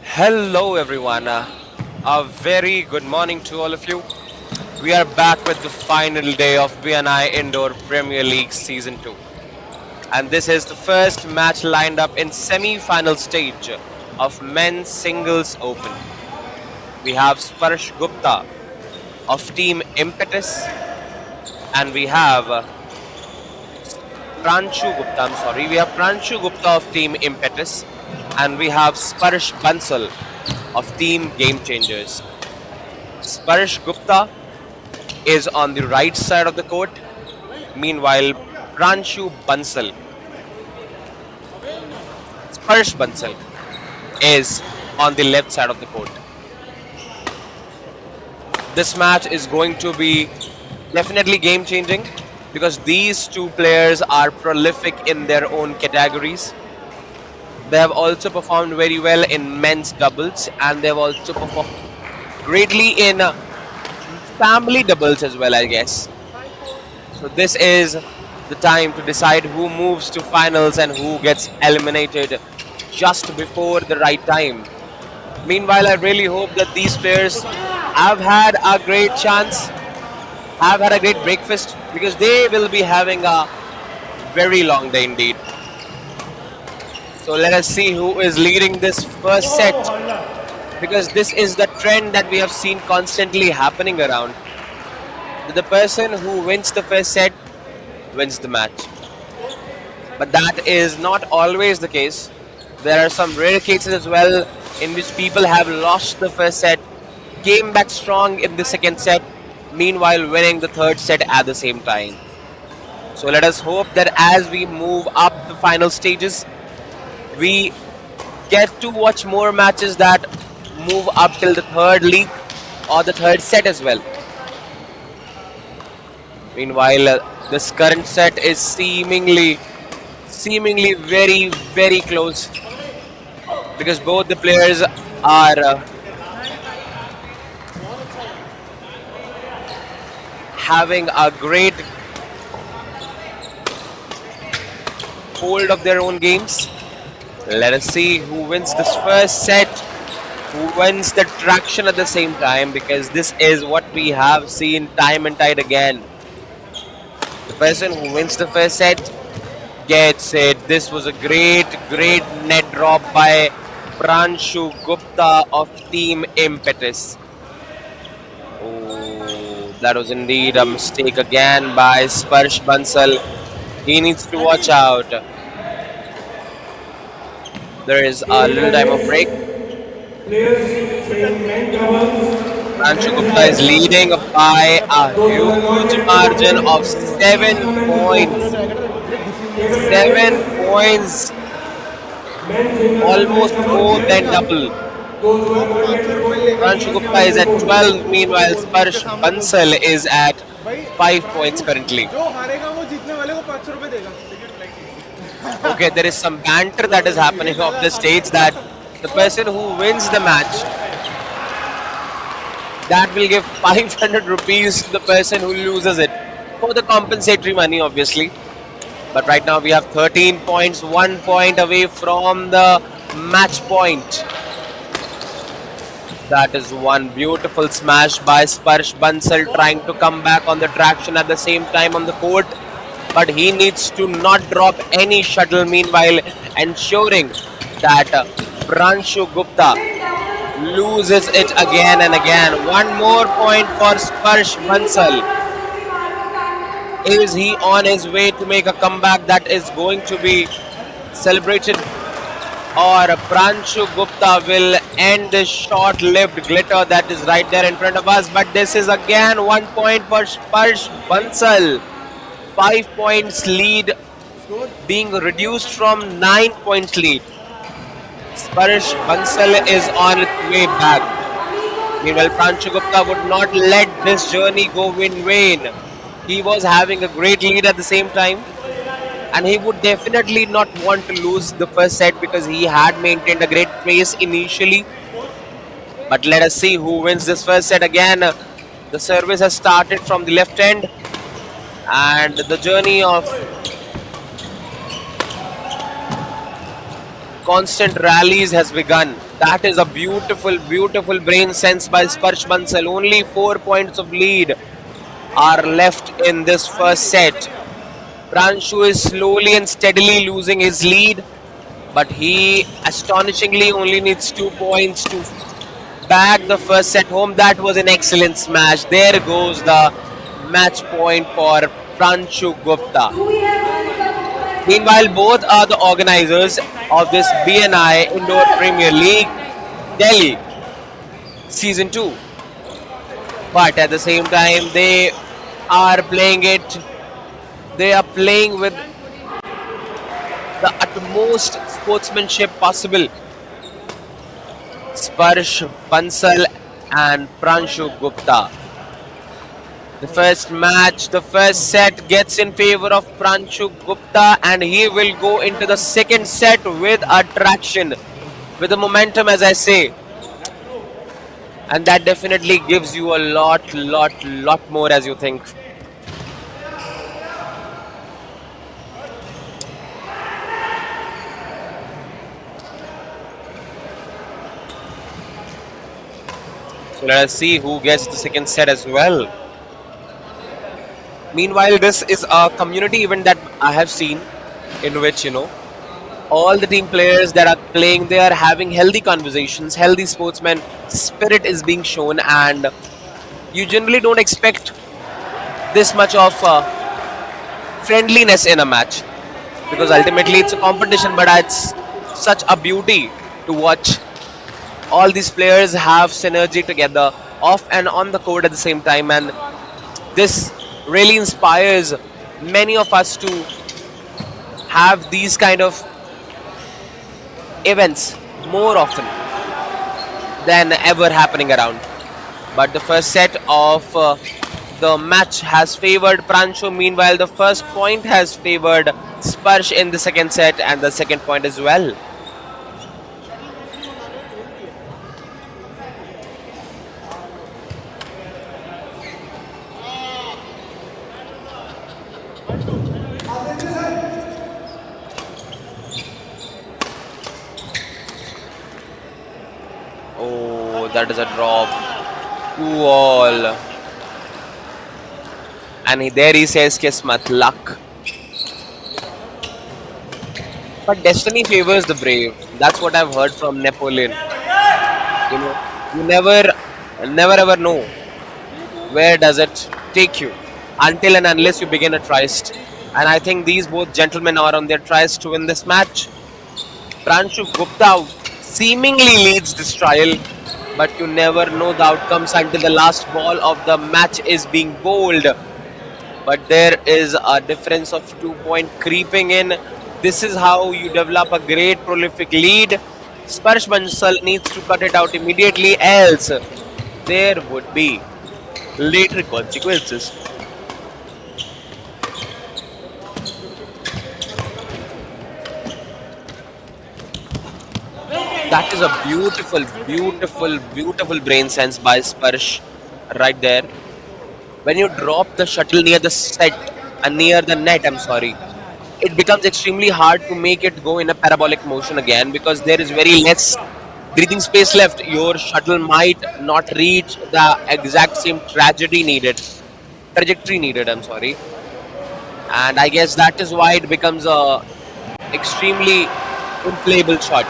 Hello, everyone. A very good morning to all of you. We are back with the final day of BNI Indoor Premier League Season 2. And this is the first match lined up in semi-final stage of Men's Singles Open. We have Sparsh Gupta of Team Impetus, and we have We have Pranshu Gupta of Team Impetus, and we have Sparsh Bansal of Team Game Changers. Sparsh Gupta is on the right side of the court. Meanwhile, Pranshu Bansal, Sparsh Bansal, is on the left side of the court. This match is going to be definitely game changing because these two players are prolific in their own categories. They have also performed very well in men's doubles, and they have also performed greatly in family doubles as well, I guess. So this is the time to decide who moves to finals and who gets eliminated just before the right time. Meanwhile, I really hope that these players have had a great chance, have had a great breakfast, because they will be having a very long day indeed. So let us see who is leading this first set, because this is the trend that we have seen constantly happening around. The person who wins the first set wins the match. But that is not always the case. There are some rare cases as well in which people have lost the first set, came back strong in the second set, meanwhile winning the third set at the same time. So let us hope that as we move up the final stages, we get to watch more matches that move up till the third league or the third set as well. Meanwhile, this current set is seemingly very, very close, because both the players are having a great hold of their own games. Let us see who wins this first set, who wins the traction at the same time, because this is what we have seen time and tide again. The person who wins the first set gets it. This was a great net drop by Pranshu Gupta of Team Impetus. Oh, that was indeed a mistake again by Sparsh Bansal. He needs to watch out. There is a little time of break. Pranshu Gupta is leading by a huge margin of 7 points. 7 points, almost more than double. Pranshu Gupta is at 12, meanwhile Sparsh Bansal is at 5 points currently. Okay, there is some banter that is happening off the stage, that the person who wins the match, that will give 500 rupees to the person who loses it, for the compensatory money obviously. But right now we have 13 points, 1 point away from the match point. That is one beautiful smash by Sparsh Bansal, trying to come back on the traction at the same time on the court. But he needs to not drop any shuttle, meanwhile ensuring that Pranshu Gupta loses it again and again. One more point for Sparsh Bansal. Is he on his way to make a comeback that is going to be celebrated, or Pranshu Gupta will end this short-lived glitter that is right there in front of us? But this is again 1 point for Sparsh Bansal. 5 points lead being reduced from 9 points lead. Sparsh Bansal is on its way back. Meanwhile, Pranshu Gupta would not let this journey go in vain. He was having a great lead at the same time, and he would definitely not want to lose the first set because he had maintained a great pace initially. But let us see who wins this first set again. The service has started from the left end, and the journey of constant rallies has begun. That is a beautiful, beautiful brain sense by Sparsh Bansal. Only 4 points of lead are left in this first set. Pranshu is slowly and steadily losing his lead, but he astonishingly only needs 2 points to bag the first set home. That was an excellent smash. There goes the match point for Pranshu Gupta. Meanwhile, both are the organizers of this BNI Indoor Premier League Delhi Season 2. But at the same time, are playing it, they are playing with the utmost sportsmanship possible. Sparsh Bansal and Pranshu Gupta. The first match, the first set gets in favor of Pranshu Gupta, and he will go into the second set with attraction, with the momentum, as I say. And that definitely gives you a lot more as you think. So let us see who gets the second set as well. Meanwhile, this is a community event that I have seen in which, all the team players that are playing, they are having healthy conversations, healthy sportsman spirit is being shown, and you generally don't expect this much of friendliness in a match because ultimately it's a competition, but it's such a beauty to watch. All these players have synergy together off and on the court at the same time, and this really inspires many of us to have these kind of events more often than ever happening around. But the first set of the match has favored Pranshu. Meanwhile, the first point has favored Sparsh in the second set, and the second point as well. Oh, that is a drop. 2-all. And there he says Kismat, luck. But destiny favors the brave. That's what I've heard from Napoleon. You never ever know where does it take you until and unless you begin a tryst. And I think these both gentlemen are on their tryst to win this match. Pranshu Gupta seemingly leads this trial, but you never know the outcomes until the last ball of the match is being bowled. But there is a difference of 2 point creeping in. This is how you develop a great prolific lead. Sparsh Bansal needs to cut it out immediately, else there would be later consequences. That is a beautiful brain sense by Sparsh right there. When you drop the shuttle near the set and near the net, I'm sorry, it becomes extremely hard to make it go in a parabolic motion again because there is very less breathing space left. Your shuttle might not reach the exact same trajectory needed, I'm sorry. And I guess that is why it becomes a extremely unplayable shot.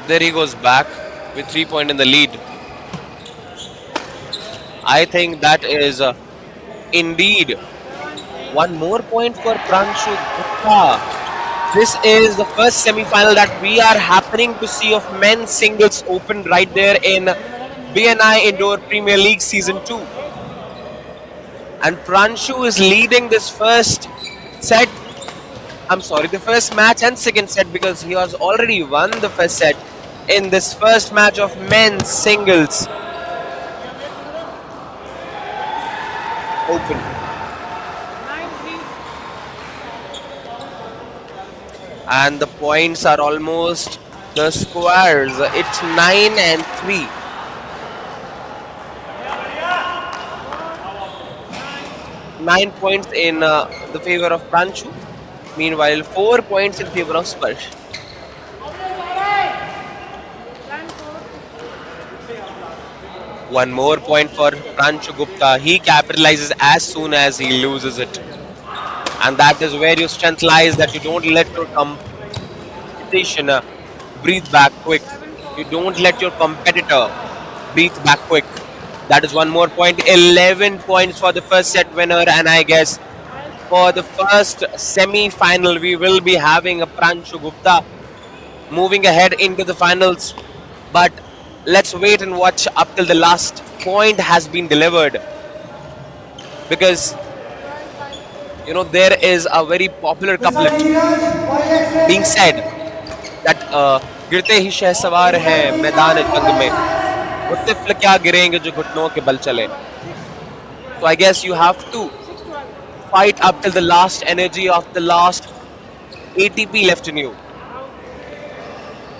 There he goes back with 3 point in the lead. I think that is indeed one more point for Pranshu Gupta. This is the first semi-final that we are happening to see of men's singles open right there in BNI Indoor Premier League Season 2. And Pranshu is leading this first set. I'm sorry, the first match and second set because he has already won the first set in this first match of men's singles open. And the points are almost the squares. It's 9-3. 9 points in the favor of Pranchu. Meanwhile, 4 points in favor of Sparsh. One more point for Pranchu Gupta. He capitalizes as soon as he loses it. And that is where your strength lies, that you don't let your competition breathe back quick. You don't let your competitor breathe back quick. That is one more point. 11 points for the first set winner. And I guess for the first semi-final, we will be having a Pranchu Gupta moving ahead into the finals. But let's wait and watch up till the last point has been delivered. Because, there is a very popular couplet being said that गिरते ही शहसवार हैं मैदान जंग में वो तिफल क्या गिरेंगे जो घुटनों के बल चले. So I guess you have to fight up till the last energy of the last ATP left in you.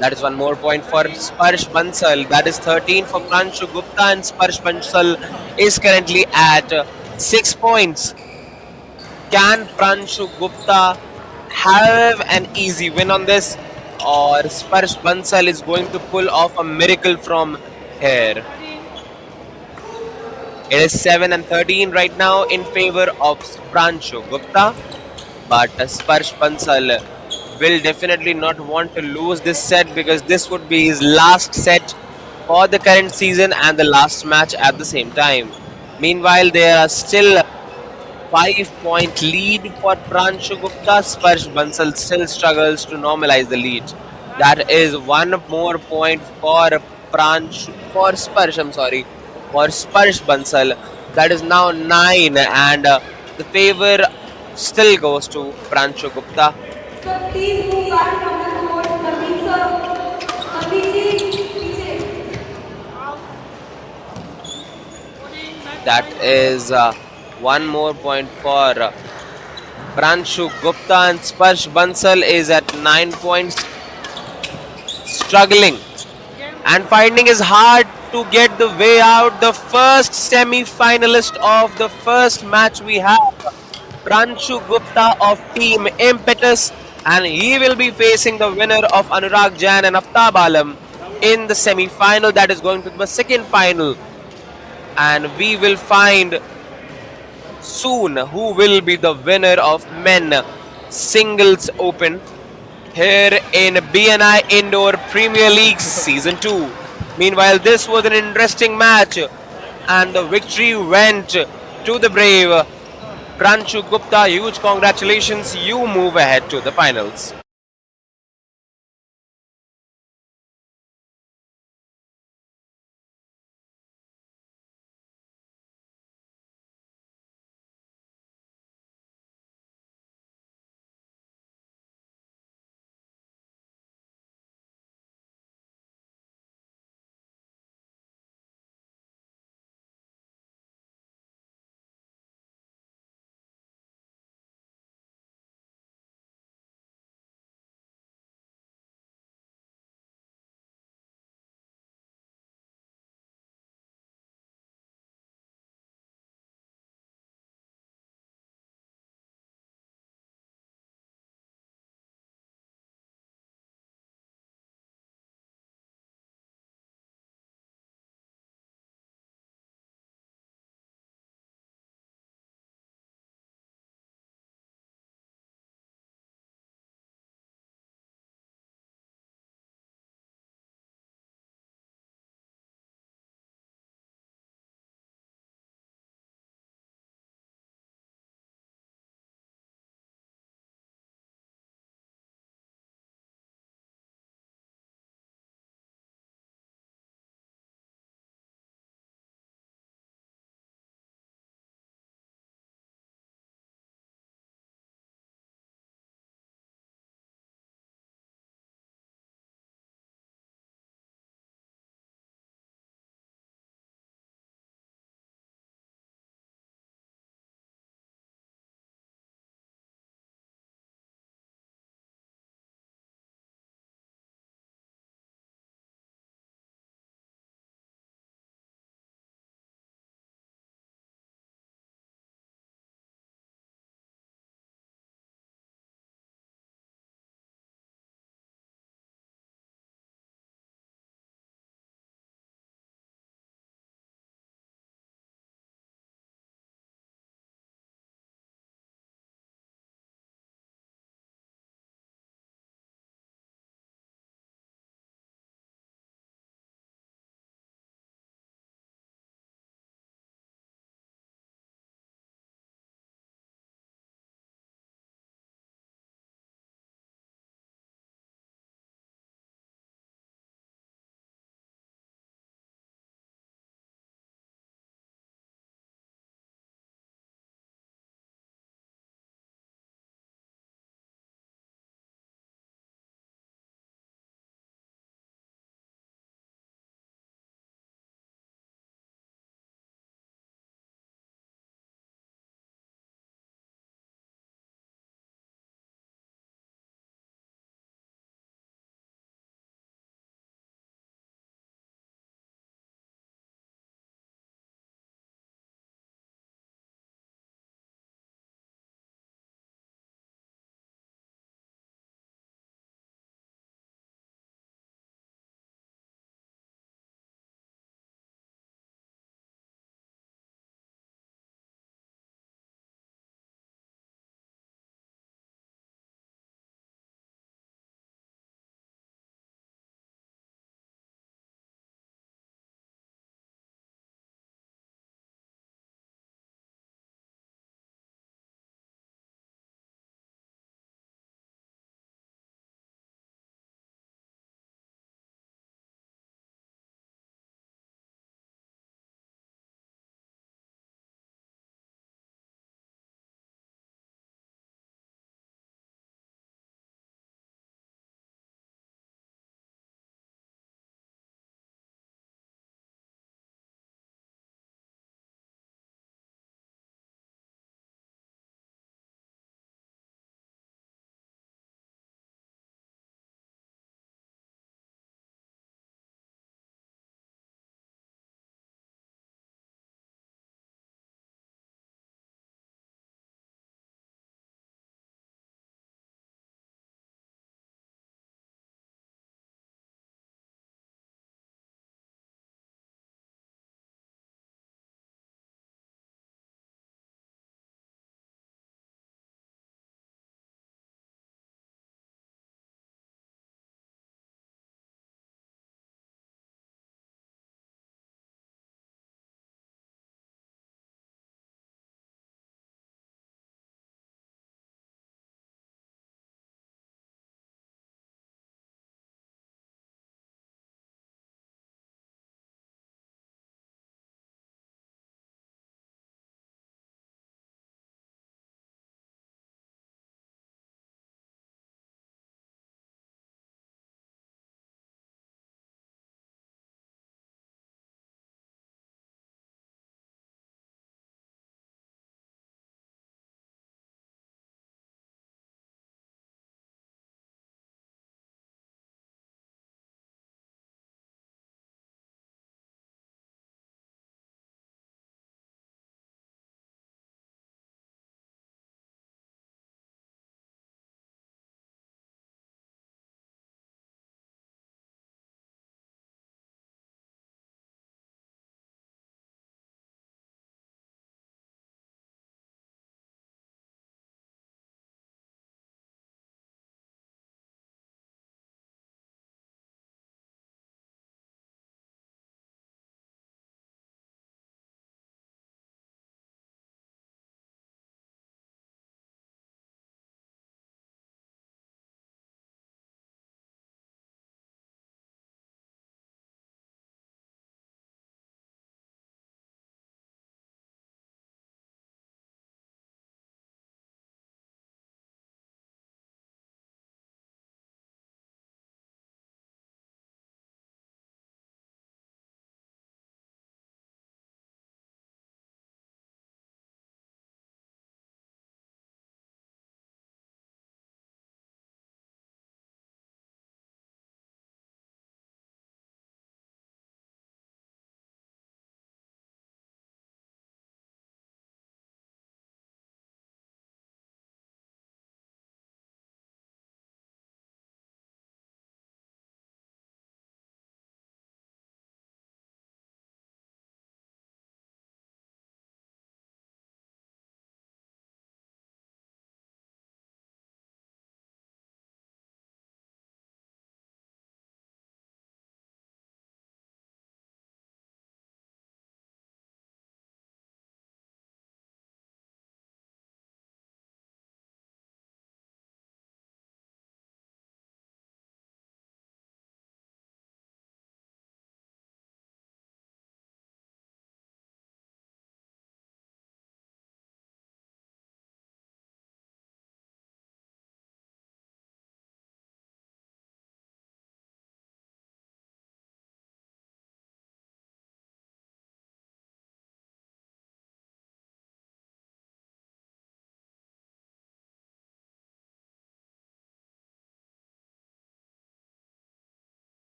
That is one more point for Sparsh Bansal. That is 13 for Pranshu Gupta, and Sparsh Bansal is currently at 6 points. Can Pranshu Gupta have an easy win on this, or Sparsh Bansal is going to pull off a miracle from here? It is 7-13 right now in favor of Pranshu Gupta, but Sparsh Bansal will definitely not want to lose this set because this would be his last set for the current season and the last match at the same time. Meanwhile, there are still 5 point lead for Pranshu Gupta. Sparsh Bansal still struggles to normalize the lead. That is one more point for Sparsh. I'm sorry, for Sparsh Bansal. That is now 9, and the favor still goes to Pranshu Gupta. Sir, please move back from the court. Naveen sir. Naveen ji, पीछे. That is one more point for Pranshu Gupta, and Sparsh Bansal is at 9 points, struggling and finding it hard to get the way out. The first semi-finalist of the first match we have, Pranshu Gupta of Team Impetus, and he will be facing the winner of Anurag Jain and Aftab Alam in the semi-final. That is going to be the second final, and we will find soon who will be the winner of men singles open here in BNI Indoor Premier League Season 2. Meanwhile, this was an interesting match, and the victory went to the brave Pranshu Gupta. Huge congratulations. You move ahead to the finals.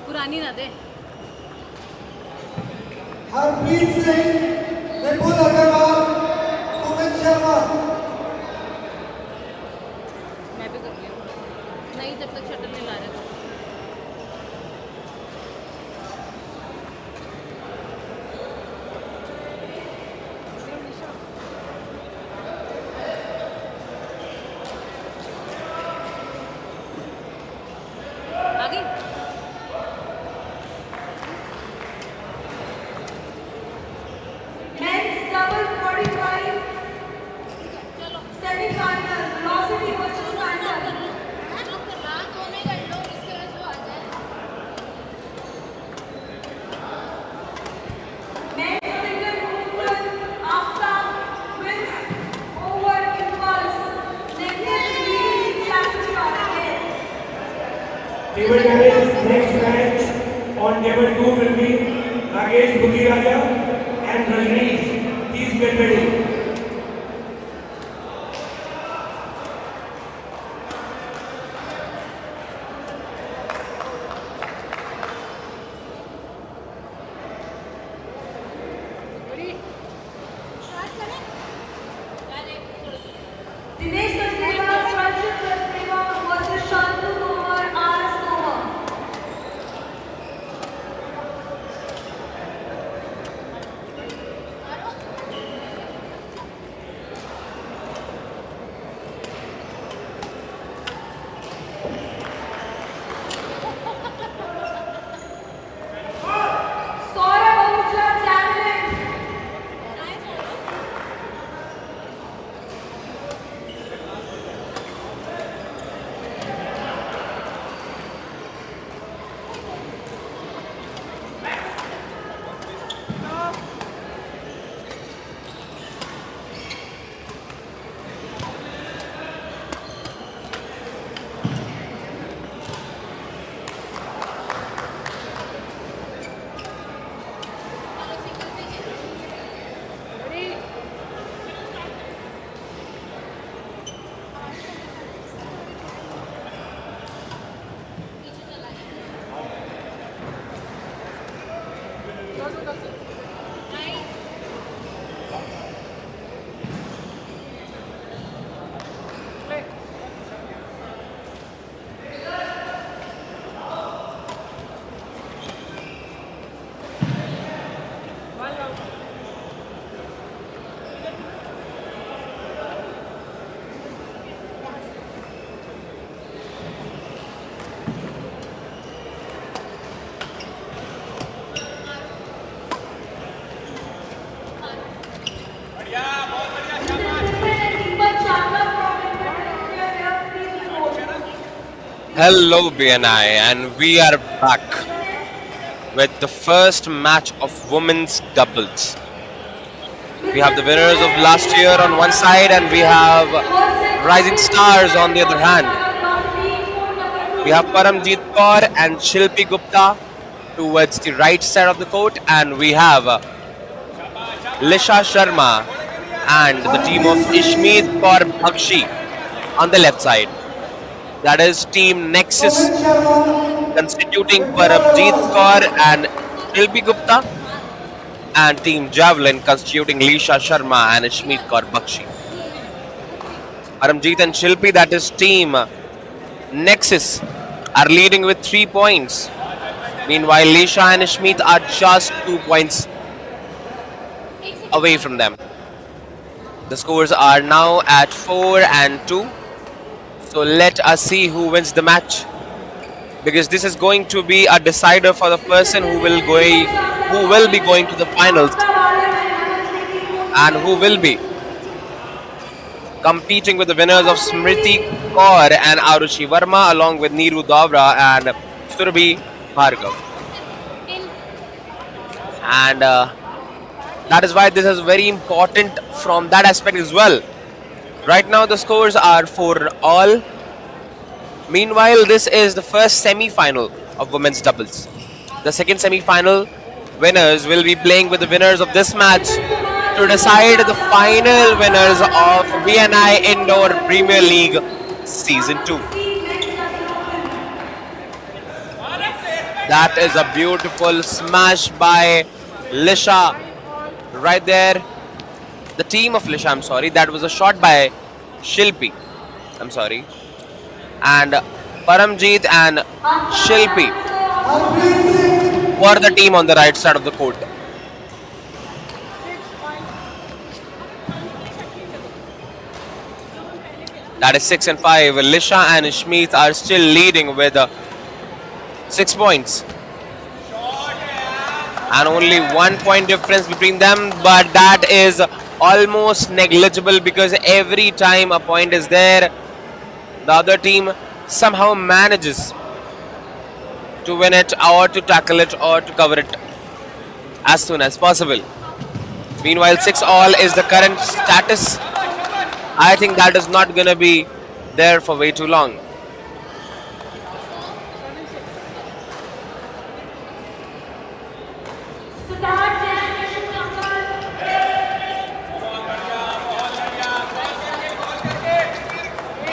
पुरानी ना दे। हरप्रीत सिंह, विपुल अग्रवाल, सुमित शर्मा। मैं भी कर लिया नहीं जब तक shuttle नहीं ला रहे तो। आगे men's double 45 semi-final velocity versus final. Men's single movement after wins over impulse. Next leading championship again. Table tennis next match on table 2 will be Rajesh Bhutiraja and Rajneesh. Please get ready. Dinesh Sachdeva, Sanjit Sachdeva versus Shantanu Tomar, RS Tomar. Saurabh Ahuja, Javelin. Hello, BNI, and we are back with the first match of women's doubles. We have the winners of last year on one side, and we have rising stars on the other hand. We have Paramjeet Kaur and Shilpi Gupta towards the right side of the court, and we have Lisha Sharma and the team of Ishmeet Kaur Bakshi on the left side. That is Team Nexus Sumit Sharma, constituting Vipul Paramjeet Kaur Agarwal. and Shilpi Gupta, and Team Javelin constituting Lisha Sharma and Ishmeet Kaur Bakshi. Paramjeet and Shilpi, that is Team Nexus, are leading with 3 points. Meanwhile, Lisha and Ishmeet are just 2 points away from them. The scores are now at 4 and 2. So let us see who wins the match, because this is going to be a decider for the person who will be going to the finals and who will be competing with the winners of Smriti Kaur and Arushi Verma, along with Neeru Davra and Surabhi Bhargav. And that is why this is very important from that aspect as well. Right now the scores are for all. Meanwhile, this is the first semi-final of women's doubles. The second semi-final winners will be playing with the winners of this match to decide the final winners of BNI Indoor Premier League Season 2. That is a beautiful smash by Lisha right there. The team of Lisha, I'm sorry. That was a shot by Shilpi. I'm sorry. And Paramjeet and Shilpi were the team on the right side of the court. That is 6 and 5. Lisha and Shmeet are still leading with 6 points. And only 1 point difference between them, but that is almost negligible because every time a point is there, the other team somehow manages to win it or to tackle it or to cover it as soon as possible. Meanwhile, 6-all is the current status. I think that is not going to be there for way too long.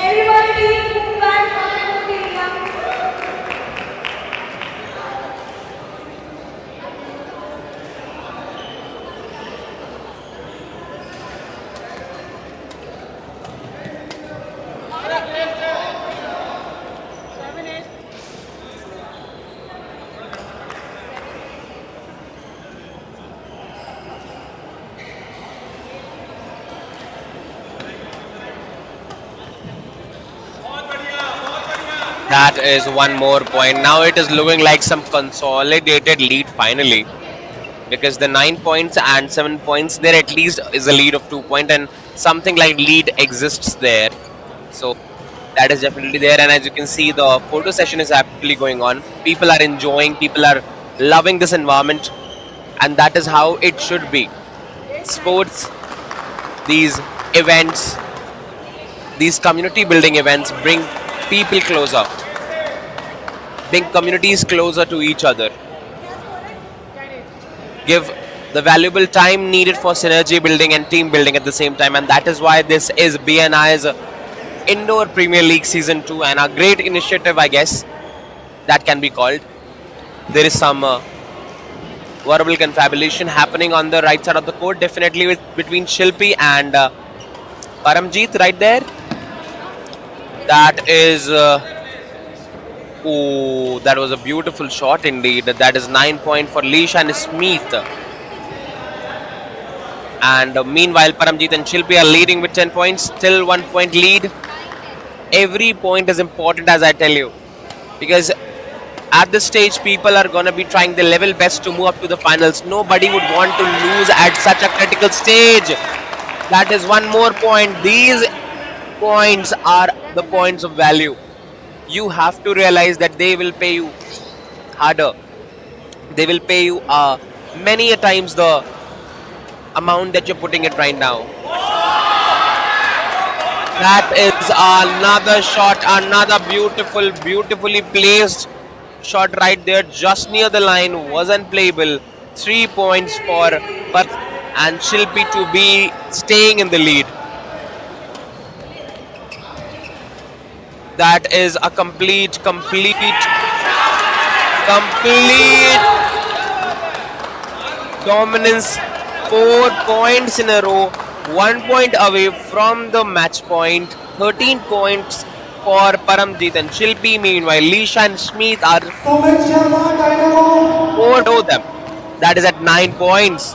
Everybody please move back from the stadium. That is 1 more point. Now it is looking like some consolidated lead finally. Because the 9 points and 7 points, there at least is a lead of 2 points, and something like lead exists there. So that is definitely there. And as you can see, the photo session is actually going on. People are enjoying, people are loving this environment, and that is how it should be. Sports, these events, these community building events bring people closer, bring communities closer to each other, give the valuable time needed for synergy building and team building at the same time. And that is why this is BNI's Indoor Premier League Season 2, and a great initiative, I guess, that can be called. There is some verbal confabulation happening on the right side of the court, definitely between Shilpi and Paramjeet right there. That is, oh, that was a beautiful shot indeed. That is 9 point for Leash and Smith. And meanwhile, Paramjeet and Shilpi are leading with 10 points, still 1 point lead. Every point is important, as I tell you, because at this stage, people are going to be trying their level best to move up to the finals. Nobody would want to lose at such a critical stage. That is 1 more point. These points are the points of value. You have to realize that they will pay you harder. They will pay you many a times the amount that you're putting it right now. That is another shot, another beautifully placed shot right there, just near the line, was unplayable. 3 points for Path and Shilpi to be staying in the lead. That is a complete dominance. 4 points in a row, 1 point away from the match point. 13 points for Paramjeet and Shilpi. Meanwhile, Leisha and Smith are 4 below them. That is at 9 points.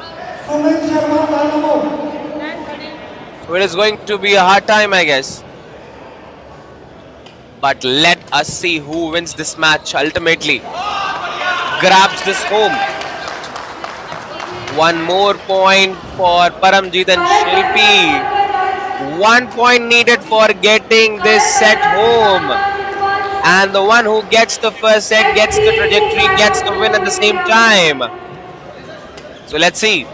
So it is going to be a hard time, I guess. But let us see who wins this match ultimately. Grabs this home. 1 more point for Paramjeet and Shilpi. 1 point needed for getting this set home. And the one who gets the first set gets the trajectory, gets the win at the same time. So let's see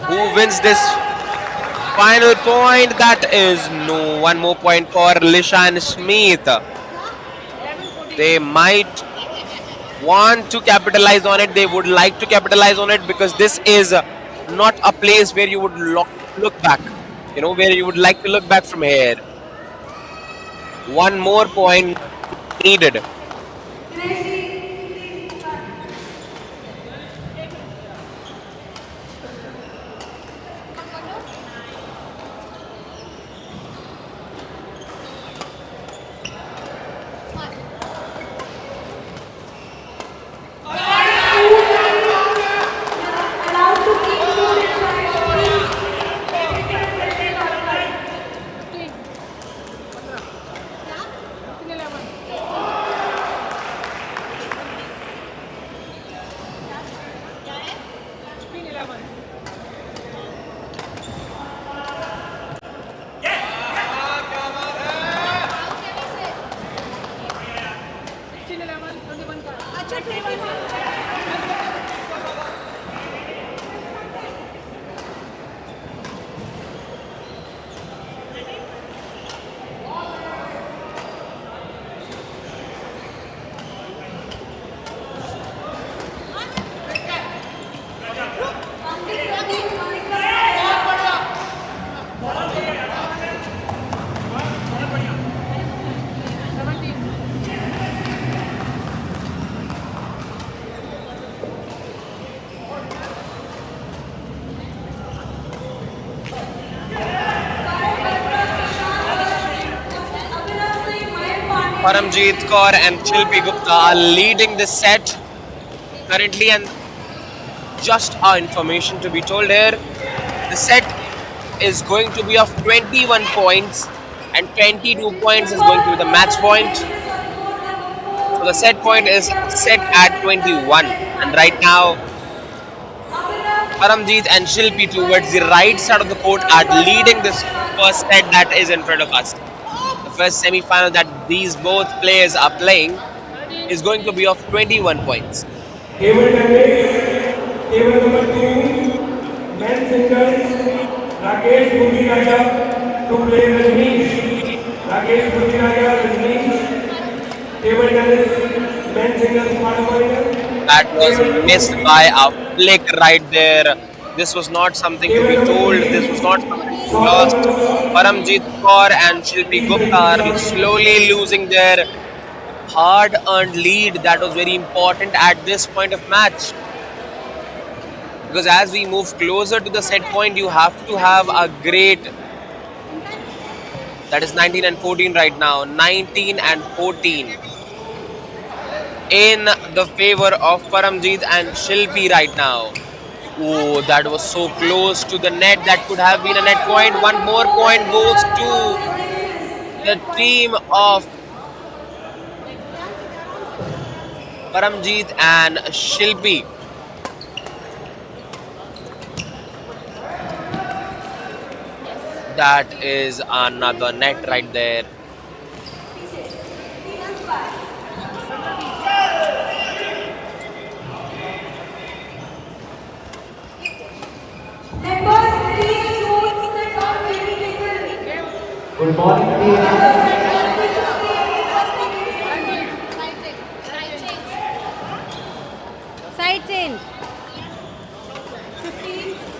who wins this final point. That is no 1 more point for Lisha and Smith. They might want to capitalize on it. They would like to capitalize on it because this is not a place where you would look back. Where you would like to look back from here. One more point needed. Dinesh ji, please back. Allowed to keep food inside, please. Tiffin and places outside. Counting 13, counting 13. Abhinav Singh, Mayank Pandey, Paramjeet Kaur and Shilpi Gupta are leading the set currently, and just our information to be told here, the set is going to be of 21 points, and 22 points is going to be the match point. So the set point is set at 21, and right now Paramjeet and Shilpi towards the right side of the court are leading this first set that is in front of us. The first semi-final that these both players are playing is going to be of 21 points. Table tennis, table number 2, men singles, Rakesh Budiraja to play Rajneesh. Rakesh Budiraja, Rajneesh, table tennis, men singles quarterfinal. That was missed by a flick right there. This was not something to Table be number told. This was 3, not something to be lost. Saurabh Paramjeet Kaur and Shilpi please Gupta repeat are the slowly losing their hard-earned lead. That was very important at this point of match, because as we move closer to the set point, you have to have a great. That is 19 and 14 right now. 19 and 14 in the favor of Paramjeet and Shilpi right now. Oh, that was so close to the net. That could have been a net point. One more point goes to the team of Paramjeet and Shilpi. That is another net right there. Members, please note that all will be taken. Good morning, team. Side change.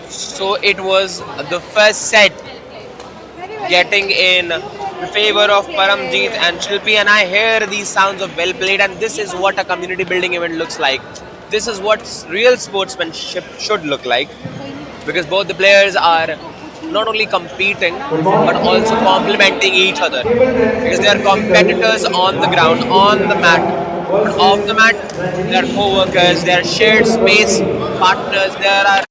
So it was the first set getting in the favor of Paramjeet and Shilpi, and I hear these sounds of well played, and this is what a community building event looks like. This is what real sportsmanship should look like, because both the players are not only competing Good but morning, also complementing each team. other, Table tennis because they are competitors semifinal, on the ground, Rakesh on the mat, Budiraja but off the mat, versus they are co-workers, they are Rajneesh. shared Table number space 3. partners, there are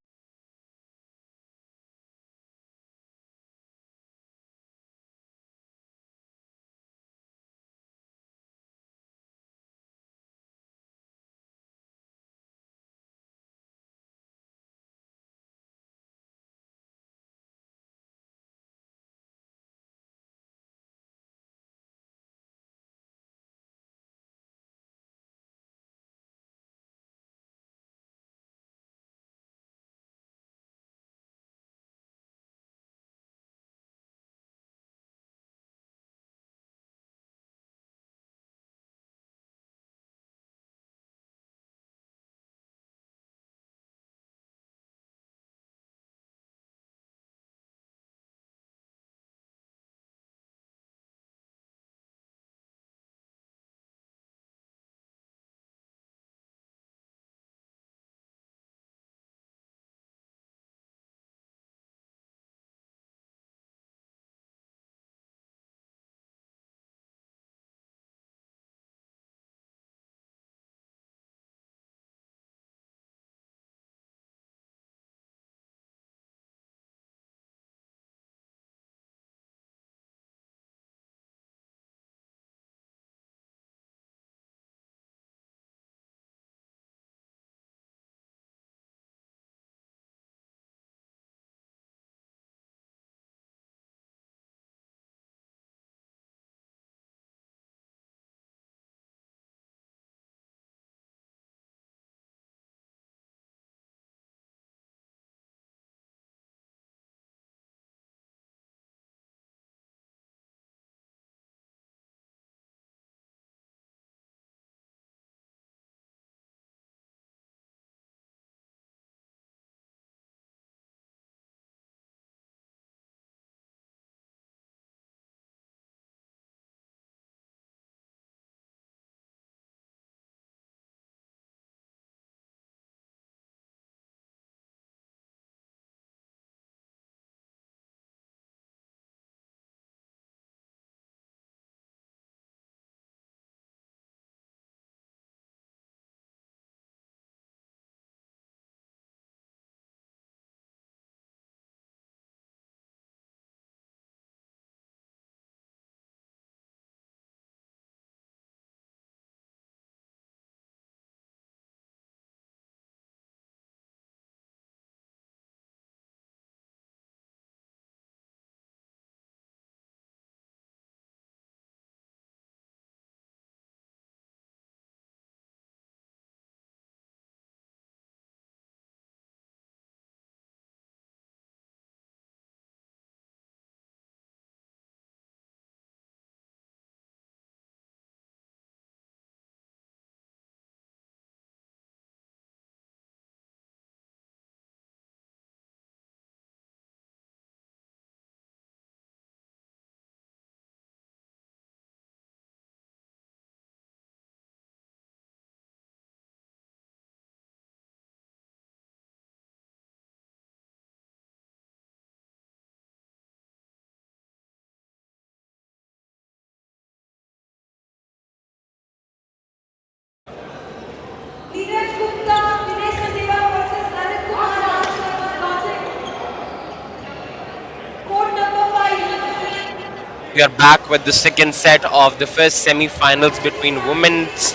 We are back with the second set of the first semi-finals between women's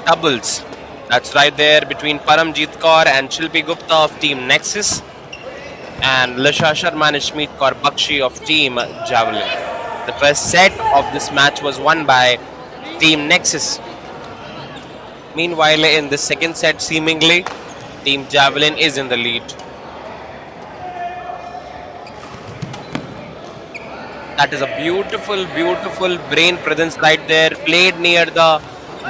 doubles. That's right there between Paramjeet Kaur and Shilpi Gupta of Team Nexus and Lisha Sharma and Ishmeet Kaur Bakshi of Team Javelin. The first set of this match was won by Team Nexus. Meanwhile, in the second set, seemingly, Team Javelin is in the lead. That is a beautiful, beautiful brain presence right there, played near the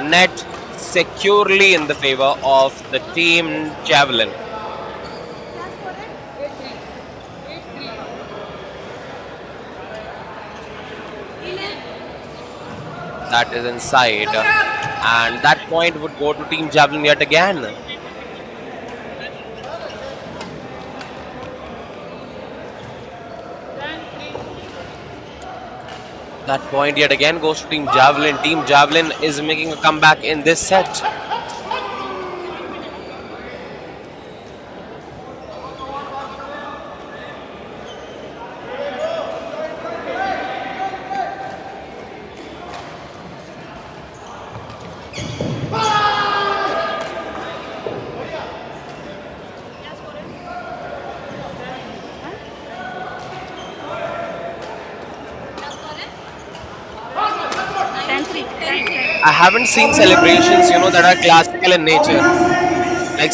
net, securely in the favor of the Team Javelin. That is inside. And that point would go to Team Javelin yet again. That point yet again goes to Team Javelin. Team Javelin is making a comeback in this set. I haven't seen celebrations, that are classical in nature. Like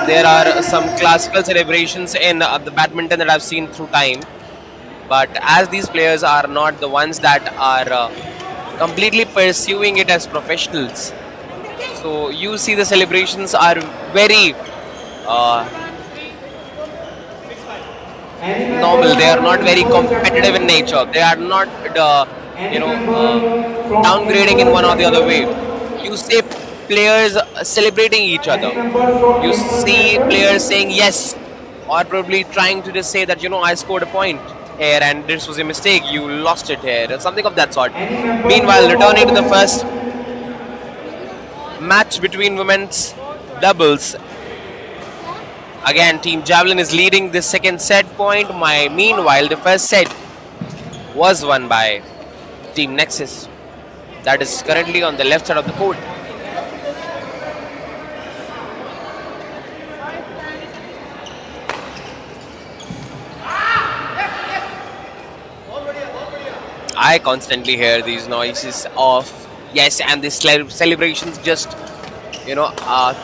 there are some classical celebrations in the badminton that I've seen through time. But as these players are not the ones that are completely pursuing it as professionals, so you see the celebrations are very uh, Any normal. member They are from not very Expo competitive in Chapter? nature. They are not, you Any know, member from downgrading in Expo one or the other way. Chapter? You see players celebrating each other. Any member from You Expo see players Chapter? saying yes, or probably trying to just say that I scored a point here and this was a mistake. You lost it here, or something of that sort. Any member Meanwhile, from returning to the first opposition? match between women's doubles. Again, Team Javelin is leading the second set point. Meanwhile, the first set was won by Team Nexus. That is currently on the left side of the court. I constantly hear these noises of yes, and these celebrations just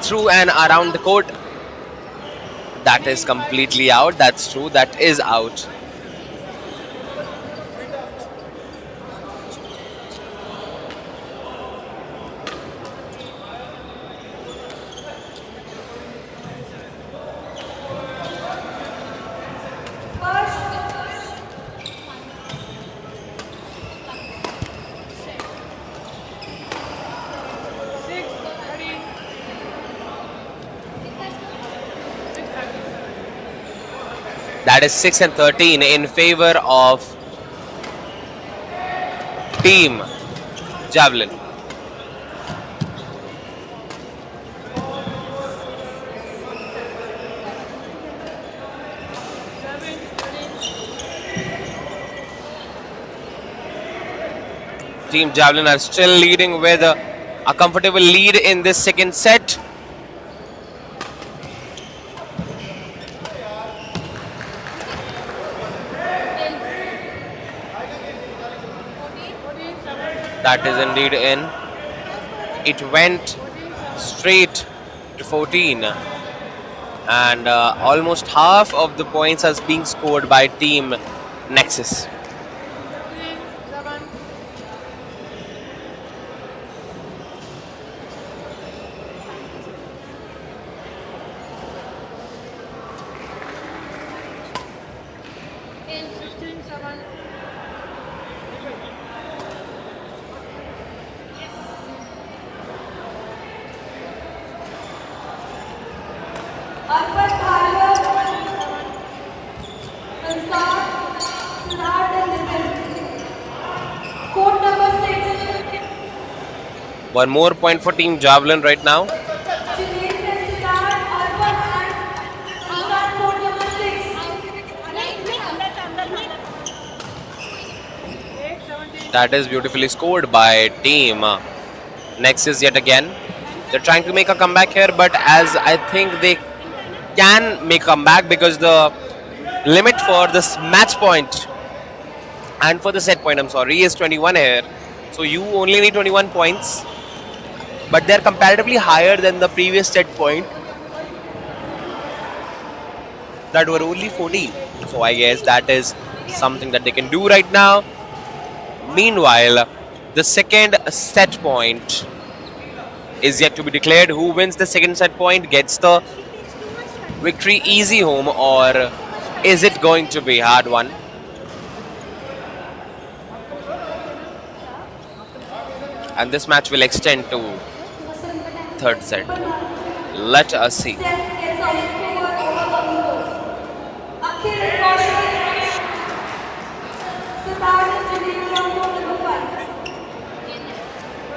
through and around the court. That is completely out. That's true. That is out. That is 6 and 13 in favor of Team Javelin. Team Javelin are still leading with a comfortable lead in this second set. That is indeed in. It went straight to 14. And almost half of the points are being scored by Team Nexus. Arpan Bhargava, Kansar, Siddharth and Nitin. Court number 6, One more point for Team Javelin right now. Jinesh and Siddharth, Arpan and Kansar, court number 6. That is beautifully scored by team Nexus yet again. They're trying to make a comeback here, but as I think they can make a comeback because the limit for this match point and for the set point, I'm sorry, is 21 here. So you only need 21 points, but they're comparatively higher than the previous set point that were only 14. So I guess that is something that they can do right now. Meanwhile, the second set point is yet to be declared. Who wins the second set point gets the victory easy home, or is it going to be hard one? And this match will extend to third set. Let us see.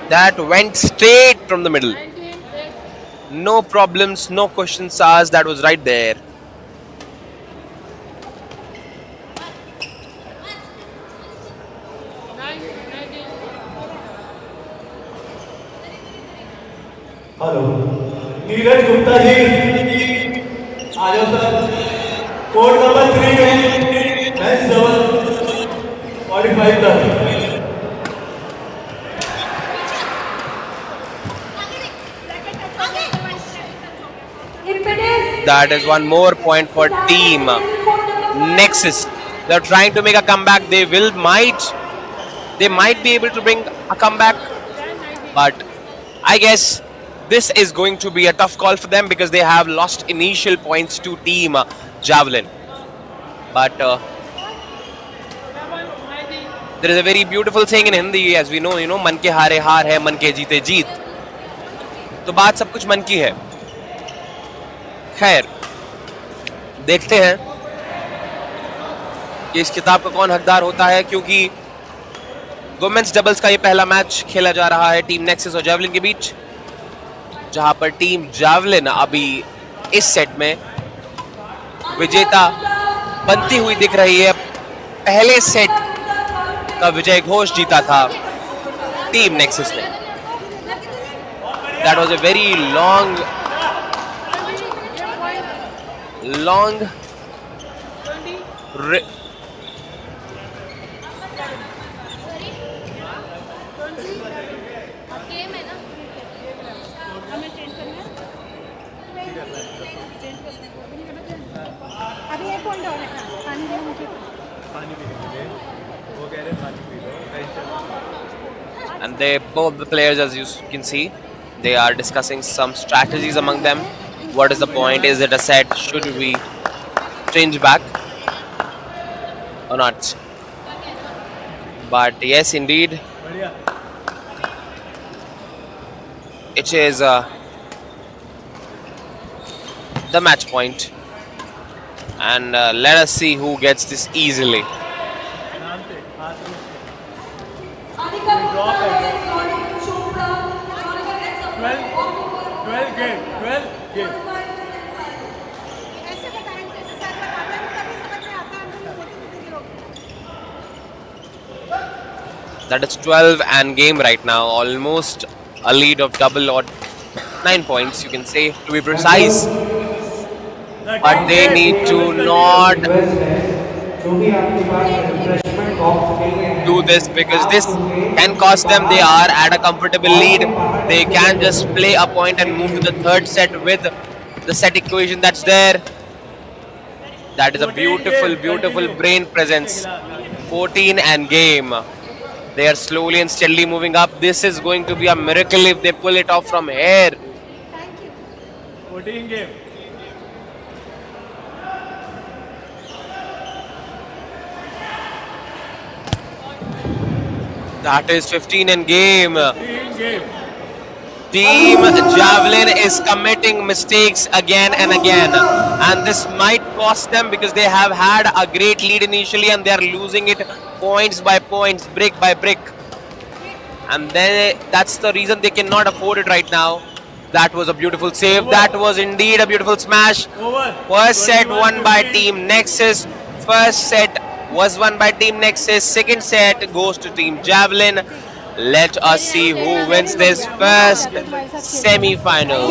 That went straight from the middle. No problems, no questions asked. That was right there. Hello Neeraj Gupta ji आ जाओ sir code number 3 है match double 45 तक That is one more point for team Nexus. They're trying to make a comeback. They might be able to bring a comeback, but I guess this is going to be a tough call for them because they have lost initial points to team Javelin. But there is a very beautiful saying in Hindi, as we know, मन के हारे हार है, मन के जीते जीत. तो बात सब कुछ मन की है. खैर, देखते हैं कि इस किताब का कौन हकदार होता है, क्योंकि वुमेन्स डबल्स का ये पहला मैच खेला जा रहा है टीम नेक्सस और जावलिन के बीच, जहां पर टीम जावलिन अभी इस सेट में विजेता बनती हुई दिख रही है. पहले सेट का विजय घोष जीता था टीम नेक्सस ने. That was a very long and they both the players, as you can see, they are discussing some strategies among them. What is the point? Is it a set? Should we change back or not? But yes, indeed, it is the match point, and let us see who gets this easily. That is 12 and game right now, almost a lead of double or 9 points, you can say, to be precise. But they need to not do this because this can cost them. They are at a comfortable lead. They can just play a point and move to the third set with the set equation that's there. That is a beautiful, beautiful brain presence. 14 and game. They are slowly and steadily moving up. This is going to be a miracle if they pull it off from here. 14 game. That is 15 in game. 15 game. Team Javelin is committing mistakes again and again. And this might cost them because they have had a great lead initially and they are losing it points by points, brick by brick. And then that's the reason they cannot afford it right now. That was a beautiful save. That was indeed a beautiful smash. First set won by Team Nexus. First set was won by Team Nexus. Second set goes to Team Javelin. Let us see who wins this first semi-finals.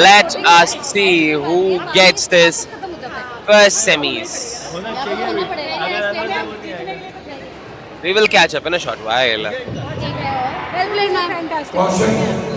Let us see who gets this first semis. We will catch up in a short while. Caution.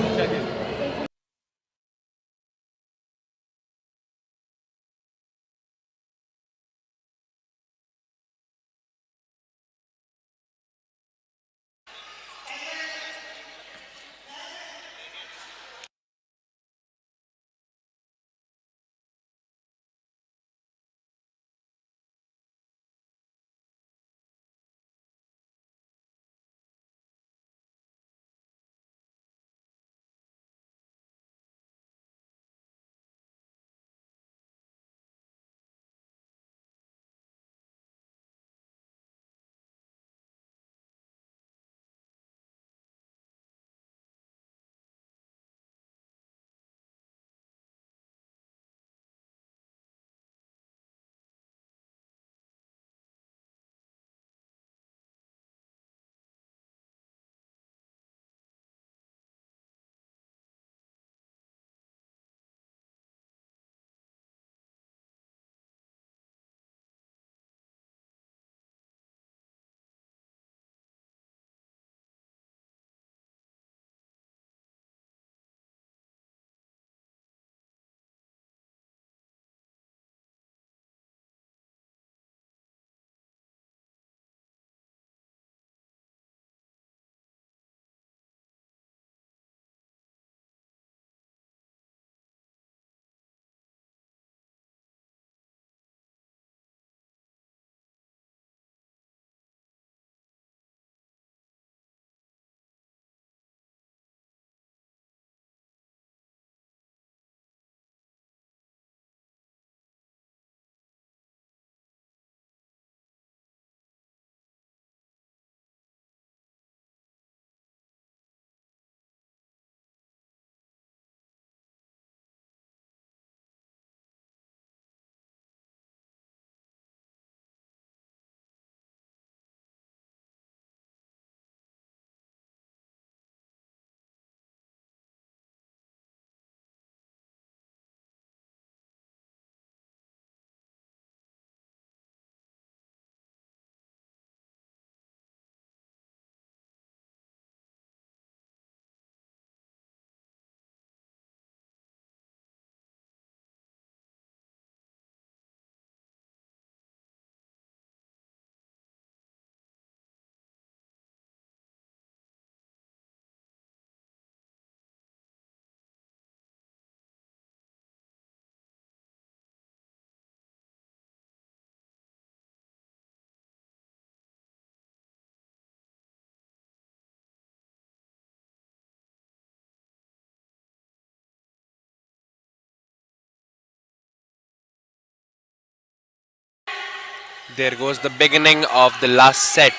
There goes the beginning of the last set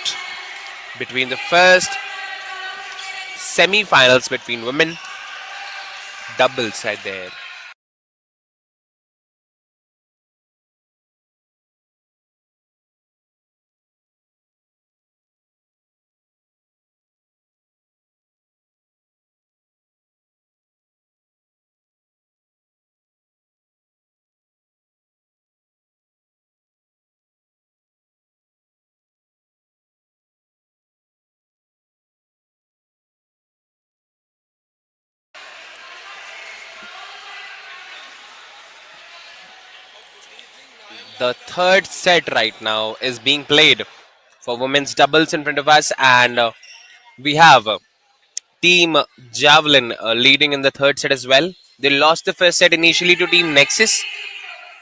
between the first semi-finals between women doubles right there. The third set right now is being played for women's doubles in front of us, and we have Team Javelin leading in the third set as well. They lost the first set initially to Team Nexus,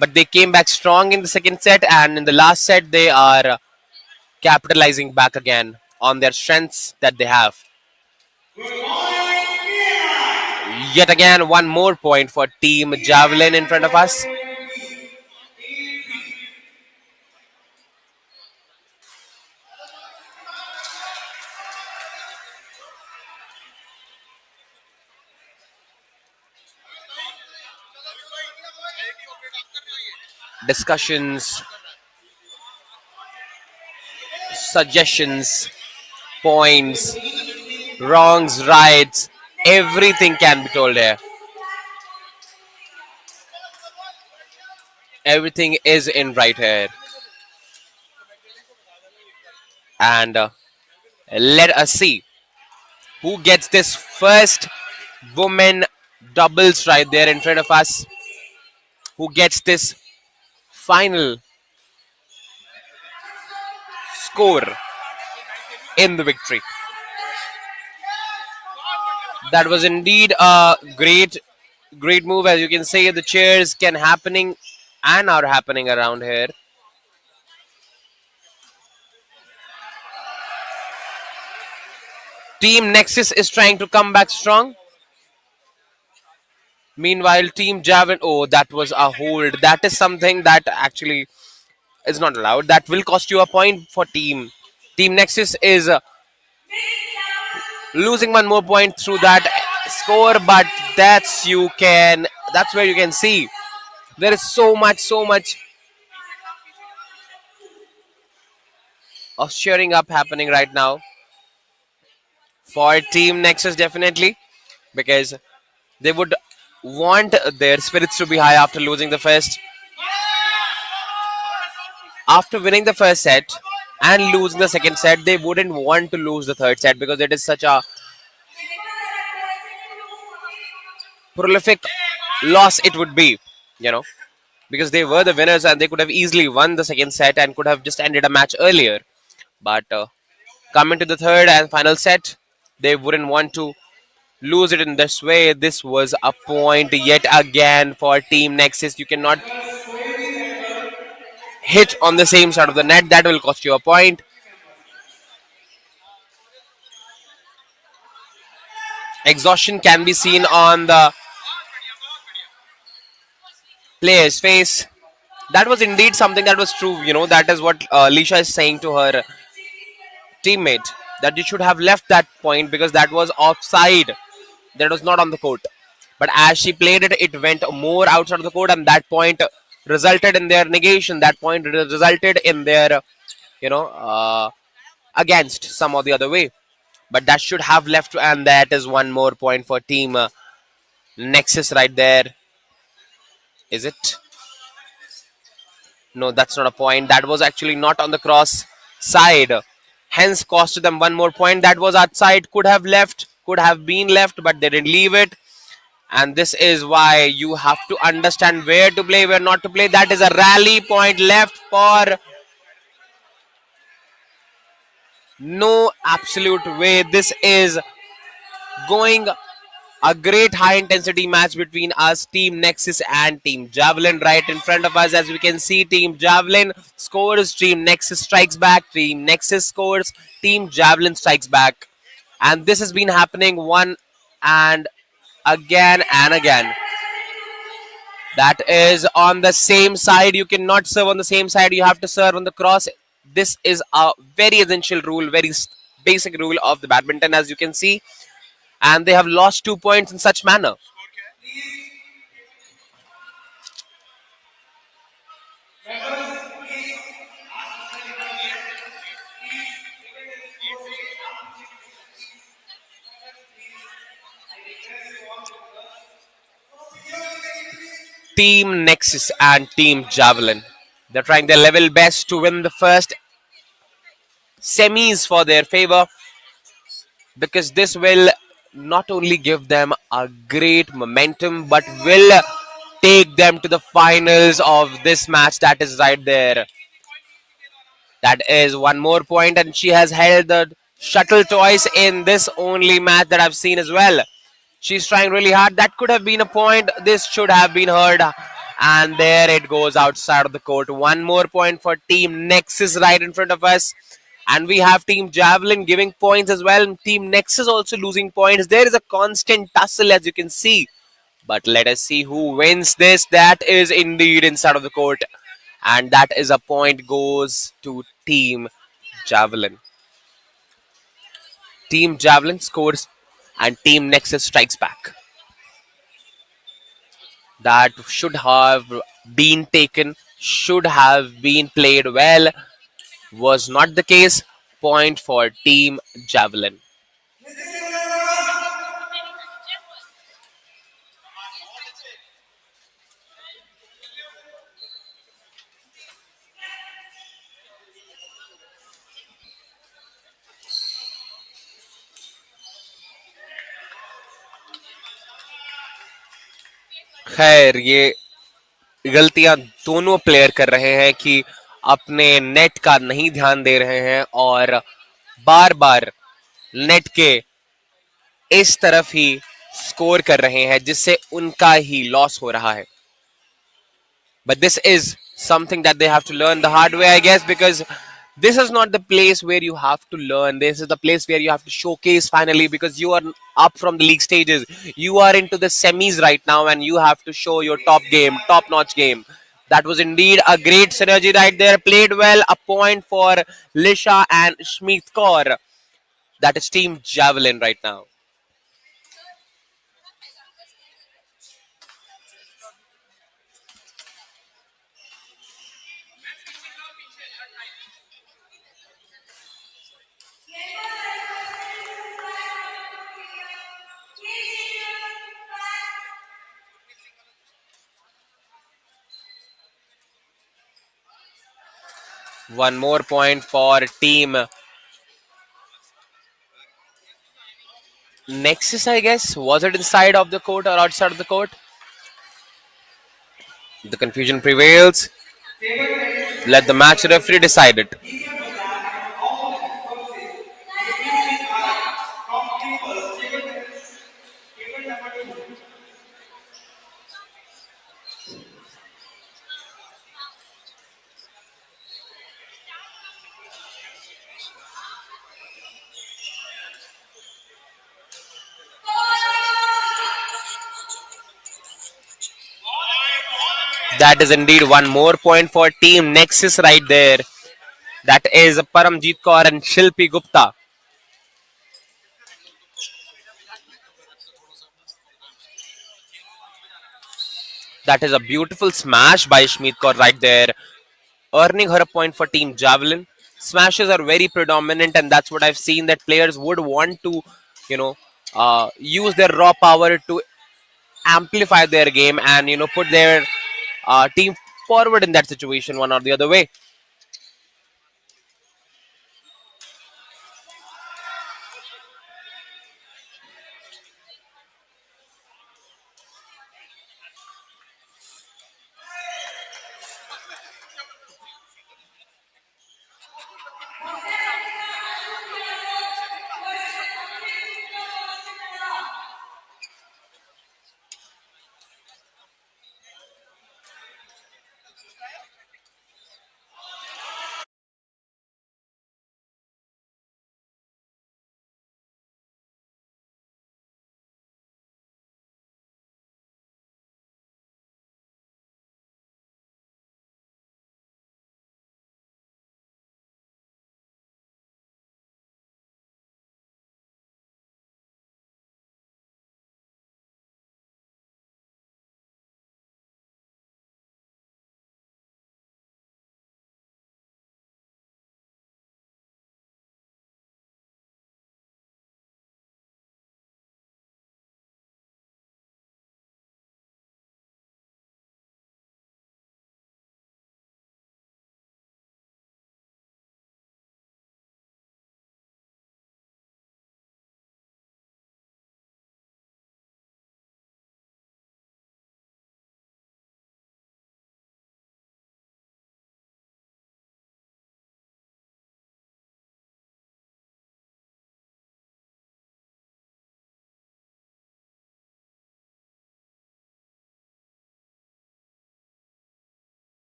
but they came back strong in the second set, and in the last set, they are capitalizing back again on their strengths that they have. Yet again, one more point for Team Javelin in front of us. Discussions suggestions, points, wrongs, rights, everything can be told here. Everything is in right here. And let us see who gets this first women doubles right there in front of us. Who gets this final score in the victory. That was indeed a great move. As you can see, the cheers can happening and are happening around here. Team Nexus is trying to come back strong. Meanwhile, Team Javelin, oh, that was a hold. That is something that actually is not allowed. That will cost you a point for Team Nexus is losing one more point through that score, but that's where you can see there is so much of cheering up happening right now for Team Nexus, definitely, because they would want their spirits to be high after losing the first, after winning the first set and losing the second set. They wouldn't want to lose the third set because it is such a prolific loss it would be, you know, because they were the winners and they could have easily won the second set and could have just ended a match earlier. But coming to the third and final set, they wouldn't want to lose it in this way. This was a point yet again for Team Nexus. You cannot hit on the same side of the net. That will cost you a point. Exhaustion can be seen on the player's face. That was indeed something that was true. You know, that is what Lisha is saying to her teammate, that you should have left that point because that was offside. That was not on the court. But as she played it, it went more outside of the court, and that point resulted in their negation. That point resulted in their, you know, against some or the other way. But that should have left, and that is one more point for Team Nexus right there. Is it? No, that's not a point. That was actually not on the cross side. Hence, cost them one more point. That was outside. Could have been left, but they didn't leave it. And this is why you have to understand where to play, where not to play. That is a rally point left for no absolute way. This is going a great high intensity match between us, Team Nexus and Team Javelin. Right in front of us, as we can see, Team Javelin scores, Team Nexus strikes back, Team Nexus scores, Team Javelin strikes back. And this has been happening one and again and again. That is on the same side. You cannot serve on the same side. You have to serve on the cross. This is a very essential rule, very basic rule of the badminton, as you can see. And they have lost 2 points in such manner. Team Nexus and Team Javelin, they're trying their level best to win the first semis for their favor, because this will not only give them a great momentum but will take them to the finals of this match. That is right there. That is one more point, and she has held the shuttle twice in this only match that I've seen as well. She's trying really hard. That could have been a point. This should have been heard. And there it goes outside of the court. One more point for Team Nexus right in front of us. And we have Team Javelin giving points as well. Team Nexus also losing points. There is a constant tussle, as you can see. But let us see who wins this. That is indeed inside of the court. And that is a point goes to Team Javelin. Team Javelin scores and Team Nexus strikes back. That should have been taken, should have been played well, was not the case. point for Team Javelin. खैर ये गलतियां दोनों player कर रहे हैं कि अपने net का नहीं ध्यान दे रहे हैं और बार बार नेट के इस तरफ ही स्कोर कर रहे हैं जिससे उनका ही लॉस हो रहा है. But this is something that they have to learn the hard way, I guess, because this is not the place where you have to learn. This is the place where you have to showcase finally, because you are up from the league stages. You are into the semis right now and you have to show your top game, top notch game. That was indeed a great synergy right there. Played well. A point for Lisha and Shmeet Kaur. That is Team Javelin right now. One more point for Team Nexus, I guess. Was it inside of the court or outside of the court? The confusion prevails. Let the match referee decide it. That is indeed one more point for Team Nexus right there. That is Paramjeet Kaur and Shilpi Gupta. That is a beautiful smash by Shmeet Kaur right there, earning her a point for Team Javelin. Smashes are very predominant, and that's what I've seen that players would want to, you know, use their raw power to amplify their game and put their team forward in that situation, one or the other way.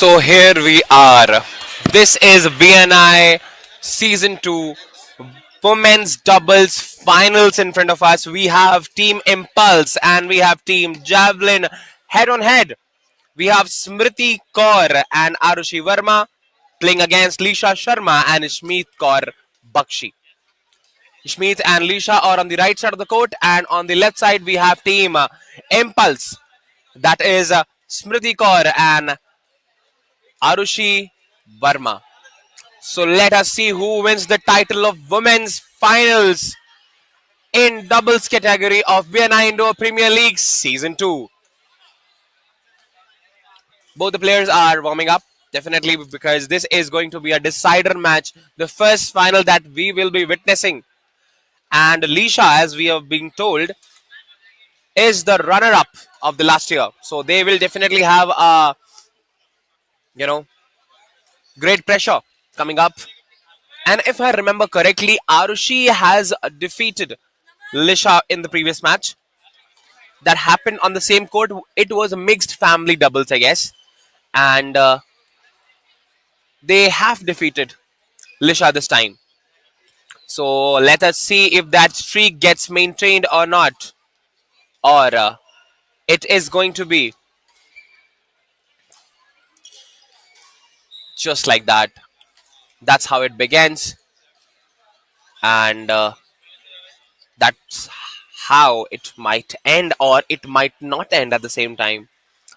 So here we are. This is BNI Season 2 Women's Doubles Finals in front of us. We have Team Impulse and we have Team Javelin head on head. We have Smriti Kaur and Arushi Verma playing against Lisha Sharma and Ishmeet Kaur Bakshi. Ishmeet and Lisha are on the right side of the court, and on the left side we have Team Impulse. That is Smriti Kaur and Arushi Verma. So let us see who wins the title of Women's Finals in doubles category of BNI Indoor Premier League Season 2. Both the players are warming up, definitely, because this is going to be a decider match, the first final that we will be witnessing. And Lisha, as we have been told, is the runner-up of the last year. So they will definitely have a, you know, great pressure coming up. And if I remember correctly, Arushi has defeated Lisha in the previous match that happened on the same court. It was a mixed family doubles, I guess, and they have defeated Lisha this time. So let us see if that streak gets maintained or not, or it is going to be just like that. That's how it begins, and that's how it might end, or it might not end at the same time.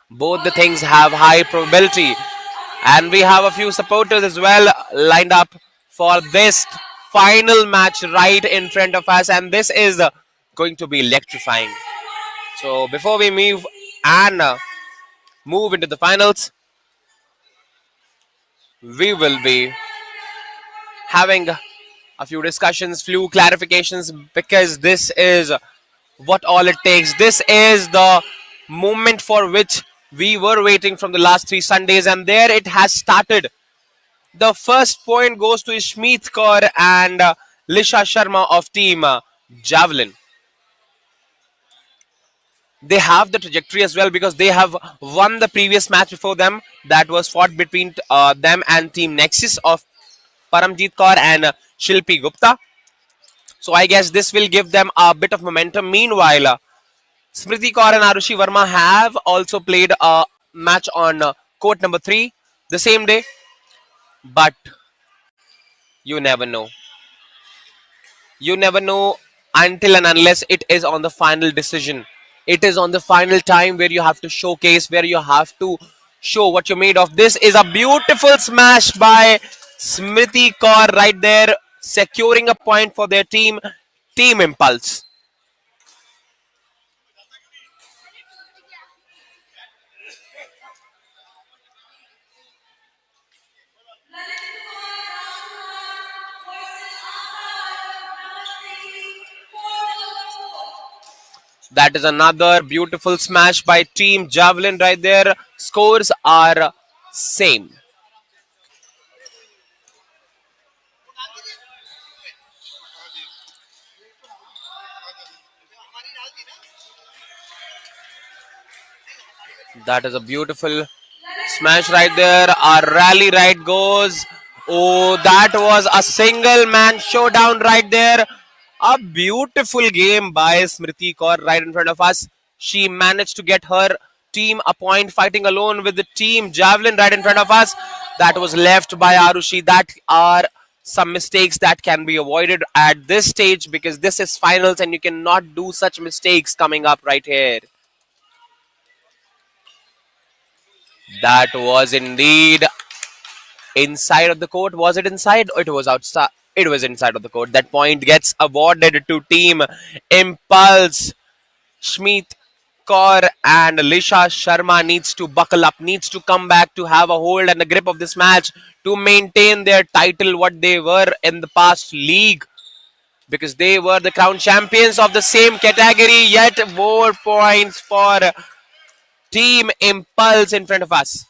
Both the things have high probability, and we have a few supporters as well lined up for this final match right in front of us, and this is going to be electrifying. So before we move and move into the finals, we will be having a few discussions, few clarifications, because this is what all it takes. This is the moment for which we were waiting from the last 3 Sundays, and there it has started. The first point goes to Ishmeet Kaur and Lisha Sharma of Team Javelin. They have the trajectory as well because they have won the previous match before them that was fought between them and Team Nexus of Paramjeet Kaur and Shilpi Gupta. So I guess this will give them a bit of momentum. Meanwhile, Smriti Kaur and Arushi Verma have also played a match on court number 3 the same day, but you never know. You never know until and unless it is on the final decision. It is on the final time where you have to showcase, where you have to show what you're made of. This is a beautiful smash by Smriti Kaur right there, securing a point for their team, Team Impulse. That is another beautiful smash by Team Javelin right there. Scores are same. That is a beautiful smash right there. Our rally right goes. Oh, that was a single man showdown right there. A beautiful game by Smriti Kaur right in front of us. She managed to get her team a point fighting alone with the team Javelin right in front of us. That was left by Arushi. That are some mistakes that can be avoided at this stage because this is finals and you cannot do such mistakes coming up right here. That was indeed inside of the court. Was it inside or it was outside? It was inside of the court. That point gets awarded to Team Impulse. Schmeet Kaur and Lisha Sharma needs to buckle up, needs to come back to have a hold and a grip of this match to maintain their title, what they were in the past league, because they were the crown champions of the same category. Yet more points for Team Impulse in front of us.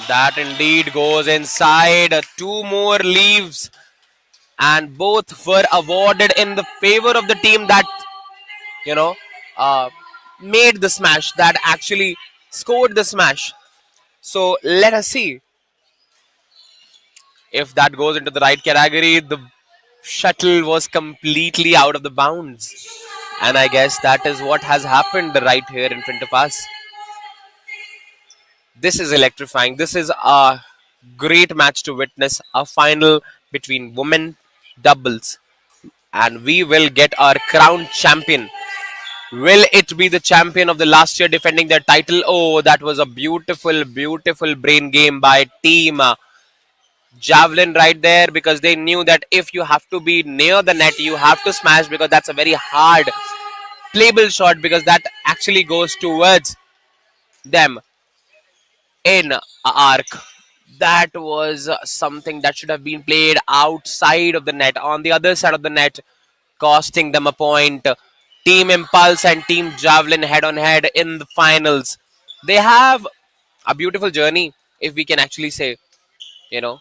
That indeed goes inside. Two more leaves and both were awarded in the favor of the team that you know uh, made the smash, that actually scored the smash. So let us see if that goes into the right category. The shuttle was completely out of the bounds, and I guess that is what has happened right here in front of us. This is electrifying. This is a great match to witness, a final between women doubles, and we will get our crown champion. Will it be the champion of the last year defending their title? Oh, that was a beautiful, beautiful brain game by team Javelin right there, because they knew that if you have to be near the net, you have to smash, because that's a very hard playable shot, because that actually goes towards them in a arc. That was something that should have been played outside of the net, on the other side of the net, costing them a point. Team Impulse and Team Javelin head on head in the finals. They have a beautiful journey, if we can actually say. You know,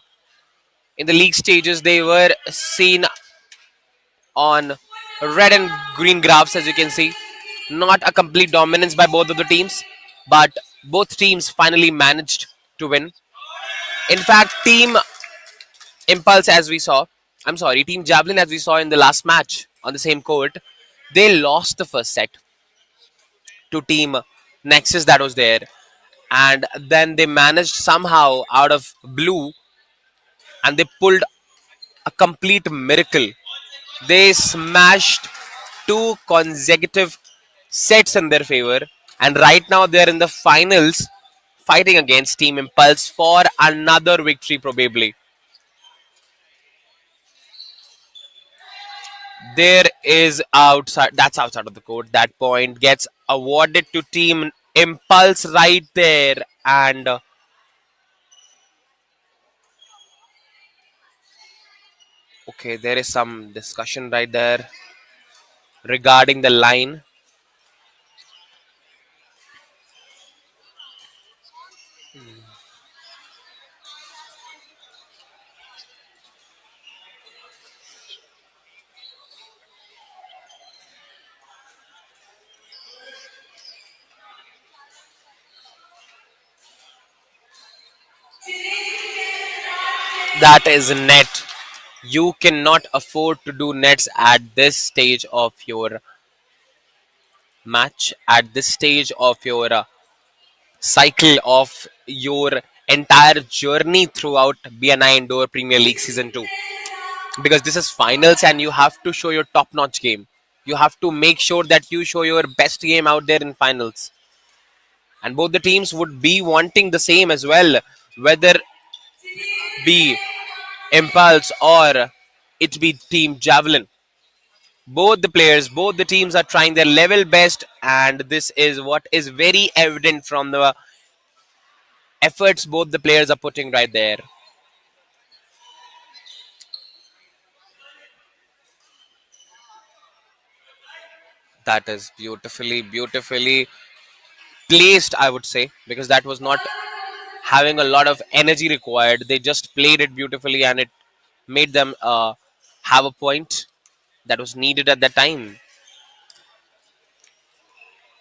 in the league stages, they were seen on red and green graphs, as you can see. Not a complete dominance by both of the teams, but both teams finally managed to win. In fact, Team Impulse, as we saw, I'm sorry, Team Javelin, as we saw in the last match on the same court, they lost the first set to Team Nexus that was there. And then they managed somehow out of blue, and they pulled a complete miracle. They smashed two consecutive sets in their favor, and right now they're in the finals fighting against Team Impulse for another victory, probably. There is outside, that's outside of the court. That point gets awarded to Team Impulse right there, and okay, there is some discussion right there regarding the line. That is net. You cannot afford to do nets at this stage of your match, at this stage of your cycle of your entire journey throughout BNI Indoor Premier League Season 2. Because this is finals and you have to show your top notch game. You have to make sure that you show your best game out there in finals. And both the teams would be wanting the same as well, whether be Impulse or it be Team Javelin. Both the players, both the teams are trying their level best, and this is what is very evident from the efforts both the players are putting right there. That is beautifully, beautifully placed, I would say, because that was not having a lot of energy required. They just played it beautifully, and it made them have a point that was needed at that time.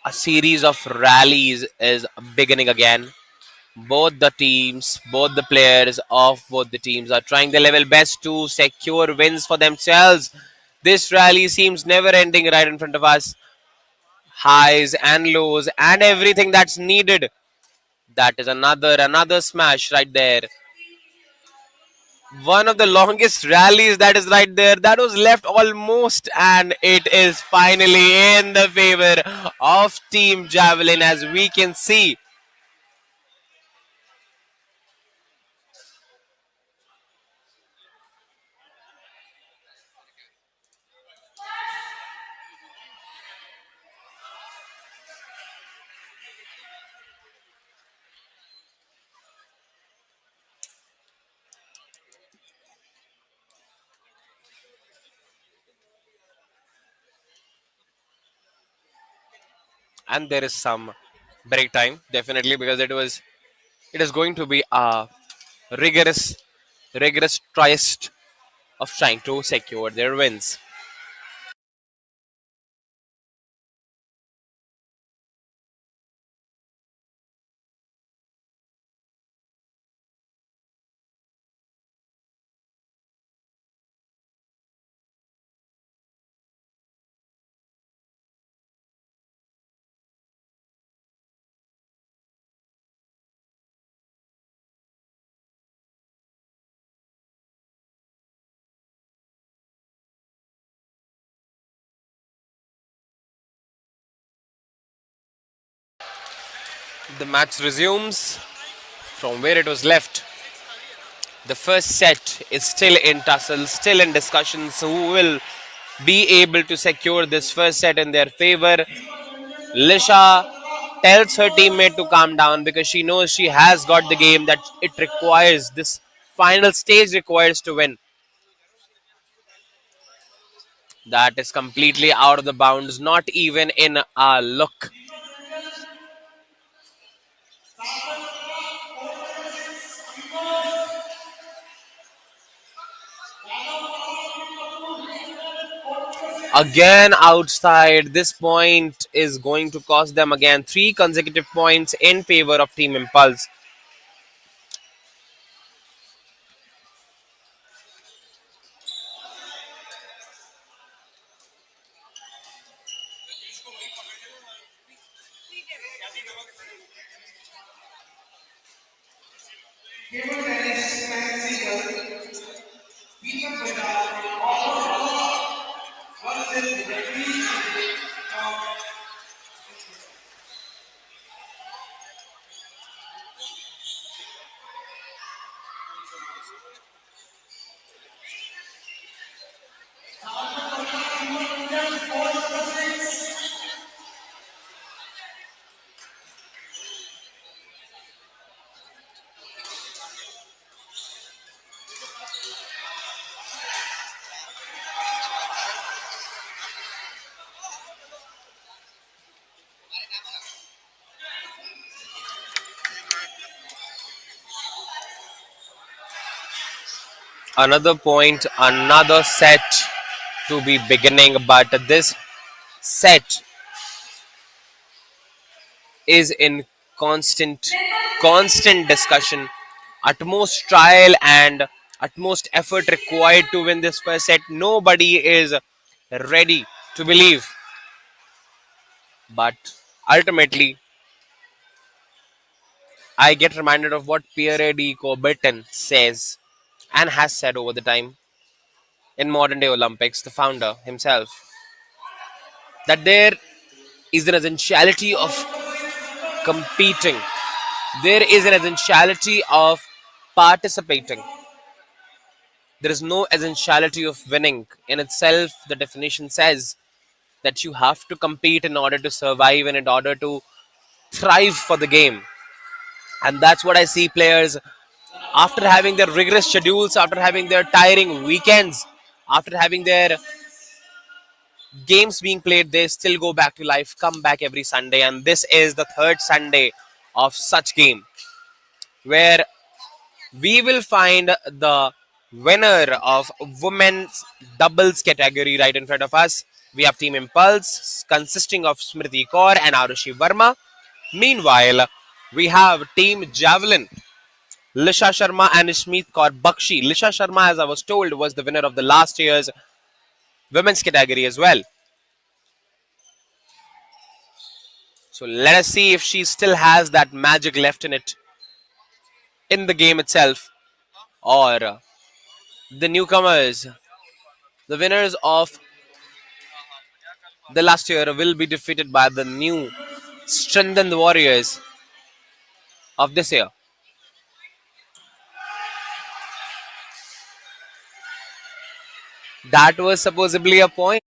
A series of rallies is beginning again. Both the teams, both the players of both the teams are trying their level best to secure wins for themselves. This rally seems never ending right in front of us. Highs and lows and everything that's needed. That is another smash right there. One of the longest rallies that is right there. That was left almost, and it is finally in the favor of Team Javelin, as we can see. And there is some break time, definitely, because it is going to be a rigorous rigorous twist of trying to secure their wins. The match resumes from where it was left. The first set is still in tussle, still in discussions. Who will be able to secure this first set in their favor? Lisha tells her teammate to calm down because she knows she has got the game that it requires. This final stage requires to win. That is completely out of the bounds, not even in a look. Again outside. This point is going to cost them again 3 consecutive points in favor of Team Impulse. Table tennis men's single, Deepak Bajaj offers versus referee from Another point, another set to be beginning, but this set is in constant discussion, utmost trial and utmost effort required to win this first set. Nobody is ready to believe, but ultimately I get reminded of what Pierre de Coubertin says and has said over the time in modern day Olympics, the founder himself, that there is an essentiality of competing. There is an essentiality of participating. There is no essentiality of winning. In itself, the definition says that you have to compete in order to survive and in order to thrive for the game. And that's what I see players after having their rigorous schedules, after having their tiring weekends, after having their games being played, they still go back to life, come back every Sunday. And this is the third Sunday of such game where we will find the winner of women's doubles category right in front of us. We have Team Impulse consisting of Smriti Kaur and Arushi Verma. Meanwhile, we have Team Javelin, Lisha Sharma and Ishmeet Kaur Bakshi. Lisha Sharma, as I was told, was the winner of the last year's women's category as well. So let us see if she still has that magic left in it in the game itself, or the newcomers, the winners of the last year, will be defeated by the new strengthened warriors of this year. That was supposedly a point.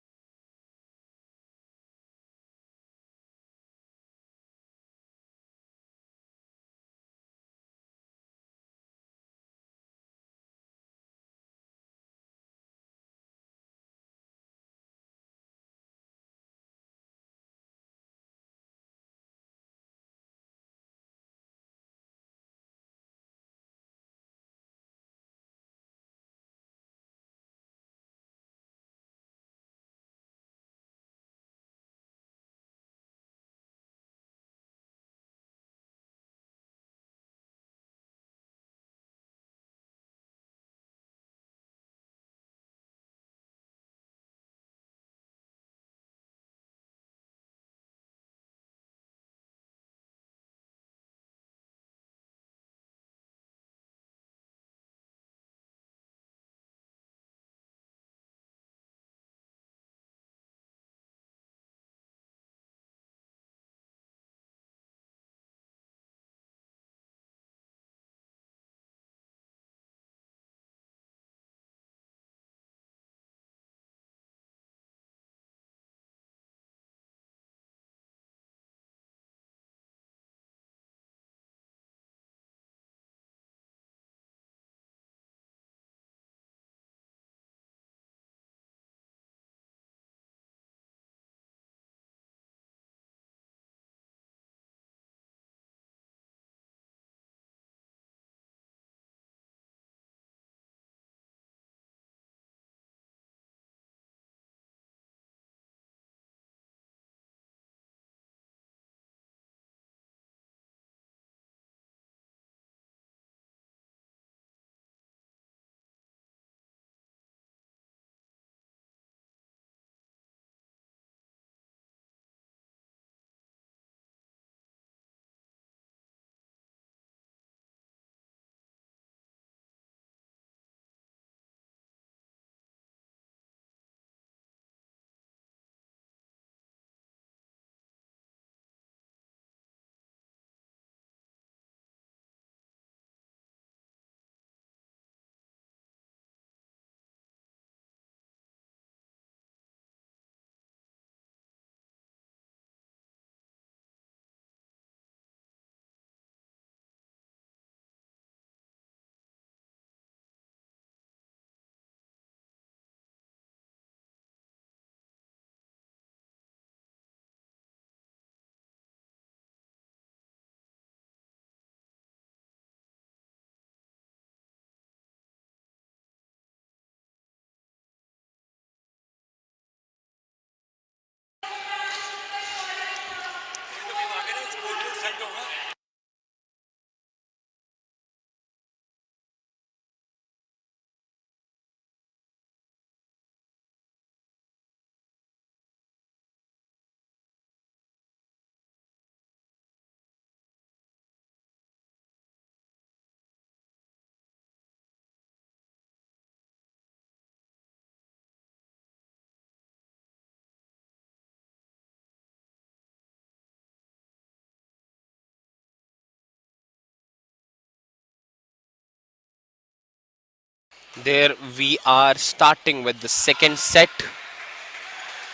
There we are starting with the second set.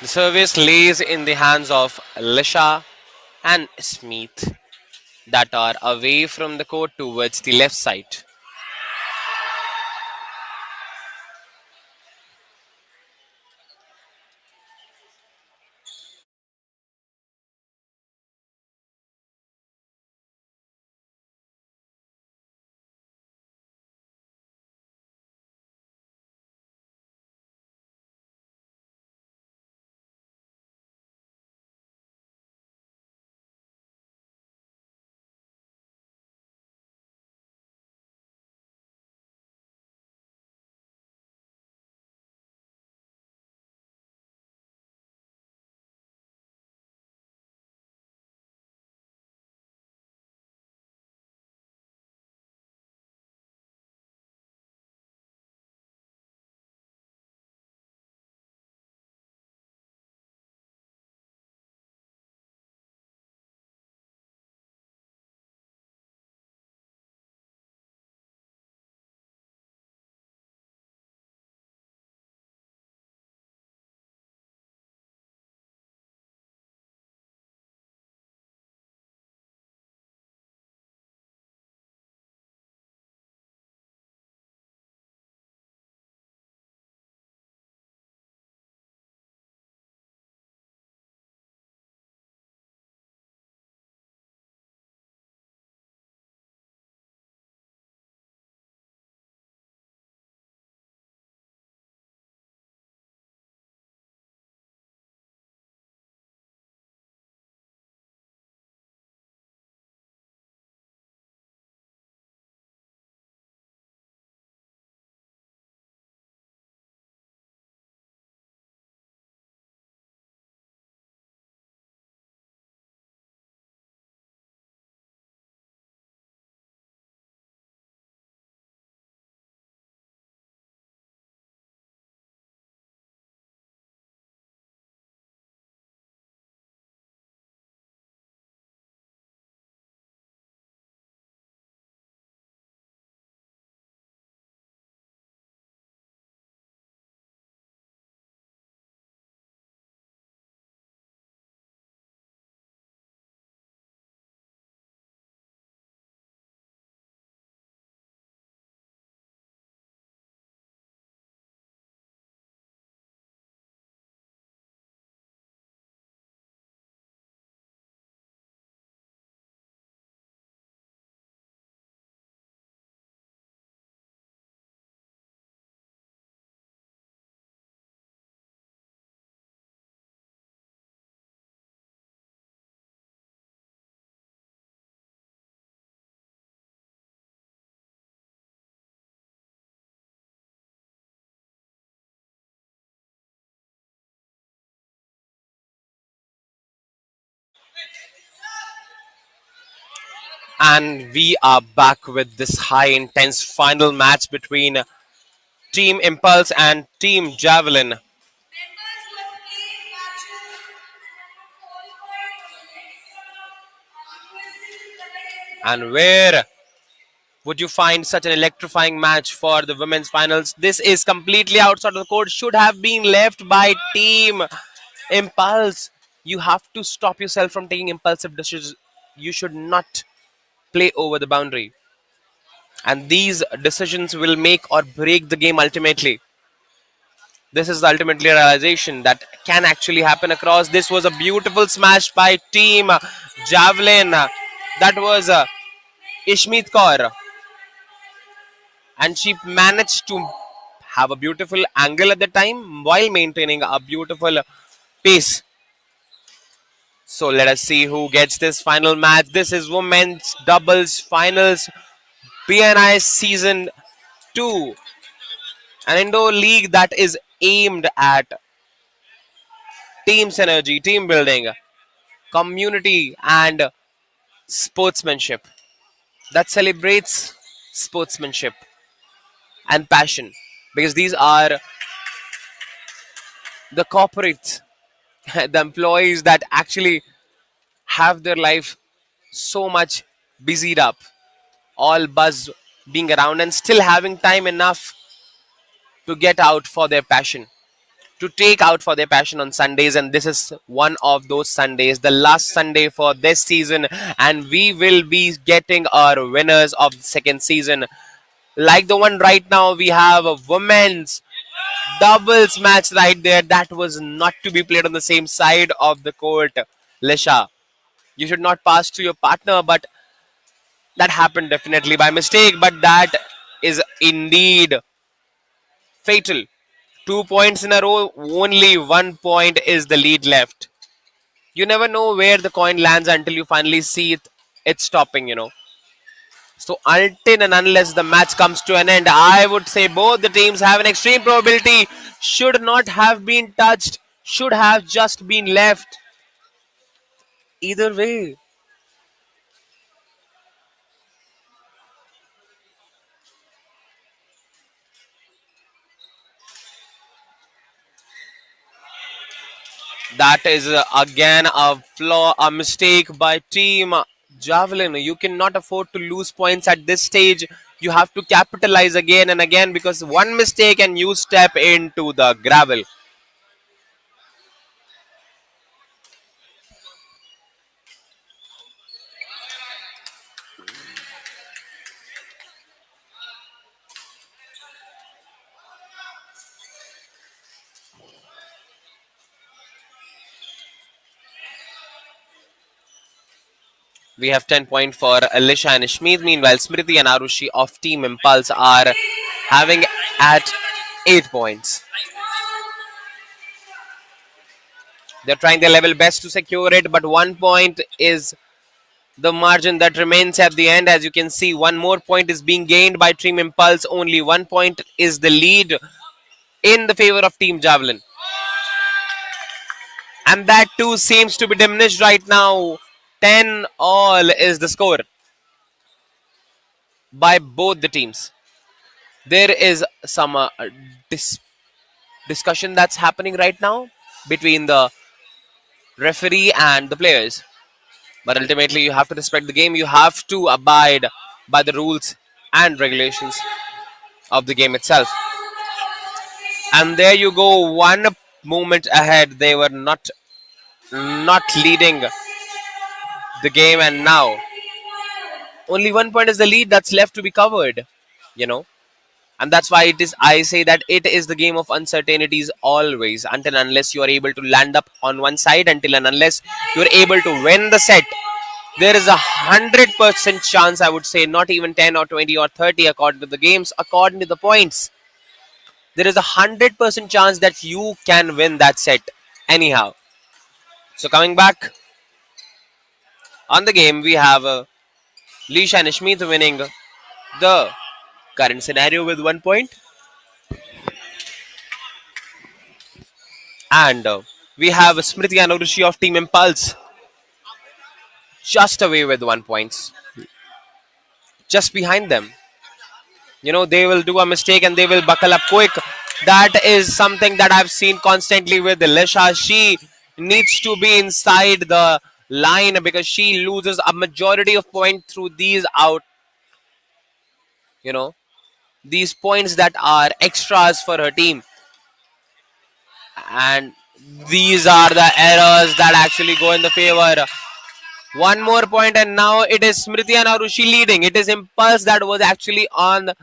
The service lays in the hands of Lisha and Smith that are away from the court towards the left side. And we are back with this high intense final match between Team Impulse and Team Javelin. Members who have played matches and have not qualified for the next round are requested to collect And where would you find such an electrifying match for the women's finals? This is completely outside of the court, should have been left by Team Impulse. You have to stop yourself from taking impulsive decisions. You should not play over the boundary. And these decisions will make or break the game ultimately. This is the ultimately realization that can actually happen across. This was a beautiful smash by Team Javelin. That was Ishmeet Kaur, and she managed to have a beautiful angle at the time while maintaining a beautiful pace. So let us see who gets this final match. This is women's doubles finals, BNI season 2, an indoor league that is aimed at team synergy, team building, community, and sportsmanship, that celebrates sportsmanship and passion, because these are the corporates, the employees that actually have their life so much busied up, all buzz being around and still having time enough to get out for their passion, to take out for their passion on Sundays. And this is one of those Sundays, the last Sunday for this season. And we will be getting our winners of the second season. Like the one right now, we have a women's doubles match right there. That was not to be played on the same side of the court. Lisha, you should not pass to your partner, but that happened definitely by mistake. But that is indeed fatal. 2 points in a row, only 1 point is the lead left. You never know where the coin lands until you finally see it stopping. So until and unless the match comes to an end, I would say both the teams have an extreme probability, should not have been touched, should have just been left. Either way, that is again a flaw, a mistake by Team Javelin. You cannot afford to lose points at this stage. You have to capitalize again and again, because one mistake and you step into the gravel. We have 10 points for Alicia and Ishmeet. Meanwhile, Smriti and Arushi of Team Impulse are having at 8 points. They're trying their level best to secure it, but 1 point is the margin that remains at the end. As you can see, one more point is being gained by Team Impulse. Only 1 point is the lead in the favor of Team Javelin. And that too seems to be diminished right now. 10 all is the score by both the teams. There is some dis- discussion that's happening right now between the referee and the players. But ultimately, you have to respect the game. You have to abide by the rules and regulations of the game itself. And there you go, one moment ahead. They were not leading the game, and now only 1 point is the lead that's left to be covered. You know, and that's why it is. I say that it is the game of uncertainties always, until and unless you are able to land up on one side, until and unless you are able to win the set. There is 100% chance, I would say, not even 10 or 20 or 30 according to the games, according to the points. There is 100% chance that you can win that set anyhow. So coming back on the game, we have Leisha and Ishmeet winning the current scenario with 1 point, and we have Smriti and Urushi of Team Impulse just away with 1 point, just behind them. They will do a mistake and they will buckle up quick. That is something that I've seen constantly with Lisha. She needs to be inside the line because she loses a majority of points through these out, you know, these points that are extras for her team. And these are the errors that actually go in the favor. One more point, and now it is Smriti and Arushi leading. It is Impulse that was actually on the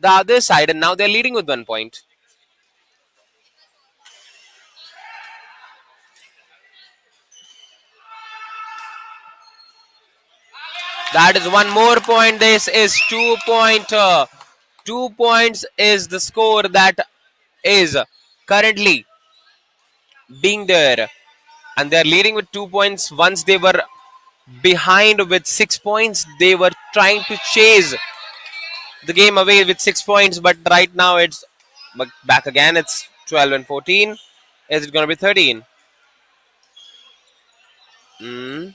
other side, and now they're leading with 1 point. That is one more point. This is 2 point. 2 points is the score that is currently being there, and they're leading with 2 points. Once they were behind with 6 points, they were trying to chase the game away with 6 points. But right now it's back again. It's 12 and 14. Is it going to be 13? Mm.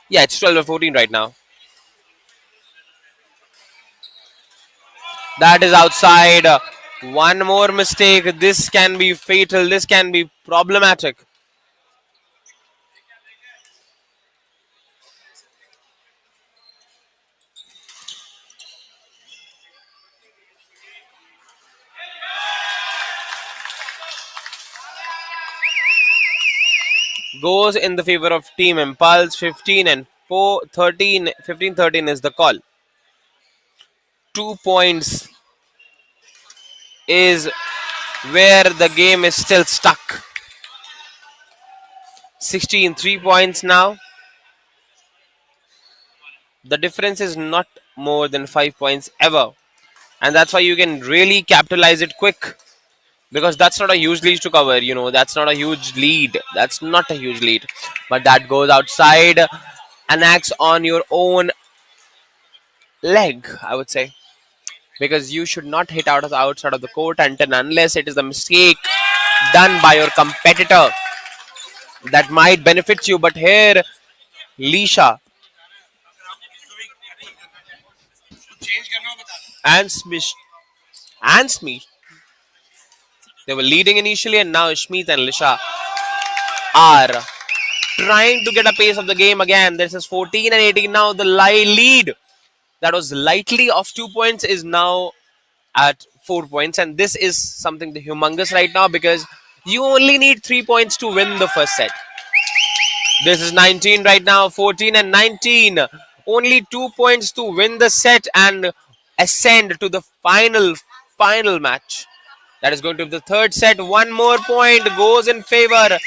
Yeah, it's 12 and 14 right now. That is outside. One more mistake. This can be fatal. This can be problematic. goes in the favor of Team Impulse. 15 and 4, 13, 15, 13 is the call. 2 points is where the game is still stuck. 16, 3 points now. The difference is not more than 5 points ever. And that's why you can really capitalize it quick. Because that's not a huge lead to cover, that's not a huge lead. That's not a huge lead. But that goes outside and acts on your own leg, I would say. Because you should not hit out of the outside of the court until unless it is a mistake done by your competitor that might benefit you. But here, Lisha and Smith, they were leading initially, and now Smith and Lisha are trying to get a pace of the game again. This is 14 and 18 now. The lead that was lightly off 2 points is now at 4 points, and this is something the humongous right now because you only need 3 points to win the first set. This is 19 right now, 14 and 19. Only 2 points to win the set and ascend to the final match. That is going to be the third set. One more point goes in favor.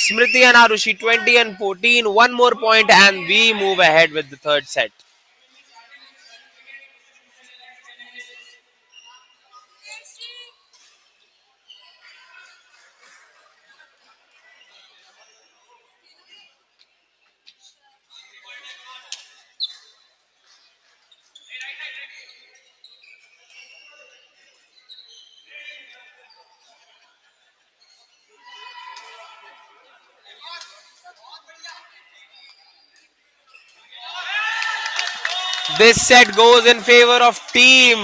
Smriti and Arushi 20 and 14. One more point and we move ahead with the third set. This set goes in favor of Team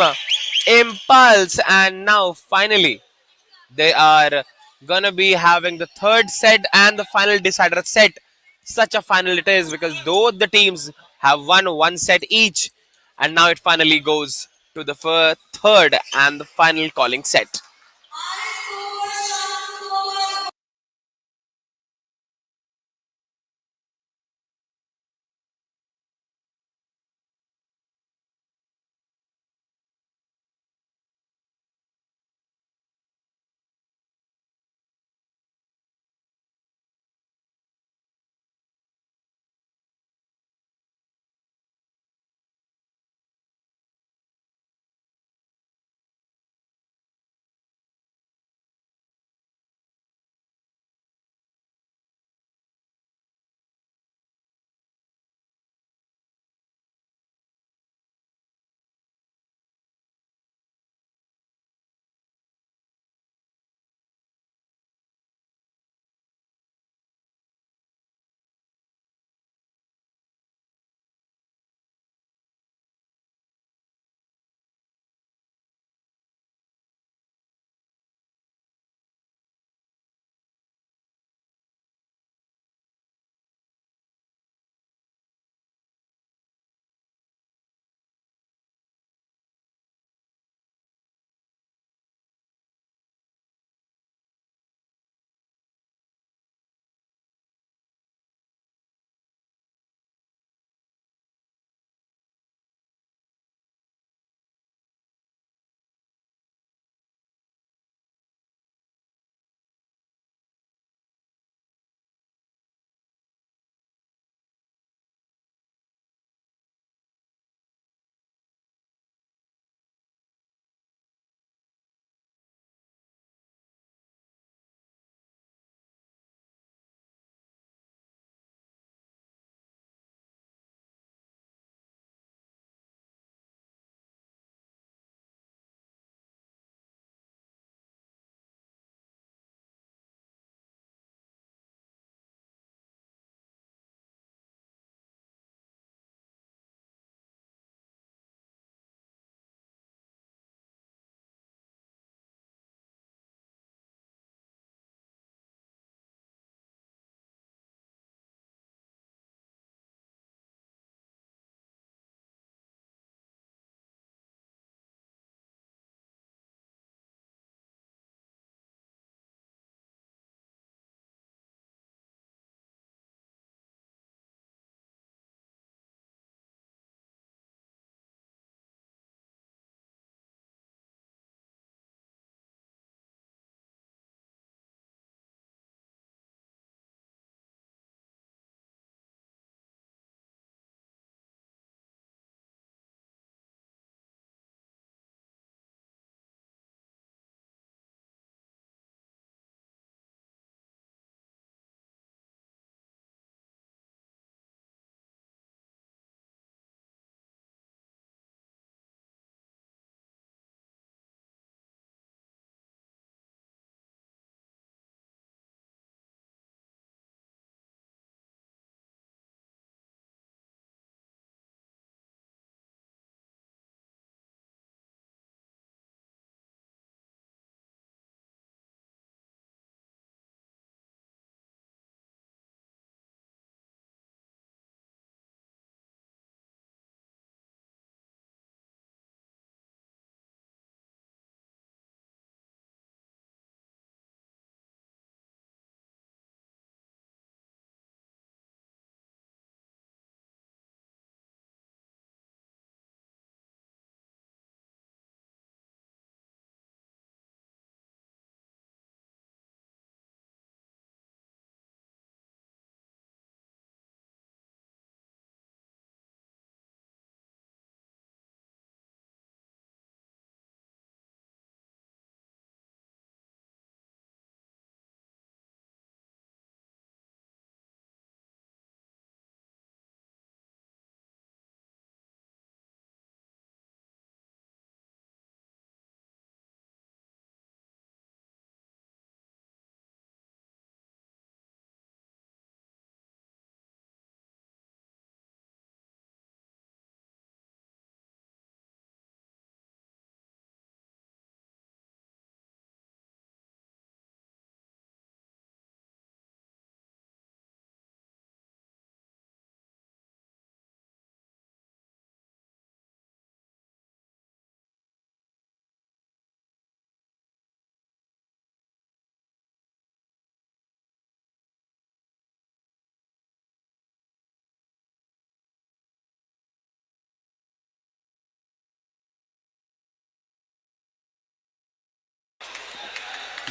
Impulse, and now finally they are gonna be having the third set and the final decider set. Such a final it is because both the teams have won one set each, and now it finally goes to the third and the final calling set.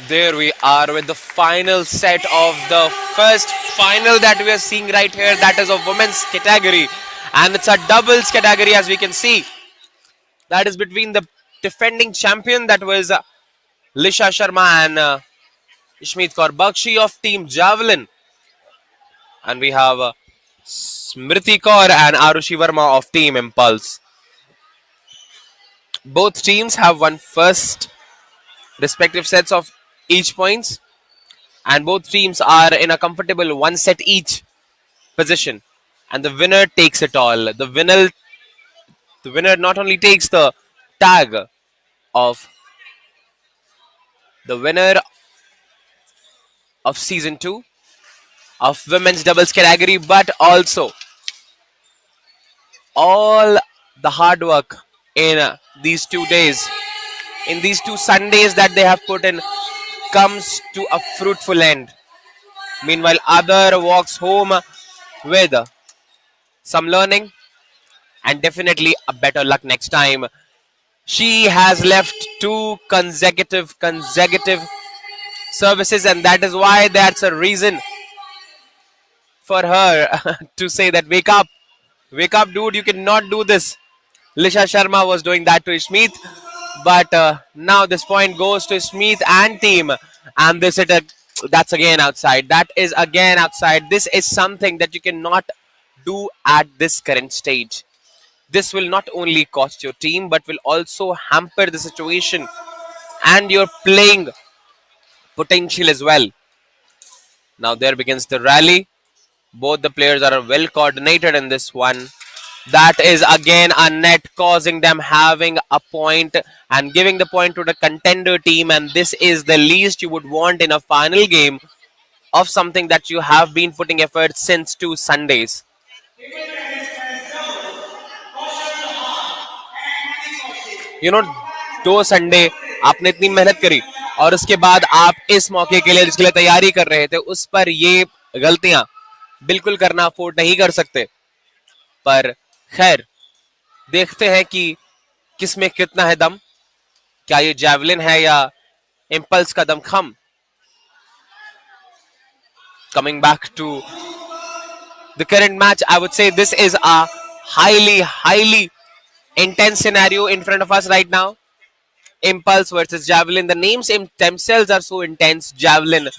There we are with the final set of the first final that we are seeing right here. That is of women's category, and it's a doubles category as we can see. That is between the defending champion, that was Lisha Sharma, and Ishmeet Kaur Bakshi of Team Javelin, and we have Smriti Kaur and Arushi Verma of Team Impulse. Both teams have won first respective sets of each points, and both teams are in a comfortable one set each position, and the winner takes it all. The winner not only takes the tag of the winner of season 2 of women's doubles category, but also all the hard work in these 2 days, in these 2 Sundays that they have put in, comes to a fruitful end. Meanwhile, other walks home with some learning and definitely a better luck next time. She has left two consecutive services, and that is why that's a reason for her to say that wake up, dude, you cannot do this. Lisha Sharma was doing that to Ishmeet, but now this point goes to Ishmeet and team, and this is that's again outside. That is again outside. This is something that you cannot do at this current stage. This will not only cost your team but will also hamper the situation and your playing potential as well. Now there begins the rally. Both the players are well coordinated in this one. That is again a net, causing them having a point and giving the point to the contender team. And this is the least you would want in a final game of something that you have been putting effort since 2 Sundays. You know 2 Sunday आपने इतनी मेहनत करी और उसके बाद आप इस मौके के लिए जिसके लिए तैयारी कर रहे थे उस पर ये गलतियां बिल्कुल करना अफोर्ड नहीं कर सकते. पर खैर, देखते हैं कि किसमें कितना है दम. क्या ये जैवलिन है या इम्पल्स का दमखम. Coming back to the current match, I would say this is a highly intense scenario in front of us right now. Impulse versus Javelin. The names themselves are so intense. Javelin,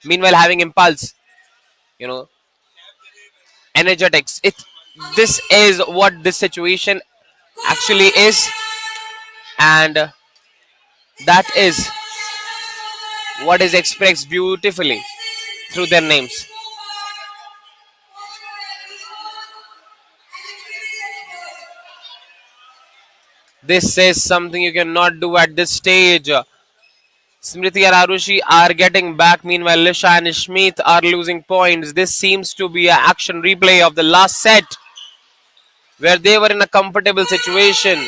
meanwhile having Impulse, you know, energetics. This is what this situation actually is, and that is what is expressed beautifully through their names. This is something you cannot do at this stage. Smriti and Arushi are getting back. Meanwhile, Lisha and Ishmeet are losing points. This seems to be an action replay of the last set where they were in a comfortable situation.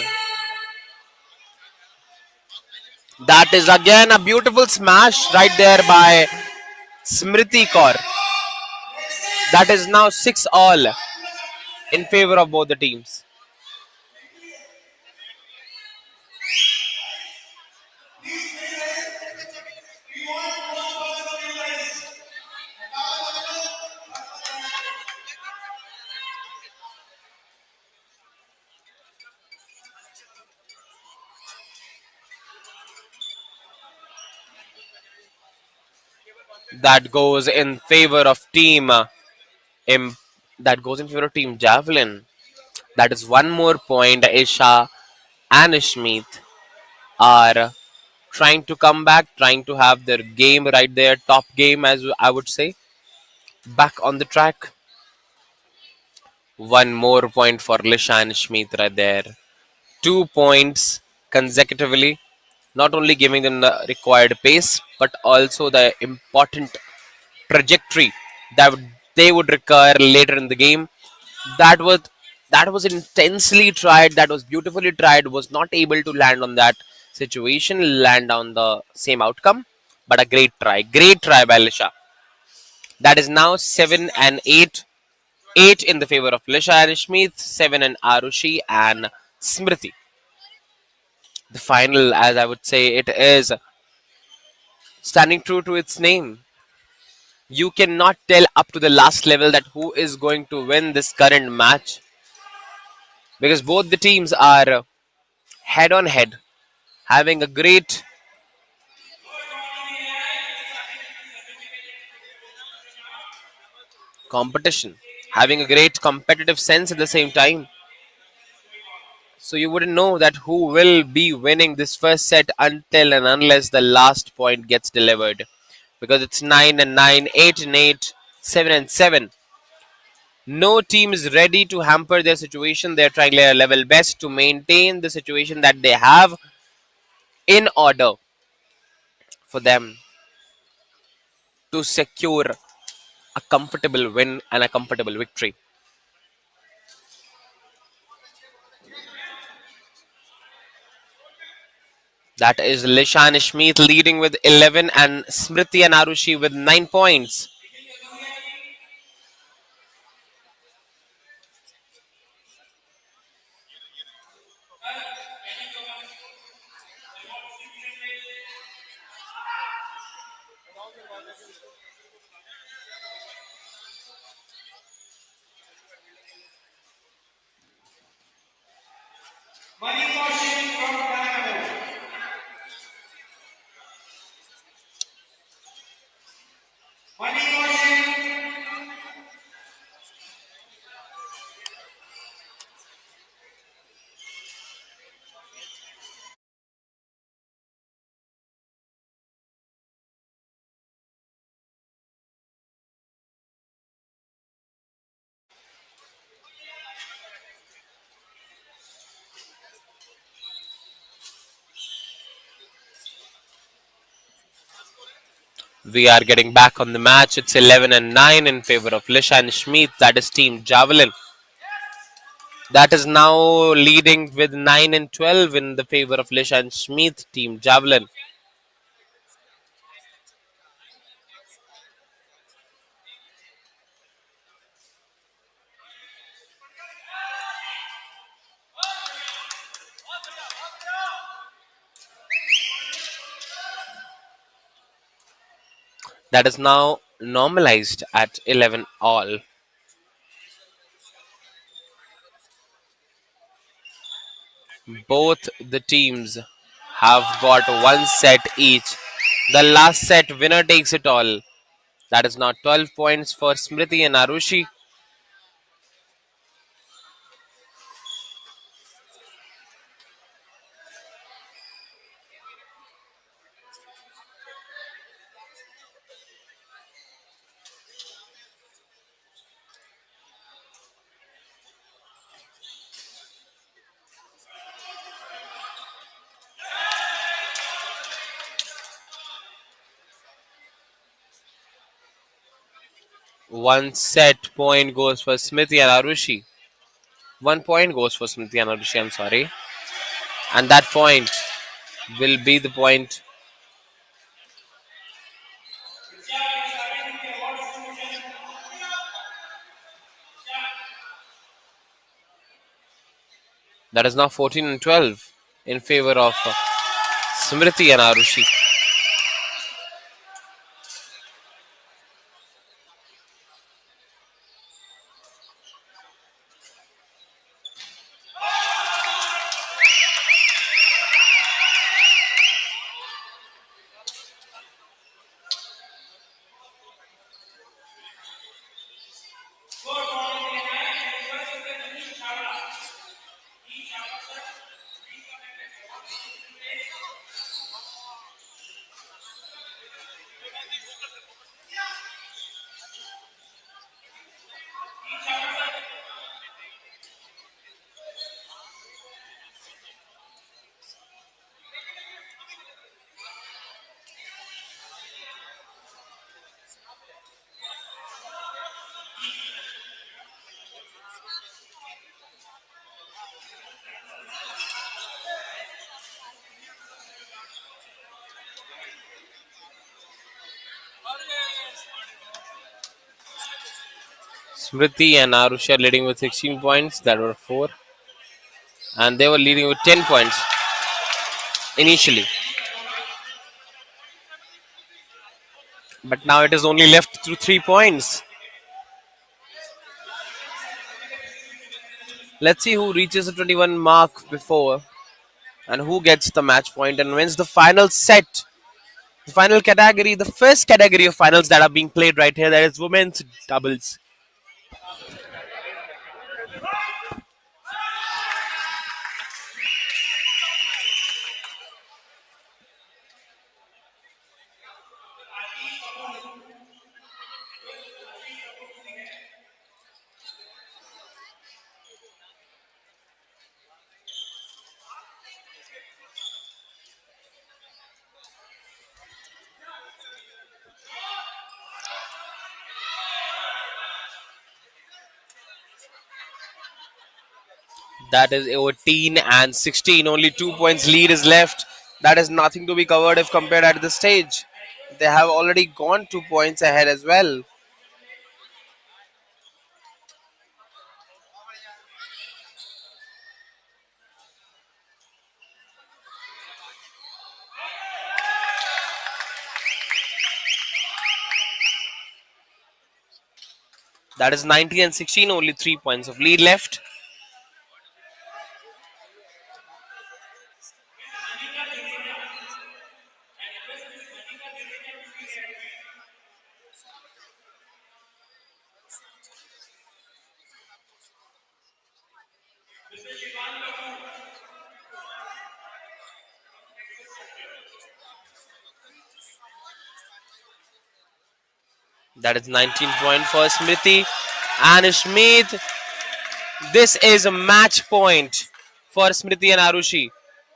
That is again a beautiful smash right there by Smriti Kaur. That is now 6-all in favor of both the teams. That goes in favor of team Im- that goes in favor of team Javelin. That is one more point. Isha and Ishmeet are trying to come back, trying to have their game right there, top game as I would say, back on the track. One more point for Lisha and Ishmeet right there. 2 points consecutively, not only giving them the required pace, but also the important trajectory that they would require later in the game. That was that was intensely tried. That was beautifully tried. Was not able to land on that situation, land on the same outcome. But a great try by Lisha. That is now 7 and 8, 8 in the favor of Lisha and Ishmeet, 7 and Arushi and Smriti. The final, as I would say, it is standing true to its name. You cannot tell up to the last level that who is going to win this current match because both the teams are head on head, having a great competition, having a great competitive sense at the same time. So you wouldn't know that who will be winning this first set until and unless the last point gets delivered. Because it's 9 and 9, 8 and 8, 7 and 7. No team is ready to hamper their situation. They're trying their level best to maintain the situation that they have in order for them to secure a comfortable win and a comfortable victory. That is Lishan Schmid leading with 11 and Smriti and Arushi with 9 points. Money caution from Bangalore. Money caution. We are getting back on the match. It's 11 and 9 in favor of Lishan Schmid. That is Team Javelin. That is now leading with 9 and 12 in the favor of Lishan Schmid, Team Javelin. That is now normalized at 11 all. Both the teams have got one set each. The last set winner takes it all. That is now 12 points for Smriti and Arushi. One set point goes for Smriti and Arushi. 1 point goes for Smriti and Arushi, I'm sorry. And that point will be the point that is now 14 and 12 in favor of Smriti and Arushi. Smriti and Arushi are leading with 16 points. That were 4. And they were leading with 10 points initially. But now it is only left to 3 points. Let's see who reaches the 21 mark before and who gets the match point and wins the final set. The final category, the first category of finals that are being played right here, that is women's doubles. That is 18 and 16. Only 2 points lead is left. That is nothing to be covered if compared at this stage. They have already gone 2 points ahead as well. That is 19 and 16. Only 3 points of lead left. That is 19 point for Smriti and Smith. This is a match point for Smriti and Arushi.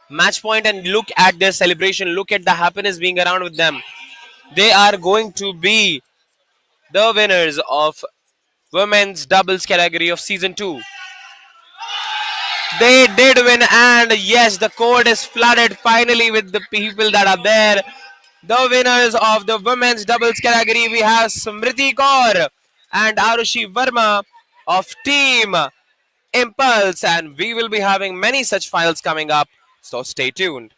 Match point, and look at their celebration. Look at the happiness being around with them. They are going to be the winners of women's doubles category of season 2. They did win, and yes, the court is flooded finally with the people that are there. The winners of the women's doubles category, we have Smriti Kaur and Arushi Verma of Team Impulse, and we will be having many such finals coming up. So stay tuned.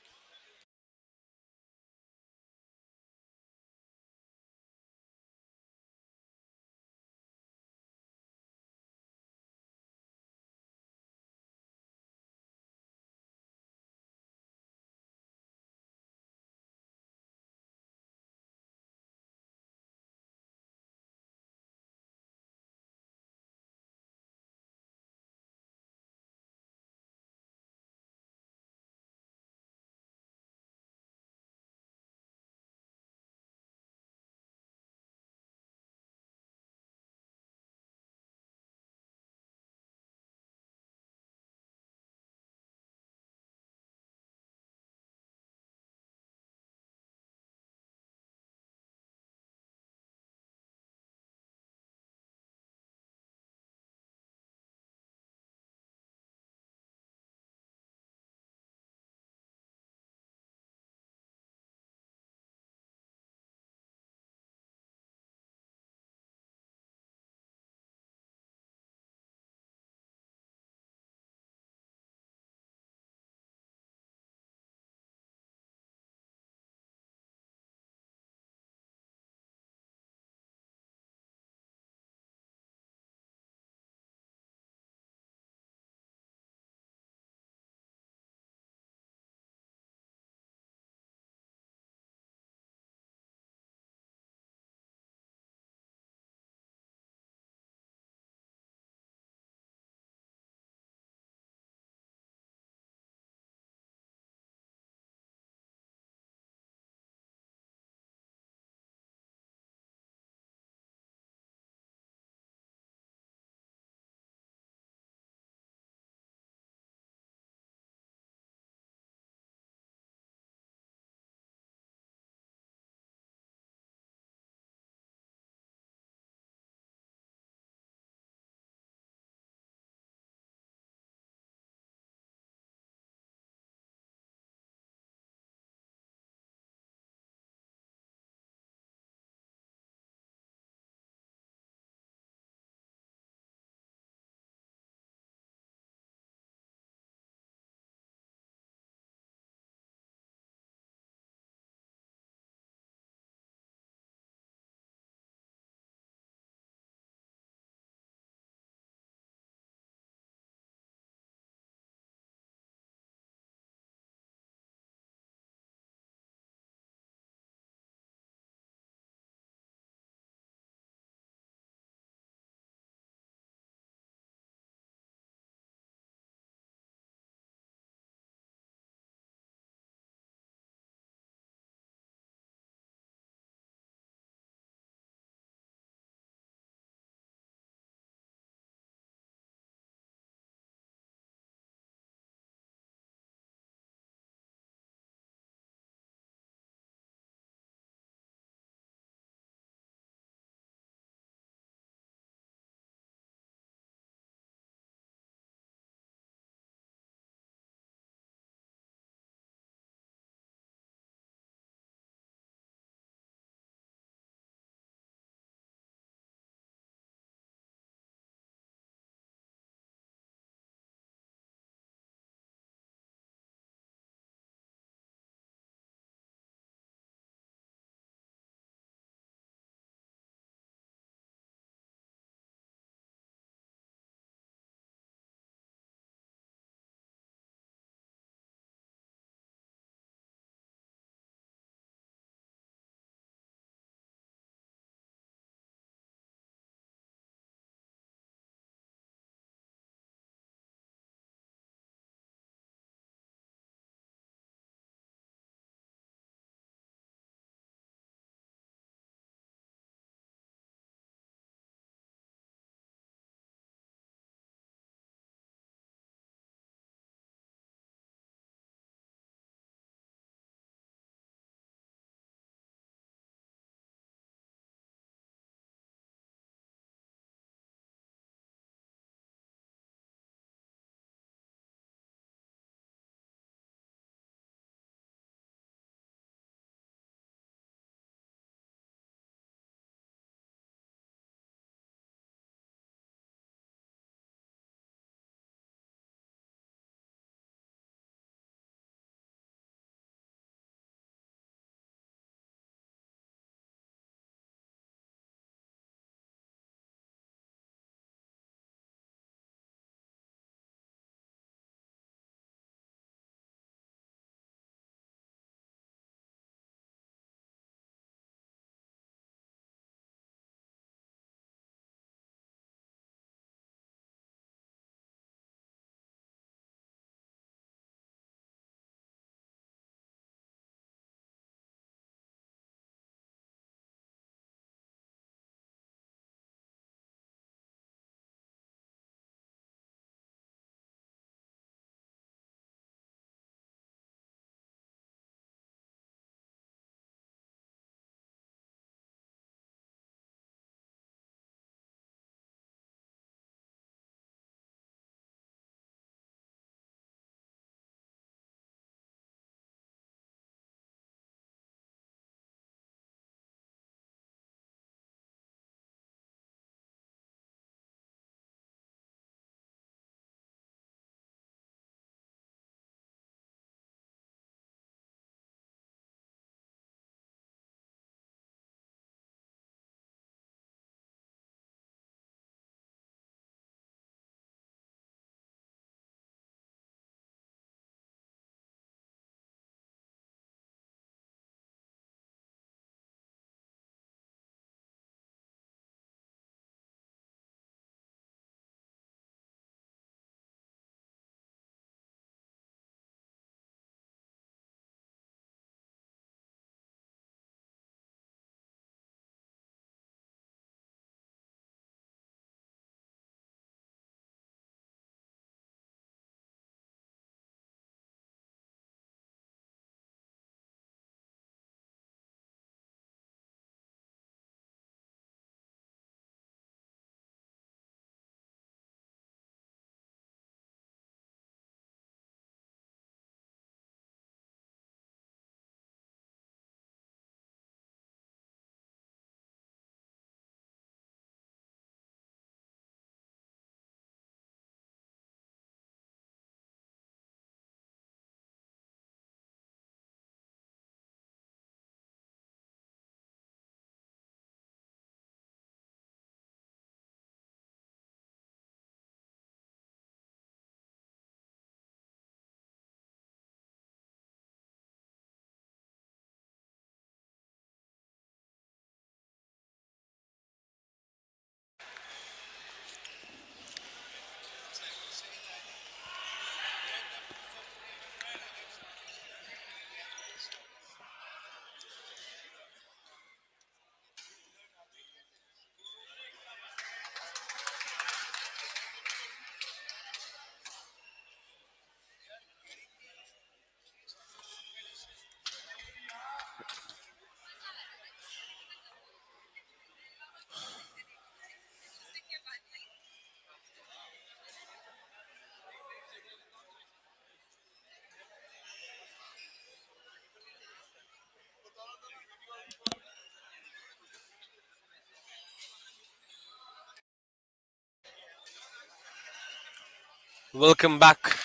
Welcome back,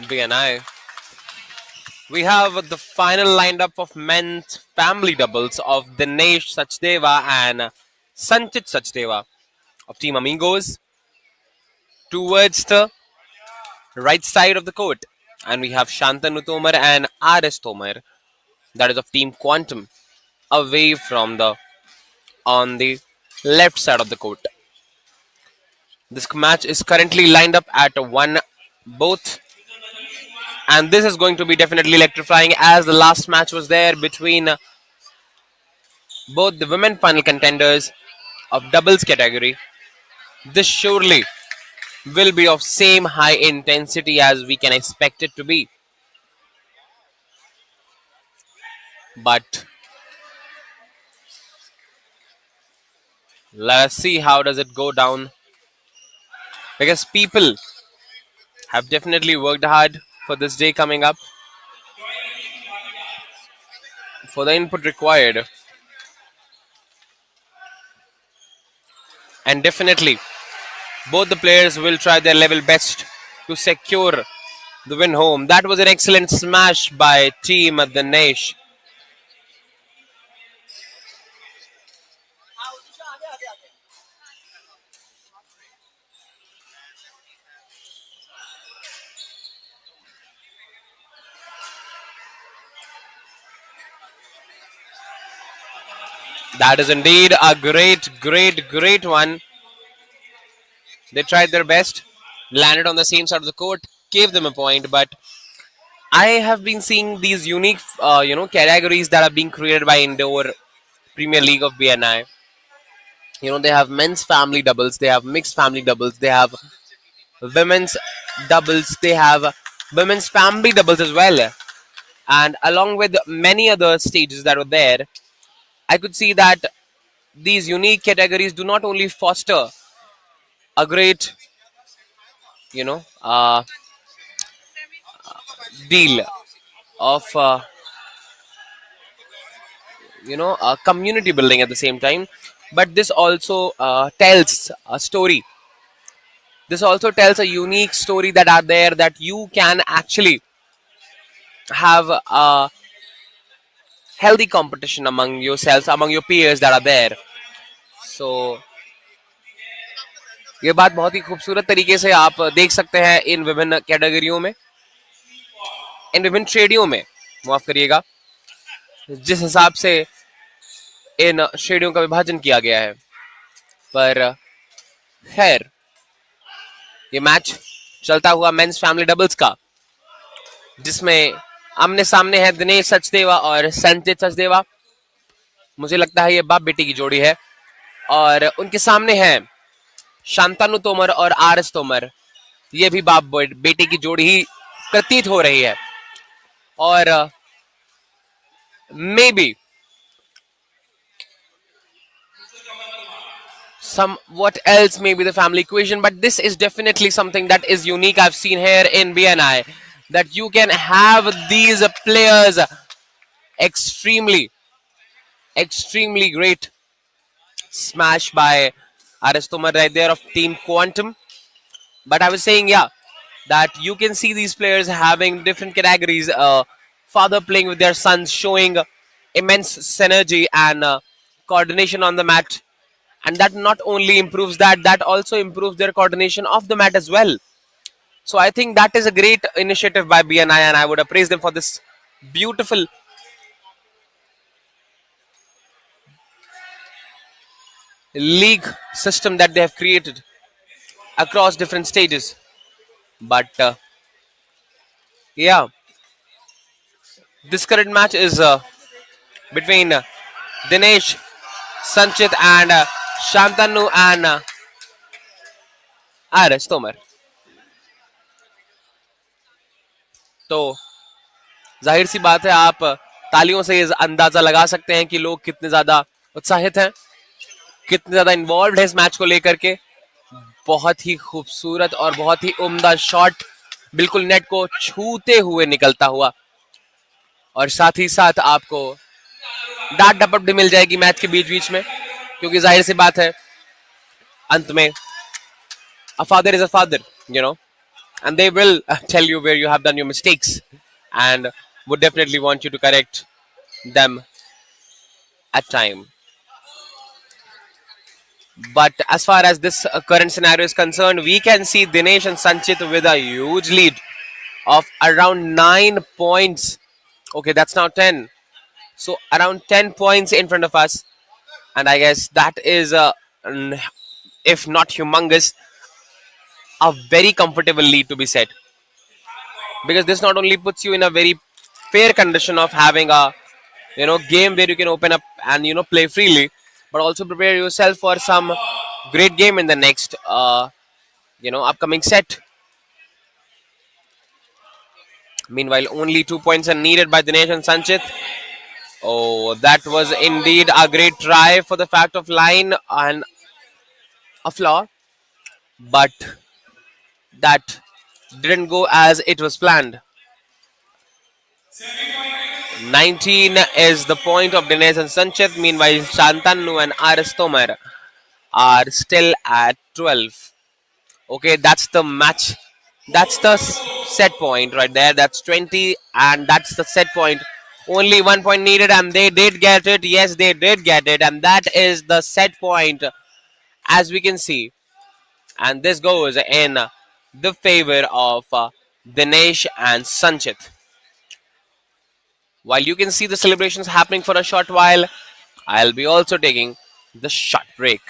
BNI. We have the final lineup of men's family doubles of Dinesh Sachdeva and Sanchit Sachdeva of Team Amigos towards the right side of the court. And we have Shantanu Tomar and RS Tomar, that is of Team Quantum, away from the on the left side of the court. This match is currently lined up at 1 both, and this is going to be definitely electrifying as the last match was there between both the women final contenders of doubles category. This surely will be of same high intensity as we can expect it to be. But let's see how does it go down, because people have definitely worked hard for this day coming up, for the input required, and definitely both the players will try their level best to secure the win home. That was an excellent smash by Team Dinesh. That is indeed a great one. They tried their best, landed on the same side of the court, gave them a point. But I have been seeing these unique, categories that are being created by Indoor Premier League of BNI. They have men's family doubles, they have mixed family doubles, they have women's doubles, they have women's family doubles as well. And along with many other stages that were there, I could see that these unique categories do not only foster a great, you know, uh, deal of, community building at the same time, but this also tells a story. This also tells a unique story that are there, that you can actually have a healthy competition among yourselves, among your peers that are there. So ये बात बहुत ही खूबसूरत तरीके से आप देख सकते हैं इन विभिन्न कैटेगरियों में, इन विभिन्न श्रेणियों में, माफ करिएगा, जिस हिसाब से इन श्रेणियों का विभाजन किया गया है। पर खैर, ये मैच चलता हुआ मेंस फैमिली डबल्स का, जिसमें आमने सामने है दिनेश सचदेवा और संचित सचदेवा। मुझे लगता है ये बाप बेटी की जोड़ी है, और उनके सामने है शांतनु तोमर और RS तोमर। ये भी बाप बेटी की जोड़ी ही प्रतीत हो रही है, और may be some what else may be the family equation, but this is definitely something that is unique I've seen here in BNI, that you can have these players extremely great smash by Aristomar right there of Team Quantum. But I was saying, yeah, that you can see these players having different categories, father playing with their sons, showing immense synergy and coordination on the mat, and that not only improves that also improves their coordination off the mat as well. So I think that is a great initiative by BNI, and I would appraise them for this beautiful league system that they have created across different stages. But yeah, this current match is between Dinesh, Sanchit, and Shantanu and RS Tomar. तो जाहिर सी बात है, आप तालियों से ये अंदाजा लगा सकते हैं कि लोग कितने ज्यादा उत्साहित हैं, कितने ज्यादा इन्वॉल्व है इस मैच को लेकर के। बहुत ही खूबसूरत और बहुत ही उम्दा शॉट, बिल्कुल नेट को छूते हुए निकलता हुआ, और साथ ही साथ आपको डांट डपट भी मिल जाएगी मैच के बीच बीच में, क्योंकि जाहिर सी बात है, अंत में a father is a father, and they will tell you where you have done your mistakes, and would definitely want you to correct them at time. But as far as this current scenario is concerned, we can see Dinesh and Sanchit with a huge lead of around 9 points. Okay, that's now 10. So around 10 points in front of us. And I guess that is, if not humongous, a very comfortable lead to be set. Because this not only puts you in a very fair condition of having a game where you can open up and play freely, but also prepare yourself for some great game in the next upcoming set. Meanwhile, only 2 points are needed by Dinesh and Sanchit. Oh, that was indeed a great try for the fact of line and a flaw, but that didn't go as it was planned. 19 is the point of Dinesh and Sanchit. Meanwhile, Shantanu and RS Tomar are still at 12. Okay, that's the match. That's the set point right there. That's 20, and that's the set point. Only 1 point needed, and they did get it. Yes, they did get it, and that is the set point, as we can see. And this goes in the favor of Dinesh and Sanchit. While you can see the celebrations happening for a short while, I'll be also taking the short break.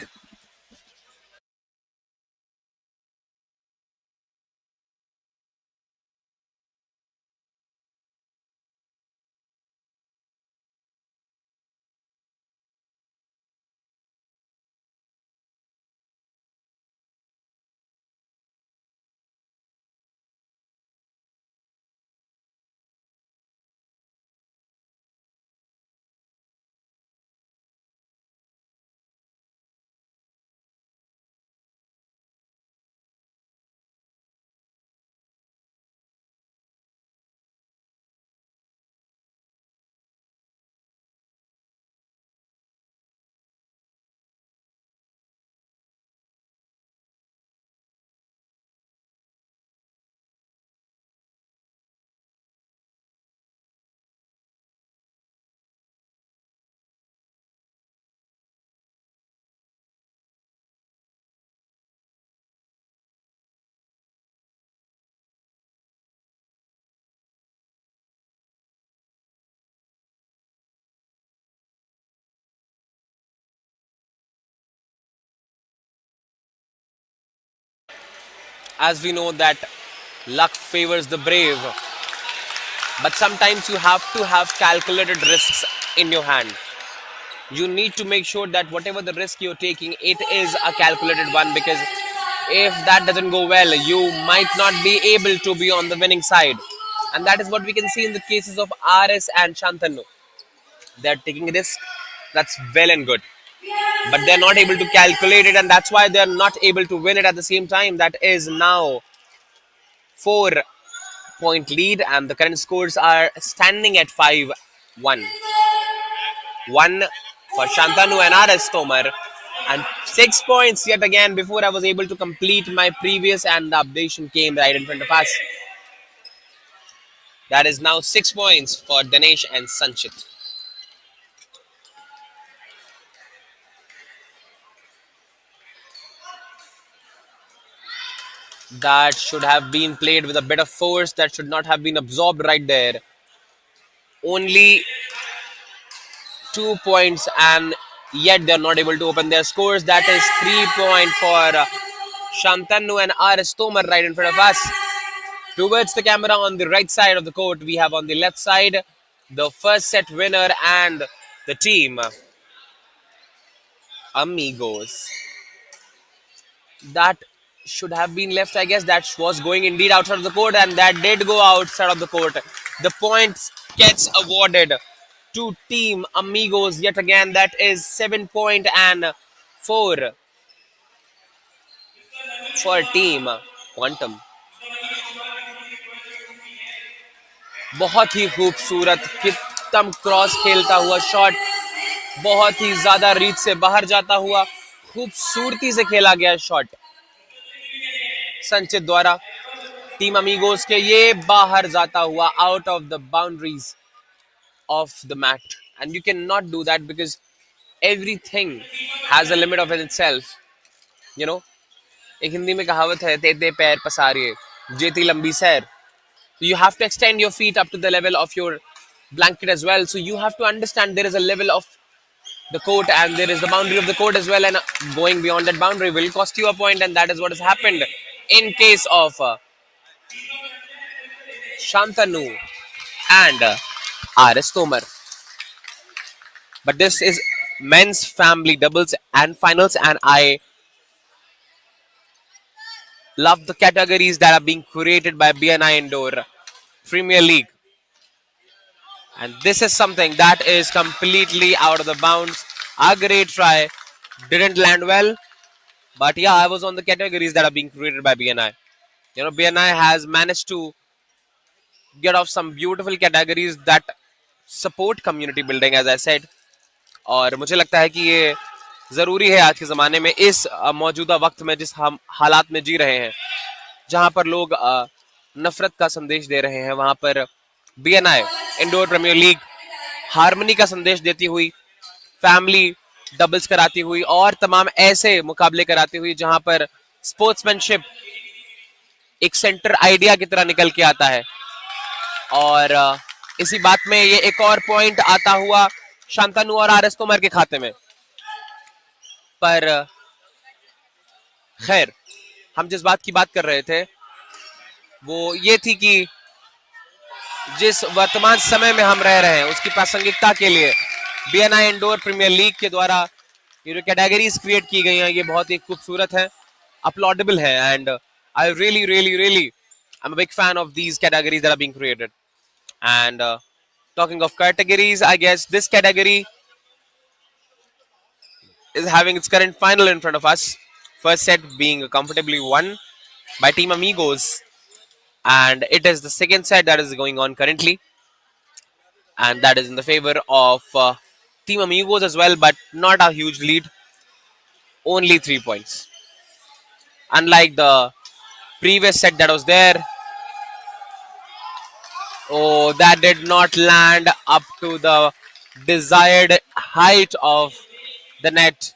As we know that luck favors the brave, but sometimes you have to have calculated risks in your hand. You need to make sure that whatever the risk you're taking, it is a calculated one, because if that doesn't go well, you might not be able to be on the winning side. And that is what we can see in the cases of RS and Shantanu. They're taking risk, that's well and good, but they're not able to calculate it, and that's why they're not able to win it at the same time. That is now 4 point lead, and the current scores are standing at 5-1. One for Shantanu and RS Tomar, and 6 points yet again before I was able to complete my previous, and the updation came right in front of us. That is now 6 points for Dinesh and Sanchit. That should have been played with a bit of force. That should not have been absorbed right there. Only 2 points, and yet they're not able to open their scores. That is 3 points for Shantanu and RS Tomar right in front of us. Towards the camera on the right side of the court, we have on the left side the first set winner and the team Amigos. That should have been left, I guess. That was going indeed outside of the court, and that did go outside of the court. The points gets awarded to team Amigos yet again. That is 7 point and 4 for team Quantum. बहुत ही खूबसूरत कितम cross खेलता हुआ shot, बहुत ही ज्यादा reach से बाहर जाता हुआ खूबसूरती से खेला गया शॉट संचित द्वारा, टीम अमीगोस के ये बाहर जाता हुआ out of the boundaries of the mat, and you can not do that because everything has a limit of in itself, you know. एक हिंदी में कहावत है, तेते पैर पसारिए जेती लंबी सैर. You have to extend your feet up to the level of your blanket as well. So you have to understand there is a level of the court and there is the boundary of the court as well. And going beyond that boundary will cost you a point, and that is what has happened in case of Shantanu and RS Tomar. But this is men's family doubles and finals, and I love the categories that are being created by BNI Indoor Premier League. And this is something that is completely out of the bounds. A great try. Didn't land well. But yeah, I was on the categories that are being created by BNI. You know, BNI has managed to get off some beautiful categories that support community building, as I said. और मुझे लगता है कि ये ज़रूरी है आज के ज़माने में, इस मौजूदा वक्त में, जिस हम हालात में जी रहे हैं, जहाँ पर लोग नफरत का संदेश दे रहे हैं, वहाँ पर BNI Indore premier league harmony का संदेश देती हुई, फैमिली डबल्स कराती हुई और तमाम ऐसे मुकाबले कराती हुई जहां पर स्पोर्ट्समैनशिप एक सेंटर आइडिया की तरह निकल के आता है. और इसी बात में ये एक और पॉइंट आता हुआ शांतनु और RS तोमर के खाते में. पर खैर, हम जिस बात की बात कर रहे थे वो ये थी कि जिस वर्तमान समय में हम रह रहे हैं उसकी प्रासंगिकता के लिए BNI इंडोर प्रीमियर लीग के द्वारा ये जो कैटेगरीज क्रिएट की गई हैं ये बहुत ही खूबसूरत है, अपलॉडेबल है, and I really I am a big fan of these categories that are being created. And talking of categories, I guess this category is having its current final in front of us. First set being comfortably won by Team Amigos, and it is the second set that is going on currently, and that is in the favor of Team Amigos as well, but not a huge lead, only 3 points. Unlike the previous set that was there, oh, that did not land up to the desired height of the net.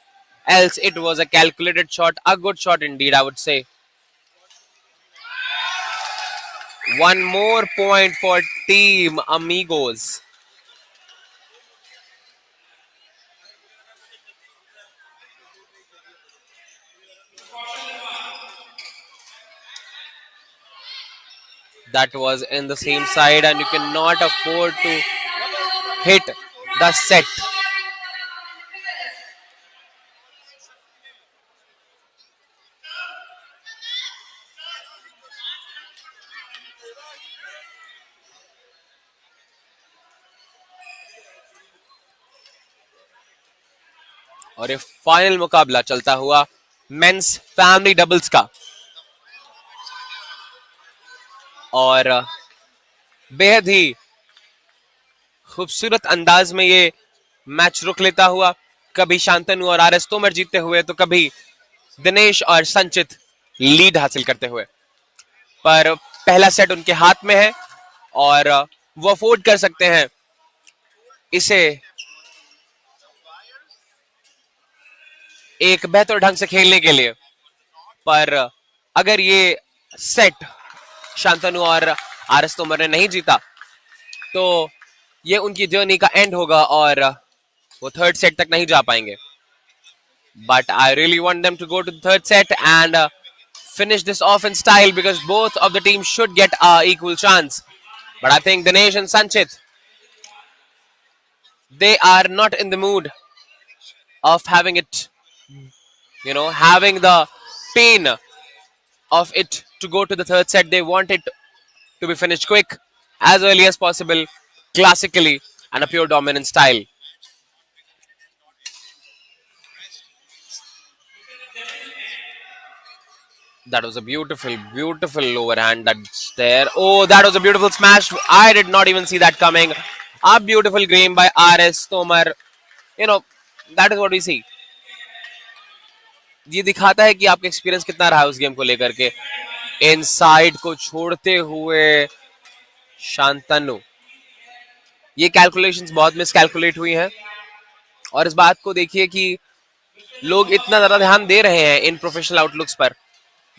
Else, it was a calculated shot, a good shot indeed, I would say. One more point for Team Amigos. That was in the same side, and you cannot afford to hit the set. और ये final मुकाबला चलता हुआ mains family doubles का, और बेहद ही खूबसूरत अंदाज में ये मैच रुक लेता हुआ, कभी शांतनु और RS तोमर जीतते हुए तो कभी दिनेश और संचित लीड हासिल करते हुए. पर पहला सेट उनके हाथ में है और वो अफोर्ड कर सकते हैं इसे एक बेहतर ढंग से खेलने के लिए. पर अगर ये सेट शांतनु और RS तोमर ने नहीं जीता तो ये उनकी जर्नी का एंड होगा और वो थर्ड सेट तक नहीं जा पाएंगे. But I really want them to go to the third set and finish this off in style because both of the teams should get a equal chance. But I think Dinesh and Sanchit, they are not in the mood of having it, having the pain of it to go to the third set. They want it to be finished quick, as early as possible, classically, and a pure dominant style. That was a beautiful overhand that's there. Oh, that was a beautiful smash. I did not even see that coming. A beautiful game by RS Tomar. That is what we see. ये दिखाता है कि आपका experience कितना रहा है उस game को लेकर के. इनसाइड को छोड़ते हुए शांतनु। ये कैलकुलेशंस बहुत मिस कैलकुलेट हुई हैं, और इस बात को देखिए कि लोग इतना ज्यादा ध्यान दे रहे हैं इन प्रोफेशनल आउटलुक्स पर।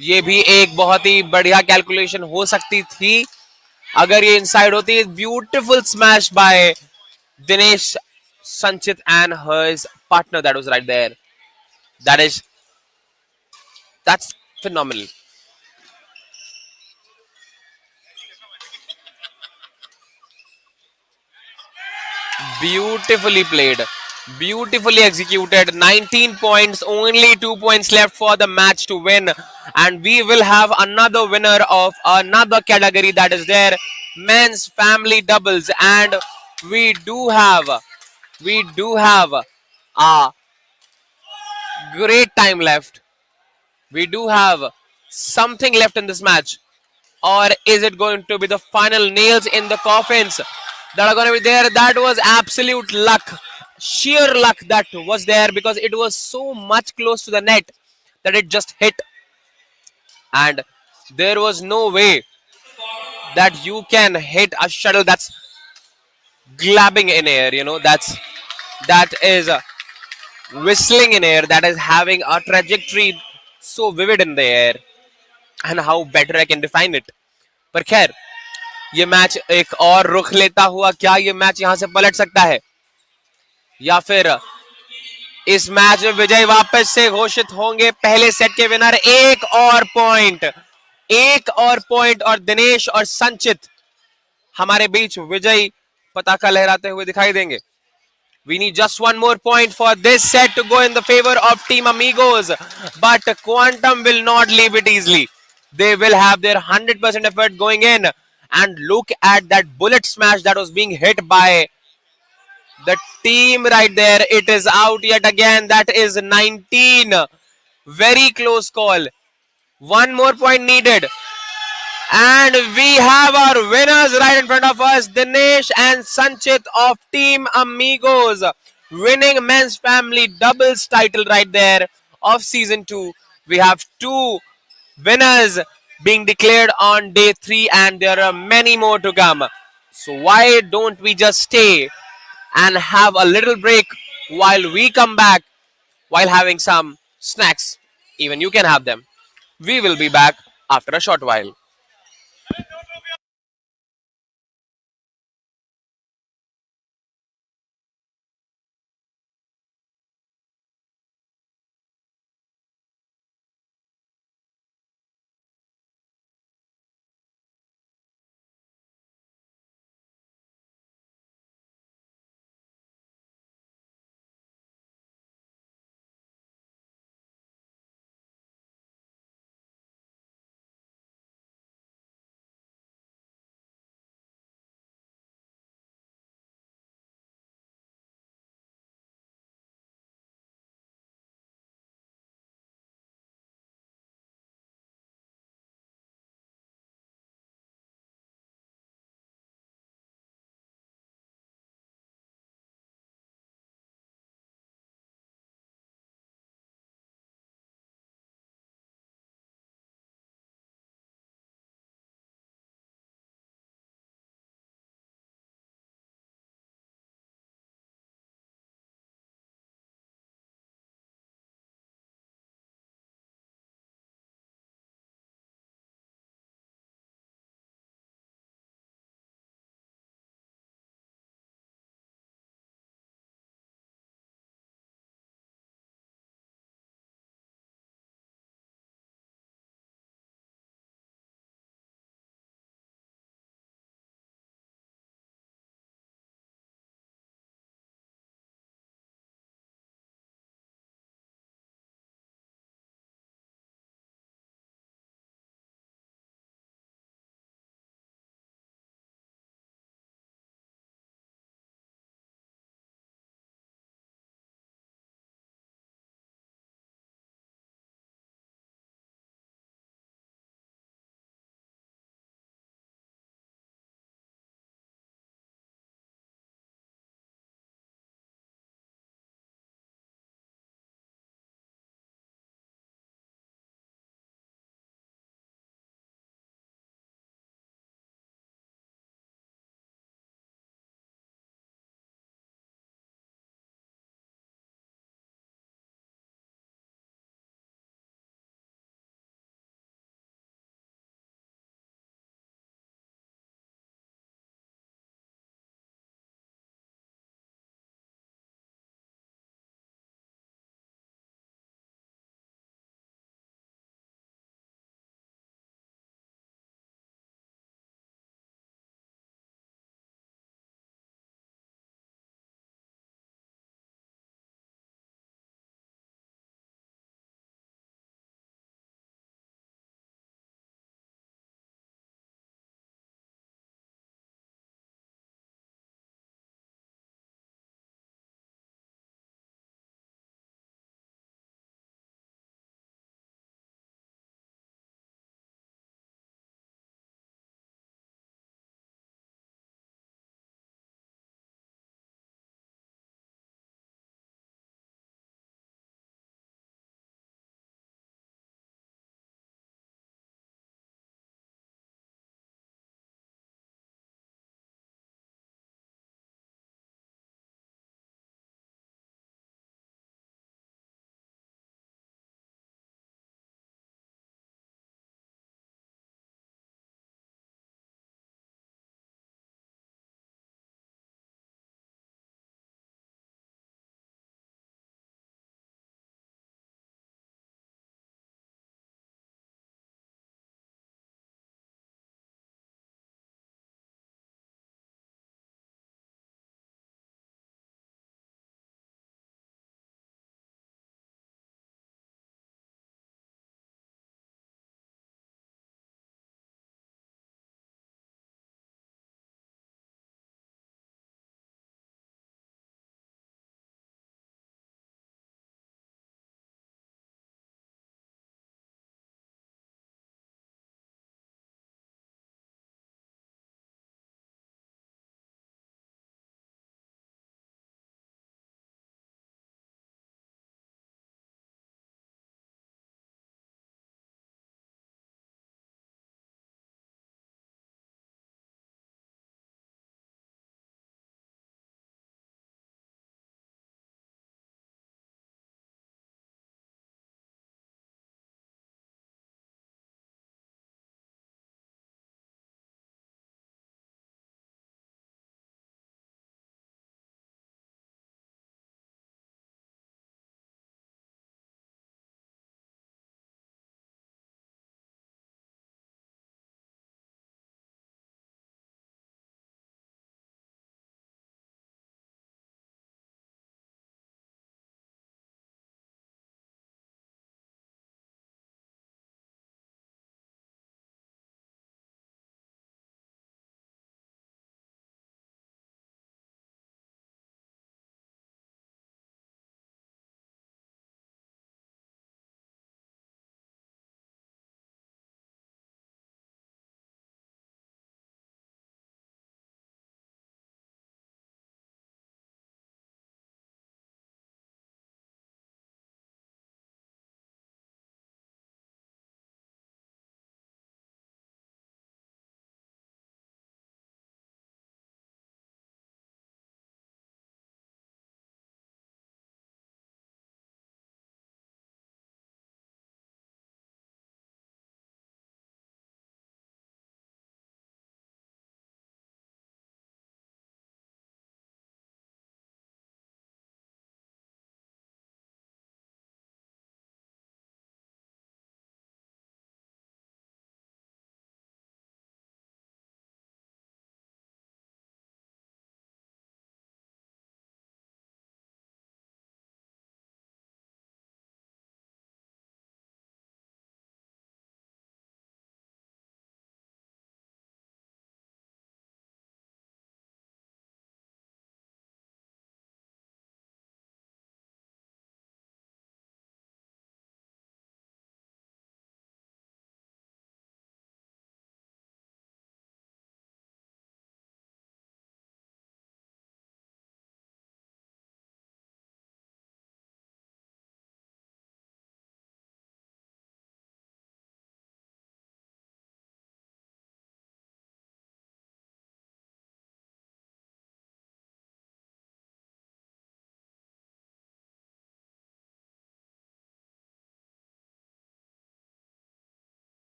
ये भी एक बहुत ही बढ़िया कैलकुलेशन हो सकती थी अगर ये इनसाइड होती। ब्यूटीफुल स्मैश बाय दिनेश संचित and his partner that was right there. That is that's phenomenal. Beautifully played, beautifully executed. 19 points, only 2 points left for the match to win, and we will have another winner of another category that is there, men's family doubles, and we do have we do have a great time left. We do have something left in this match, or is it going to be the final nails in the coffins that are going to be there? That was absolute luck, sheer luck that was there, because it was so much close to the net that it just hit, and there was no way that you can hit a shuttle that's glabbing in air. That is whistling in air, that is having a trajectory so vivid in the air, and how better I can define it. पर खैर, ये match एक और रुख लेता हुआ, क्या ये मैच यहां से पलट सकता है, या फिर इस मैच में विजय वापस से घोषित होंगे पहले सेट के विनर? एक और पॉइंट और दिनेश और संचित हमारे बीच विजयी पताका लहराते हुए दिखाई देंगे. We need just one more point for this set to go in the favor of Team Amigos. But Quantum will not leave it easily. They will have their 100% effort going in. And look at that bullet smash that was being hit by the team right there. It is out yet again. That is 19. Very close call. One more point needed. And we have our winners right in front of us, Dinesh and Sanchit of Team Amigos, winning men's family doubles title right there of season 2. We have two winners being declared on day 3, and there are many more to come. So why don't we just stay and have a little break while we come back, while having some snacks? Even you can have them. We will be back after a short while.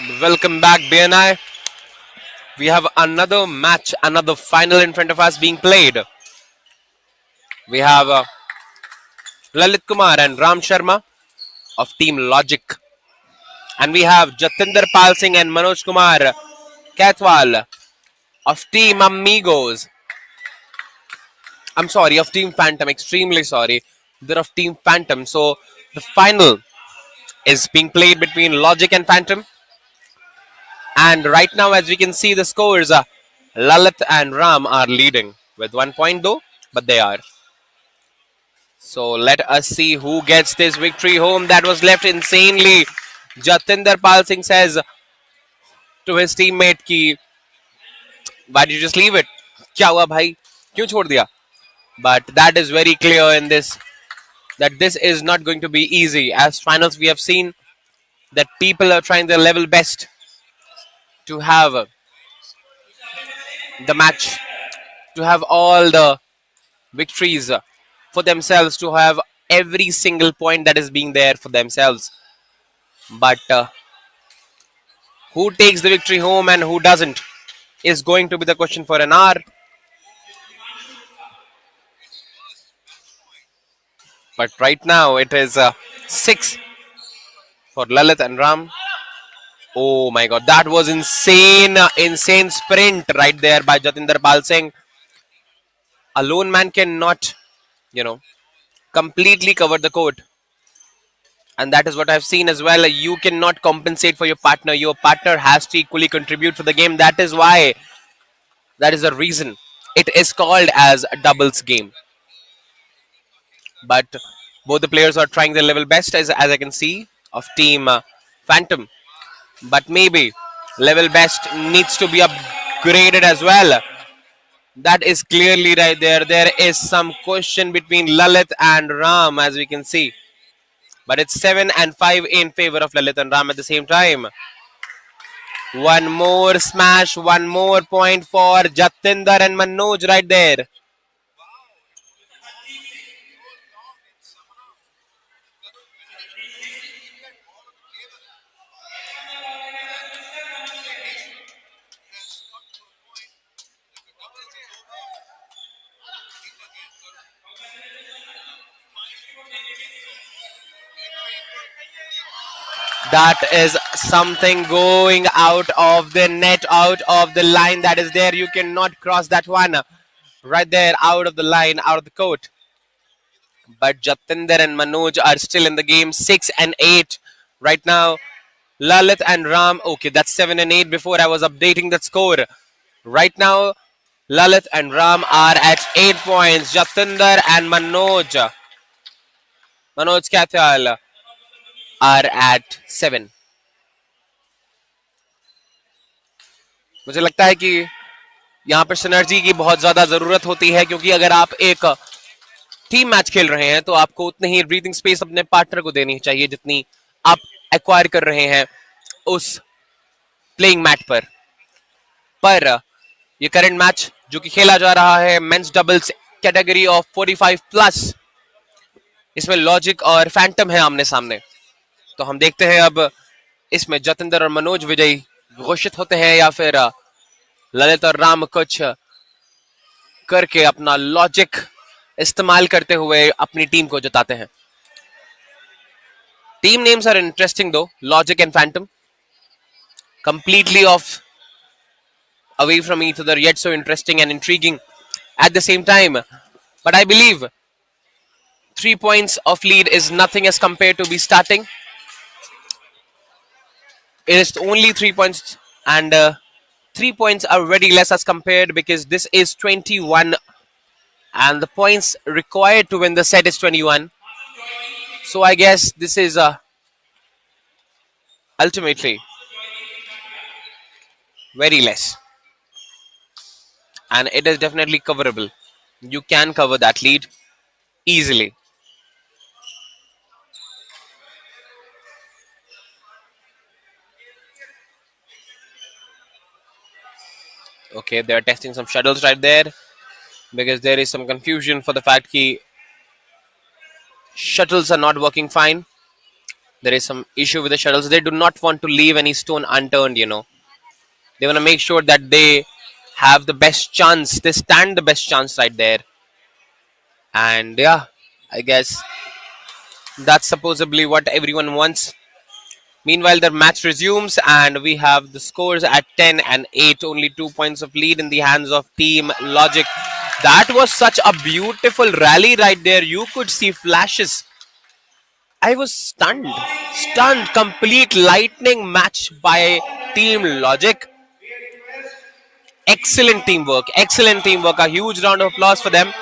Welcome back, BNI. We have another match, another final in front of us being played. We have Lalit Kumar and Ram Sharma of Team Logic. And we have Jatinder Pal Singh and Manoj Kumar Kathwal of Team Amigos. I'm sorry, of Team Phantom. Extremely sorry. They're of Team Phantom. So the final is being played between Logic and Phantom. And right now, as we can see, the scores Lalit and Ram are leading with 1 point though, but they are. So let us see who gets this victory home. That was left insanely. Jatinder Pal Singh says to his teammate ki, why did you just leave it? क्या हुआ भाई? क्यों छोड़ दिया? But that is very clear in this that this is not going to be easy. As finals, we have seen that people are trying their level best to have the match, to have all the victories for themselves, to have every single point that is being there for themselves. But who takes the victory home and who doesn't is going to be the question for an hour. But right now it is 6 for Lalit and Ram. Oh my god, that was insane, insane sprint right there by Jatinder Pal Singh. A lone man cannot, you know, completely cover the court. And that is what I've seen as well. You cannot compensate for your partner. Your partner has to equally contribute for the game. That is why, that is the reason it is called as a doubles game. But both the players are trying their level best, as I can see, of Team Phantom. But maybe level best needs to be upgraded as well. That is clearly right there. There is some question between Lalit and Ram, as we can see. But it's 7 and 5 in favor of Lalit and Ram at the same time. One more smash, one more point for Jatinder and Manoj right there. That is something going out of the net, out of the line that is there. You cannot cross that one. Right there, out of the line, out of the court. But Jatinder and Manoj are still in the game, 6 and 8 right now. Lalit and Ram, okay, that's 7 and 8 before I was updating that score. Right now, Lalit and Ram are at 8 points. Jatinder and Manoj Katyal are at 7. मुझे लगता है कि यहाँ पर synergy की बहुत ज्यादा जरूरत होती है क्योंकि अगर आप एक टीम मैच खेल रहे हैं तो आपको उतनी ही ब्रीथिंग स्पेस अपने पार्टनर को देनी चाहिए जितनी आप एक्वायर कर रहे हैं उस प्लेइंग मैट पर ये करंट मैच जो कि खेला जा रहा है men's doubles category of 45 plus, इसमें लॉजिक और फैंटम है आमने सामने। तो हम देखते हैं अब इसमें जतिंदर और मनोज विजयी घोषित होते हैं या फिर ललित और राम कुछ करके अपना लॉजिक इस्तेमाल करते हुए अपनी टीम को जिताते हैं। टीम नेम्स आर इंटरेस्टिंग दो, logic and Phantom, completely off away from each other yet so interesting and intriguing at the same time. But I believe 3 points of lead is nothing as compared to be starting. It is only 3 points, and 3 points are very less as compared because this is 21 and the points required to win the set is 21. So I guess this is ultimately very less, and it is definitely coverable. You can cover that lead easily. Okay, they are testing some shuttles right there because there is some confusion for the fact that shuttles are not working fine. There is some issue with the shuttles. They do not want to leave any stone unturned, They want to make sure that they have the best chance. They stand the best chance right there. And yeah, I guess that's supposedly what everyone wants. Meanwhile, the match resumes, and we have the scores at 10 and 8. Only 2 points of lead in the hands of Team Logic. That was such a beautiful rally right there. You could see flashes. I was stunned. Stunned. Complete lightning match by Team Logic. Excellent teamwork. Excellent teamwork. A huge round of applause for them.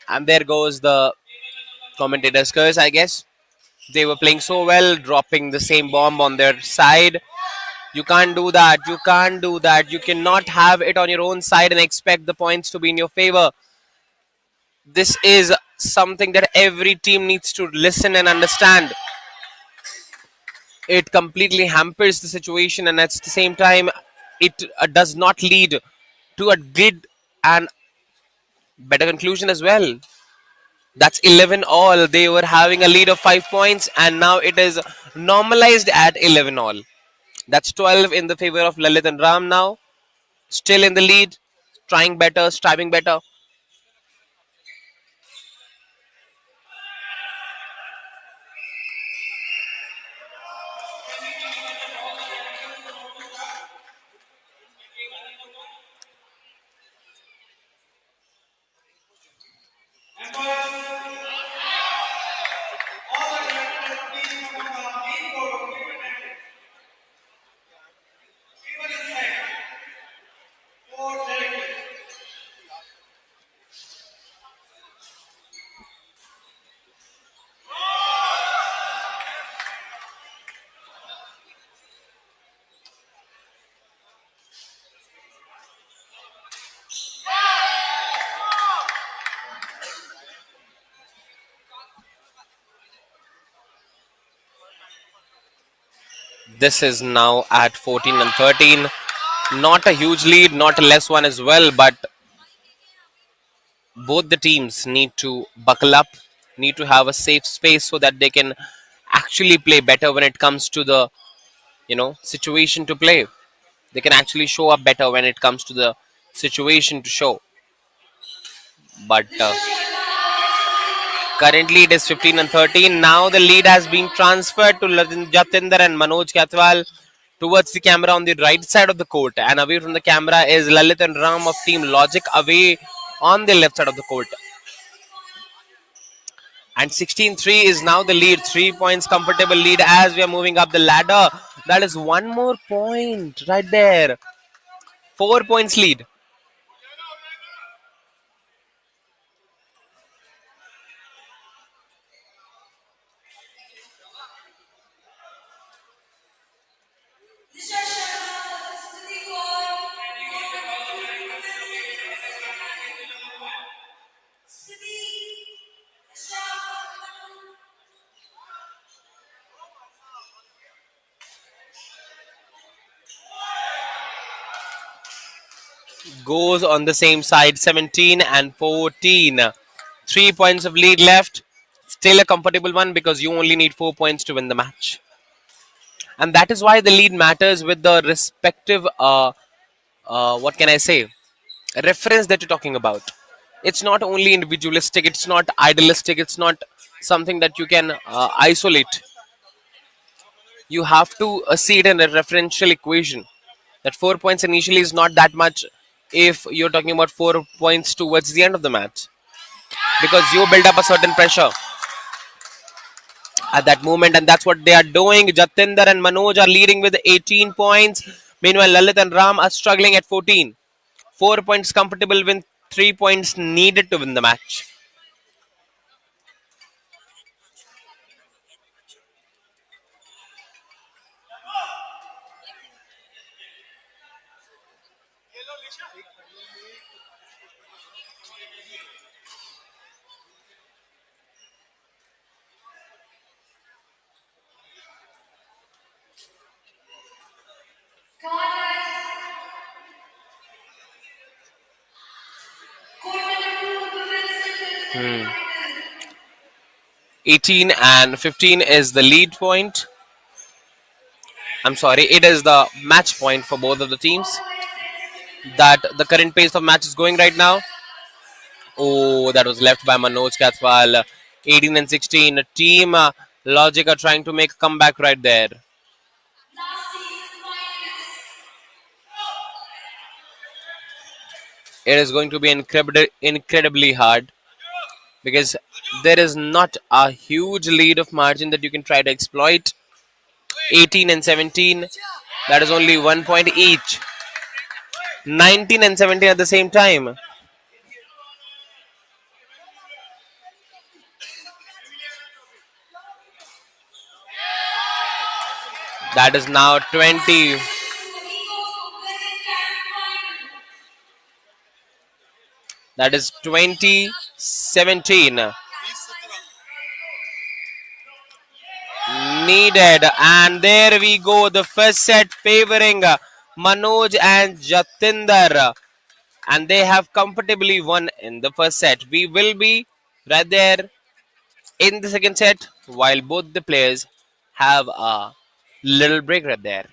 And there goes the commentator's curse, I guess. They were playing so well, dropping the same bomb on their side. You can't do that. You can't do that. You cannot have it on your own side and expect the points to be in your favor. This is something that every team needs to listen and understand. It completely hampers the situation, and at the same time, it does not lead to a good and better conclusion as well. That's 11 all. They were having a lead of 5 points, and now it is normalized at 11 all. That's 12 in the favor of Lalit and Ram now. Still in the lead, trying better, striving better. This is now at 14 and 13. Not a huge lead, not a less one as well, but both the teams need to buckle up, need to have a safe space so that they can actually play better when it comes to the situation to play. They can actually show up better when it comes to the situation to show. But currently it is 15 and 13. Now the lead has been transferred to Jatinder and Manoj Katwal towards the camera on the right side of the court, and away from the camera is Lalit and Ram of Team Logic away on the left side of the court. And 16-3 is now the lead. 3 points comfortable lead as we are moving up the ladder. That is one more point right there. 4 points lead. Nisha Sharma, Stuti Kaur, Stuti, Nisha, Goes on the same side, 17 and 14. 3 points of lead left. Still a comfortable one because you only need 4 points to win the match. And that is why the lead matters with the respective, what can I say, reference that you're talking about. It's not only individualistic, it's not idealistic, it's not something that you can isolate. You have to see it in a referential equation. That 4 points initially is not that much if you're talking about 4 points towards the end of the match, because you build up a certain pressure at that moment, and that's what they are doing. Jatinder and Manoj are leading with 18 points. Meanwhile, Lalit and Ram are struggling at 14. 4 points comfortable win, 3 points needed to win the match. Court number 2, women's singles Hmm. semi-final. 18 and 15 is the lead point. I'm sorry, it is the match point for both of the teams. That the current pace of match is going right now. Oh, that was left by Manoj Kathwal. 18 and 16. Team Logic are trying to make a comeback right there. It is going to be incredibly hard because there is not a huge lead of margin that you can try to exploit. 18 and 17, that is only 1 point each. 19 and 17 at the same time. That is now 20. That is 2017 needed. And there we go. The first set favoring Manoj and Jatinder. And they have comfortably won in the first set. We will be right there in the second set while both the players have a little break right there.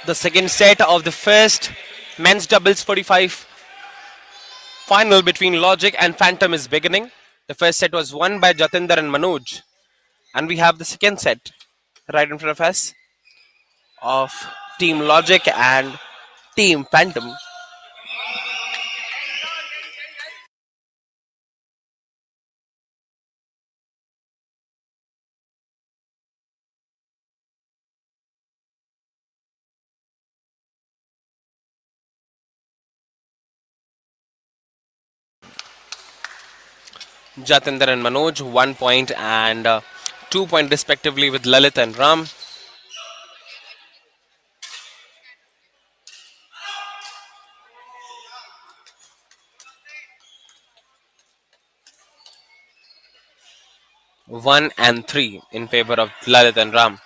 The second set of the first men's doubles 45 final between Logic and Phantom is beginning. The first set was won by Jatinder and Manoj. And we have the second set right in front of us of Team Logic and Team Phantom. Jatinder and Manoj, 1 point and 2 point respectively with Lalit and Ram. 1 and 3 in favor of Lalit and Ram.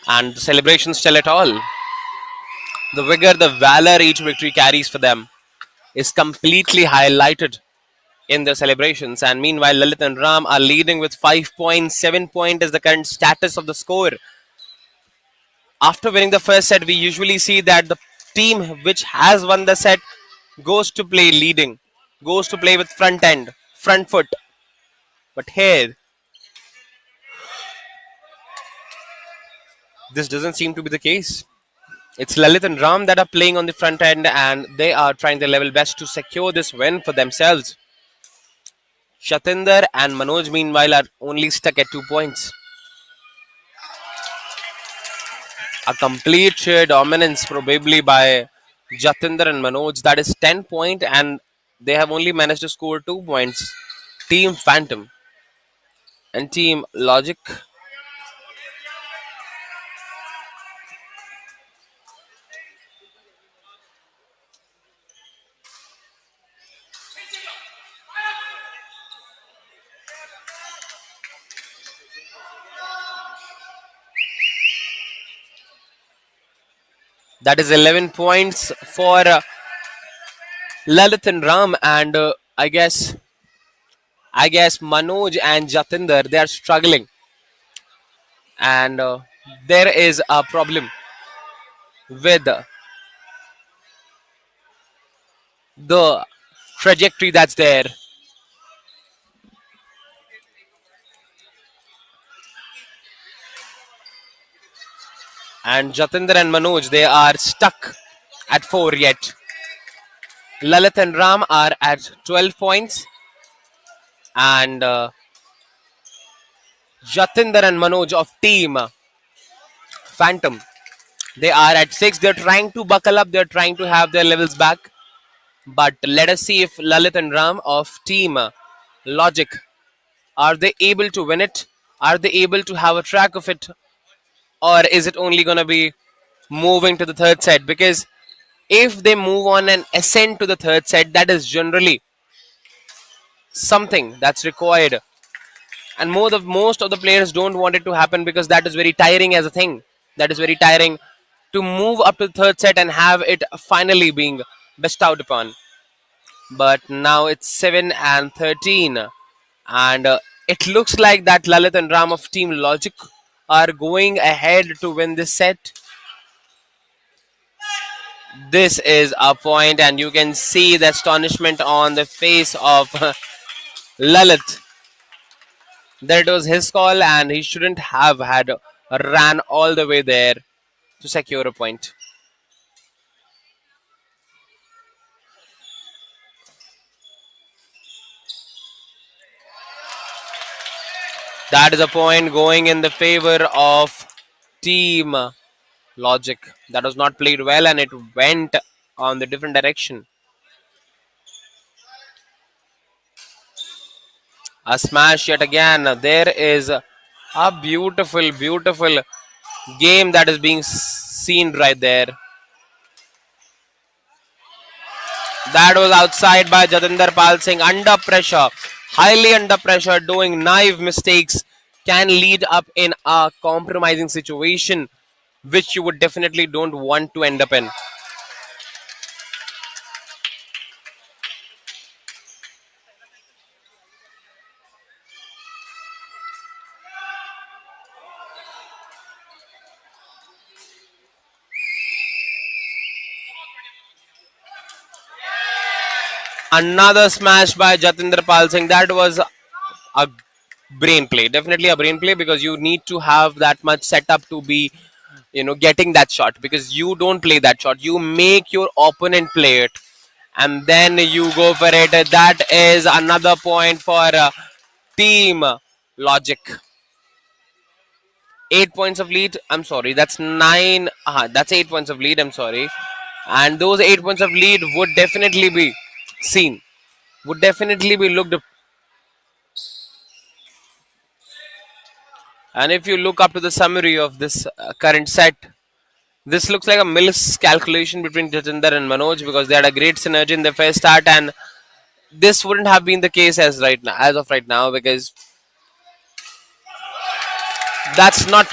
And the celebrations tell it all. The vigor, the valor each victory carries for them is completely highlighted in the celebrations. And meanwhile, Lalit and Ram are leading with 5 points. 7 point is the current status of the score. After winning the first set, we usually see that the team which has won the set goes to play leading, goes to play with front end, front foot. But here, this doesn't seem to be the case. It's Lalit and Ram that are playing on the front end, and they are trying their level best to secure this win for themselves. Shatinder and Manoj, meanwhile, are only stuck at 2 points. A complete sheer dominance, probably by Jatinder and Manoj. That is 10 point, and they have only managed to score 2 points. Team Phantom and Team Logic. That is 11 points for Lalit and Ram, and I guess Manoj and Jatinder, they are struggling, and there is a problem with the trajectory that's there. And Jatinder and Manoj, they are stuck at 4 yet. Lalit and Ram are at 12 points, and Jatinder and Manoj of Team Phantom, they are at 6. They're trying to buckle up, they're trying to have their levels back. But let us see if Lalit and Ram of Team Logic, are they able to win it? Are they able to have a track of it? Or is it only going to be moving to the third set? Because if they move on and ascend to the third set, that is generally something that's required. And most of the players don't want it to happen because that is very tiring as a thing. That is very tiring to move up to the third set and have it finally being bestowed upon. But now it's 7 and 13, and it looks like that Lalit and Ram of Team Logic are going ahead to win this set. This is a point, and you can see the astonishment on the face of Lalit. That was his call, and he shouldn't have had ran all the way there to secure a point. That is a point going in the favor of Team Logic. That was not played well, and it went on the different direction. A smash yet again. There is a beautiful, beautiful game that is being seen right there. That was outside by Jatinder Pal Singh. Under pressure, highly under pressure, doing naive mistakes can lead up in a compromising situation, which you would definitely don't want to end up in. Another smash by Jatinder Pal Singh. That was a brain play. Definitely a brain play because you need to have that much setup to be, getting that shot, because you don't play that shot. You make your opponent play it and then you go for it. That is another point for team Logic. 8 points of lead. I'm sorry, that's nine. That's 8 points of lead. I'm sorry. And those 8 points of lead would definitely be seen, would definitely be looked. And if you look up to the summary of this current set, this looks like a miscalculation between Jatinder and Manoj because they had a great synergy in the first start, and this wouldn't have been the case as of right now, because that's not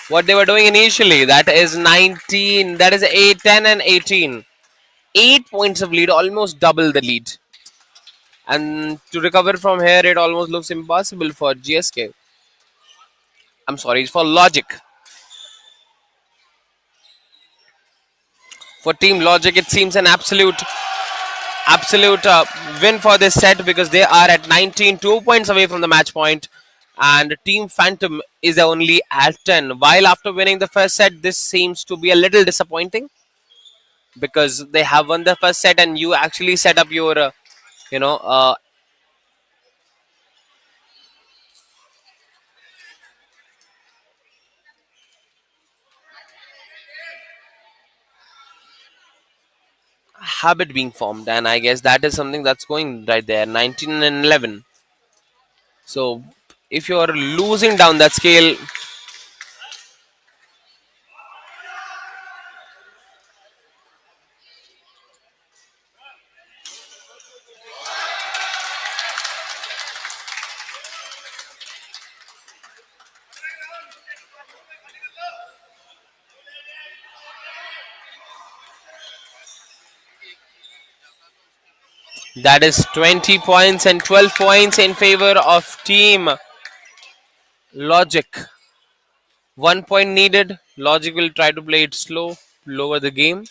what they were doing initially. That is 19. That is 8, 10, and 18. 8 points of lead, almost double the lead. And to recover from here, it almost looks impossible for GSK. I'm sorry, for Logic. For Team Logic, it seems an absolute win for this set because they are at 19, 2 points away from the match point, and Team Phantom is only at 10. While after winning the first set, this seems to be a little disappointing because they have won the first set and you actually set up your, you know, uh, habit being formed, and I guess that is something that's going right there. 19 and 11. So if you're losing down that scale, that is 20 points and 12 points in favor of Team Logic. 1 point needed. Logic will try to play it slow, lower the game.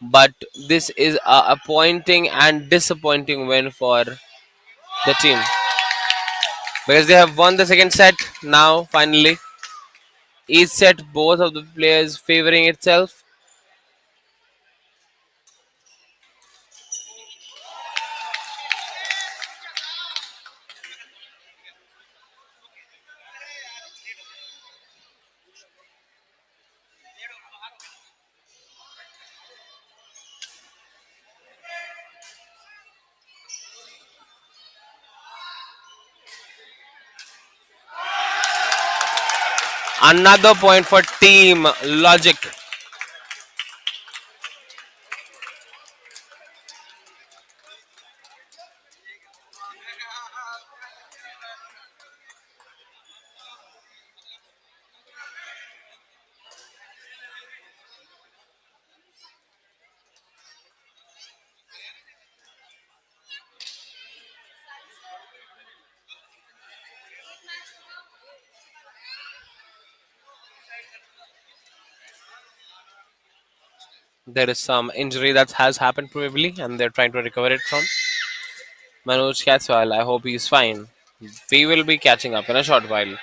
But this is a appointing and disappointing win for the team because they have won the second set now, finally. Each set, both of the players favoring itself. Another point for Team Logic. There is some injury that has happened probably, and they're trying to recover it from Manoj Katswal. I hope he's fine. We will be catching up in a short while.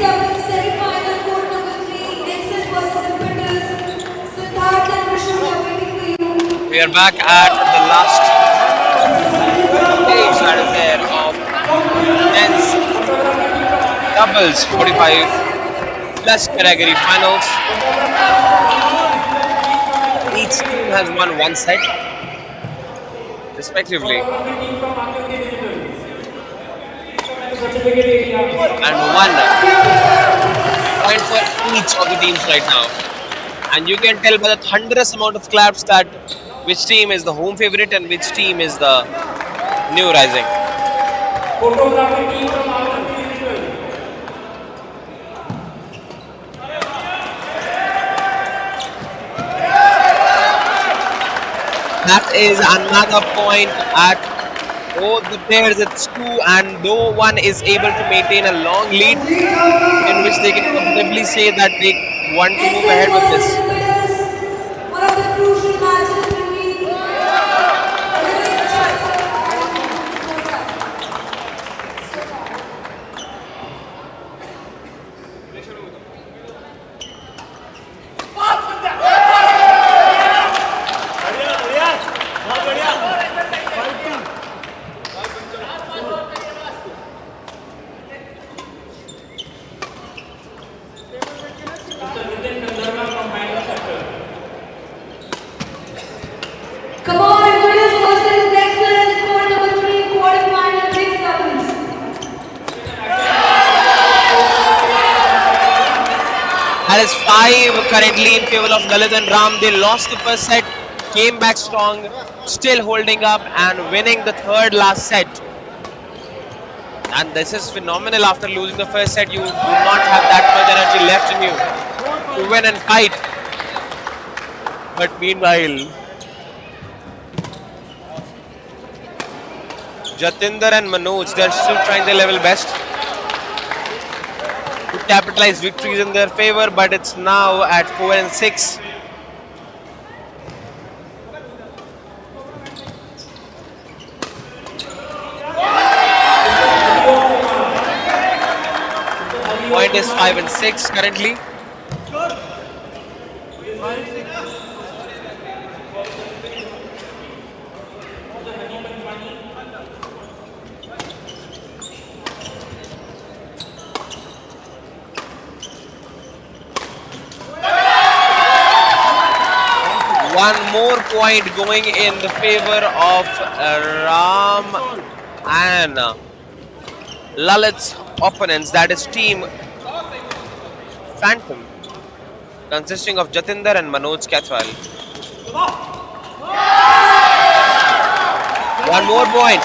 doubles semi-final court number 3, Nexus versus Impetus. Siddharth and Vishnu, we are waiting for you. We are back at the last stage that is there of men's doubles 45 plus category finals. Each team has won one set, respectively, and one point for each of the teams right now. And you can tell by the thunderous amount of claps that which team is the home favorite and which team is the new rising. That is another point at both the pairs. It's two, and no one is able to maintain a long lead in which they can comfortably say that they want to move Nexus ahead with versus this. Impetus. One of the crucial matches between Elevate Chapter Come on, Impetus versus Nexus, court number 3, quarterfinal mixed doubles. That is five currently in favor of Lalit and Ram. They lost the first set, came back strong, still holding up and winning the third last set. And this is phenomenal. After losing the first set, you do not have that much energy left in you to win and fight. But meanwhile, Jatinder and Manoj, they're still trying their level best to capitalize victories in their favor, but it's now at 4 and 6. Point is 5 and 6 currently. One more point going in the favor of Ram and Lalit's opponents, that is team Phantom, consisting of Jatinder and Manoj Kathwal. One more point.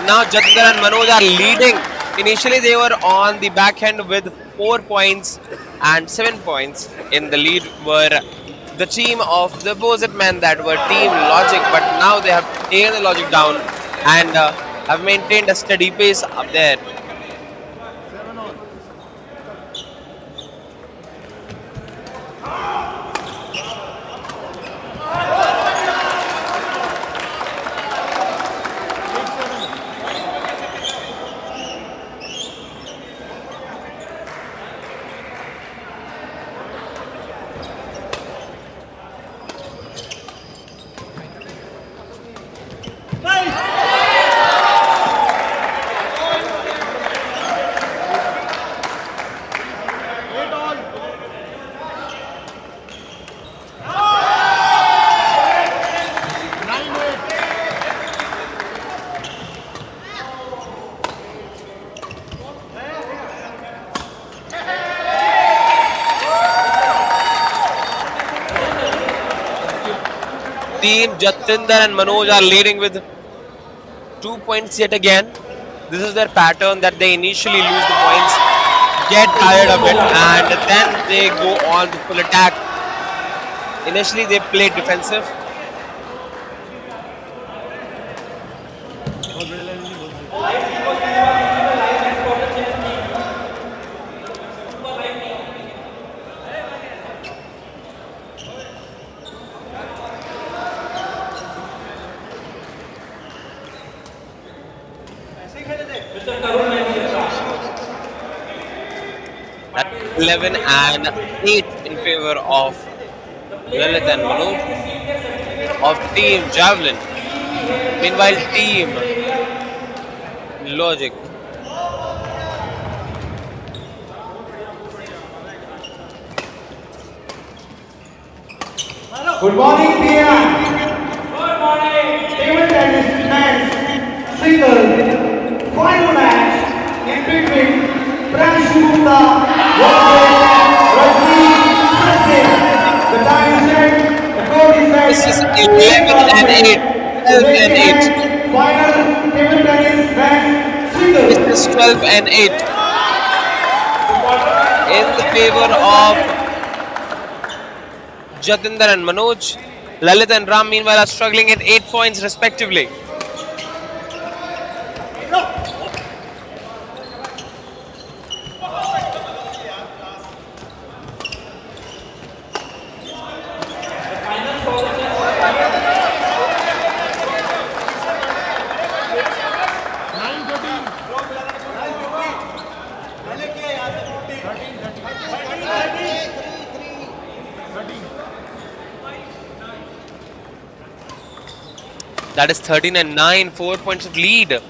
Now Jatinder and Manoj are leading. Initially they were on the backhand with 4 points, and 7 points in the lead were the team of the opposite men, that were Team Logic, but now they have taken the Logic down and have maintained a steady pace up there. Team Jatinder and Manoj are leading with 2 points yet again. This is their pattern, that they initially lose the points, get tired of it, and then they go on to full attack. Initially they play defensive. 11 and 8 in favor of Lalit and Manoj of Team Javelin. Meanwhile, Team Logic. Good morning, BNI. Good morning. Table tennis men's single final match in between Prashugupta versus Rajni. The time is set, the court is This is set, 11 please and 8. participate to 12 make and the 8. match final table tennis men's This is single. 12 and 8 in the favor of Jatinder and Manoj. Lalit and Ram, meanwhile, are struggling at 8 points respectively. That is 13 and 9, 4 points of lead.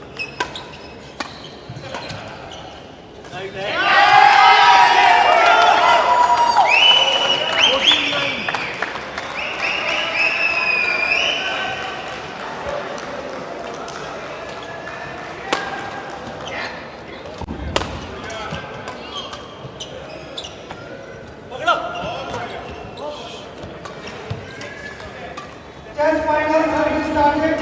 Just final service started.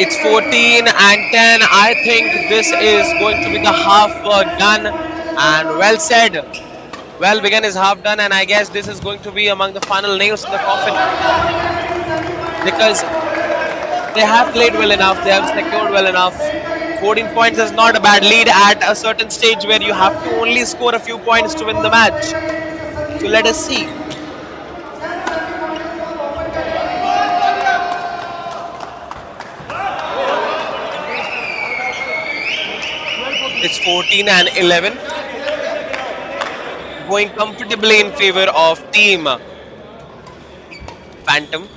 It's 14 and 10. I think this is going to be the half done. And well said. Well begun is half done. And I guess this is going to be among the final nails in the coffin. Because they have played well enough. They have secured well enough. 14 points is not a bad lead at a certain stage where you have to only score a few points to win the match. So let us see. It's 14 and 11, going comfortably in favor of Team Phantom.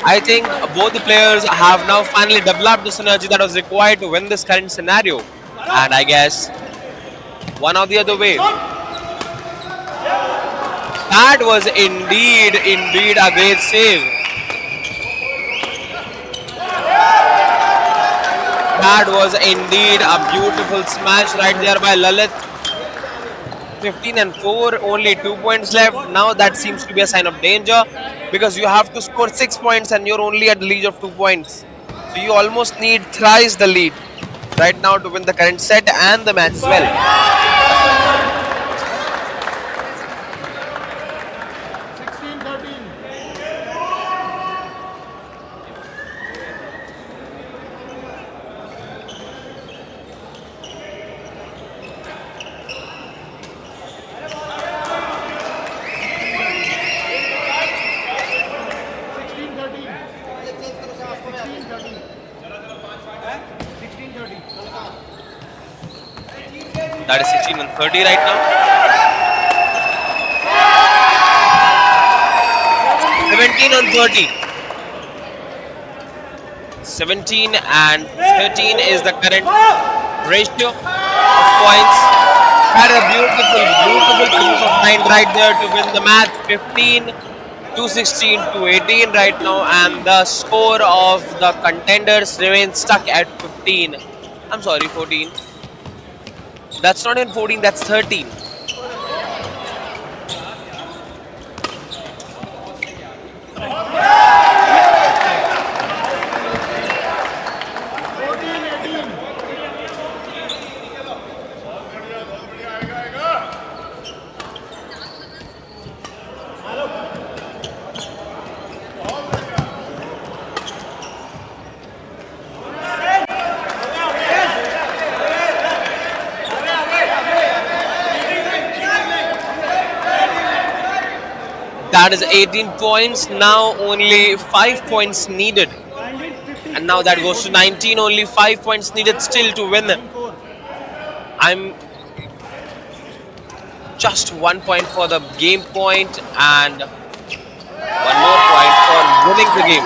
I think both the players have now finally developed the synergy that was required to win this current scenario. And I guess one or the other way. That was indeed a great save. That was indeed a beautiful smash right there by Lalit. 15 and 4, only 2 points left. Now that seems to be a sign of danger because you have to score 6 points and you're only at the lead of 2 points. So you almost need thrice the lead right now to win the current set and the match as well. That is 16 and 30 right now. 17 and 30. 17 and 13 is the current ratio of points. Had a beautiful piece of mind right there to win the match. 15 to 16 to 18 right now, and the score of the contenders remains stuck at 15. I'm sorry, 14. That's not in 14, that's 13. That is 18 points. Now only 5 points needed. And now that goes to 19. Only 5 points needed still to win. I'm just 1 point for the game point and one more point for winning the game.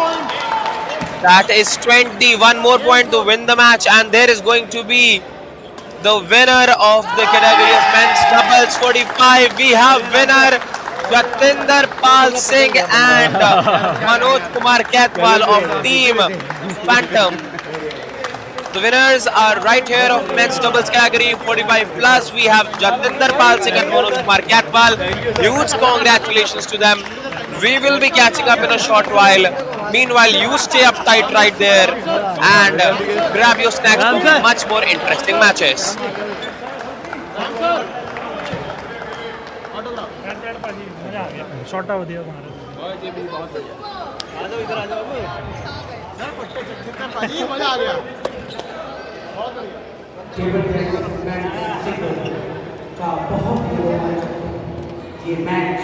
That is 20. One more point to win the match. And there is going to be the winner of the category of men's doubles 45. We have winner Jatinder Pal Singh and Manoj Kumar Ketwal of Team Phantom. The winners are right here of men's doubles category 45 plus. We have Jatinder Pal Singh and Manoj Kumar Katwal. Huge congratulations to them. We will be catching up in a short while. Meanwhile, you stay up tight right there and grab your snacks for much more interesting matches. शॉर्टा हो दिया तुम्हारा table tennis match single का बहुत ही रोमांचक ये match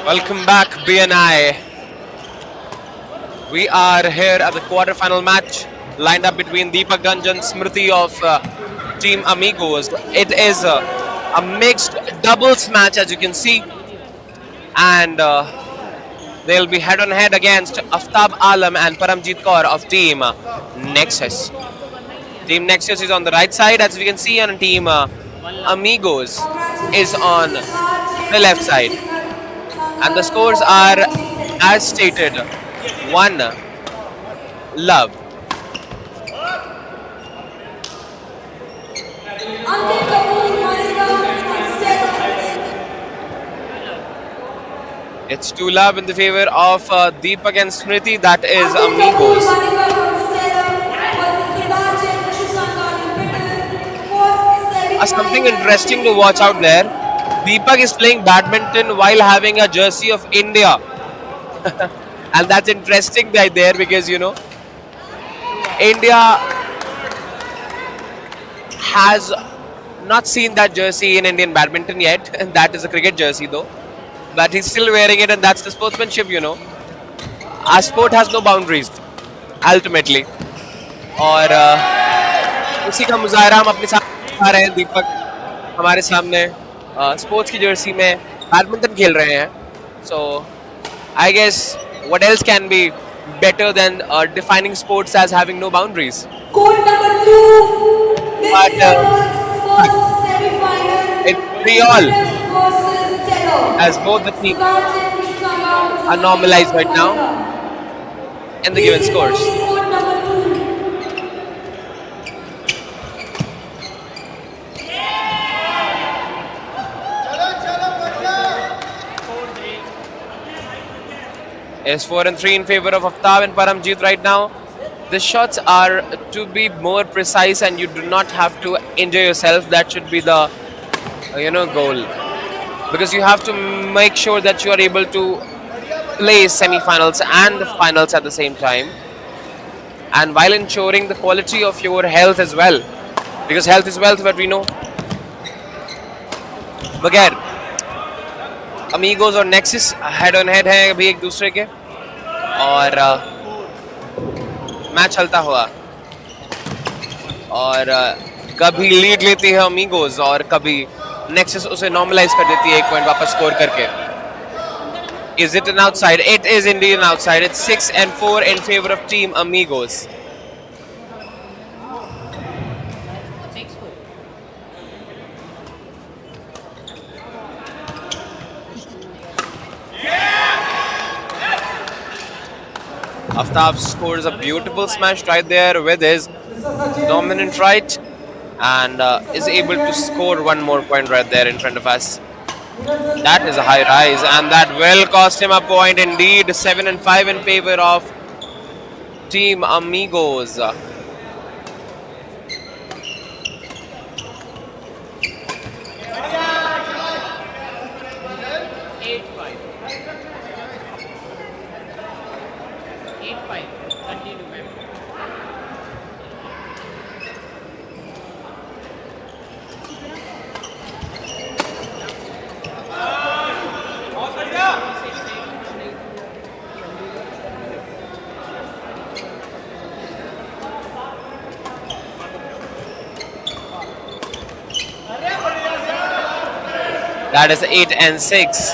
Welcome back, BNI. We are here at the quarterfinal match lined up between Deepak Ganjan Smriti of Team Amigos. It is a mixed doubles match, as you can see, and they'll be head on head against Aftab Alam and Paramjeet Kaur of Team Nexus. Team Nexus is on the right side, as we can see, and Team Amigos is on Congratulations, the left side. And the scores are as stated: 1 love. Ankit Kapoor, Monica, and Stella. It's 2 love in the favor of Deepak and Smriti. That is Ankit Kapoor, Amigos. Monica from Stella versus Sebastian Shushank in Peters. First Something semi-final interesting to matches watch out in there. Deepak is playing badminton while having a jersey of India. And that's interesting right there because, India has not seen that jersey in Indian badminton yet. And that is a cricket jersey though. But he's still wearing it, and that's the sportsmanship. Our sport has no boundaries, ultimately. और उसी का मुजाहरा हम अपने साथ दिखा रहे हैं. दीपक हमारे सामने स्पोर्ट्स की जर्सी में बैडमिंटन खेल रहे हैं. So I guess what else can be better than defining sports as having no boundaries? Court number 2, But mixed doubles, first semi-final. it's 3-all Versus as Taylor. both the teams Sebastian Shushank versus are normalized Ankit right now Monica. in the given Please scores. reporting court number 2. It's 4-3 in favor of Aftab and Paramjeet right now. The shots are to be more precise, and you do not have to injure yourself. That should be the goal, because you have to make sure that you are able to play semi-finals and the finals at the same time, and while ensuring the quality of your health as well, because health is wealth, but we know. बगैर अमीगोज और Nexis head on head हैं अभी एक दूसरे के, और match चलता हुआ, और कभी लीड लेती है अमीगोज और कभी नेक्सिस उसे नॉर्मलाइज कर देती है एक पॉइंट वापस स्कोर करके. Is it an outside? It is indeed an outside. It's 6-4 in favor of Team Amigos. Aftab scores a beautiful smash right there with his dominant right, and is able to score one more point right there in front of us. That is a high rise, and that will cost him a point indeed. 7-5 in favor of Team Amigos. That is 8-6.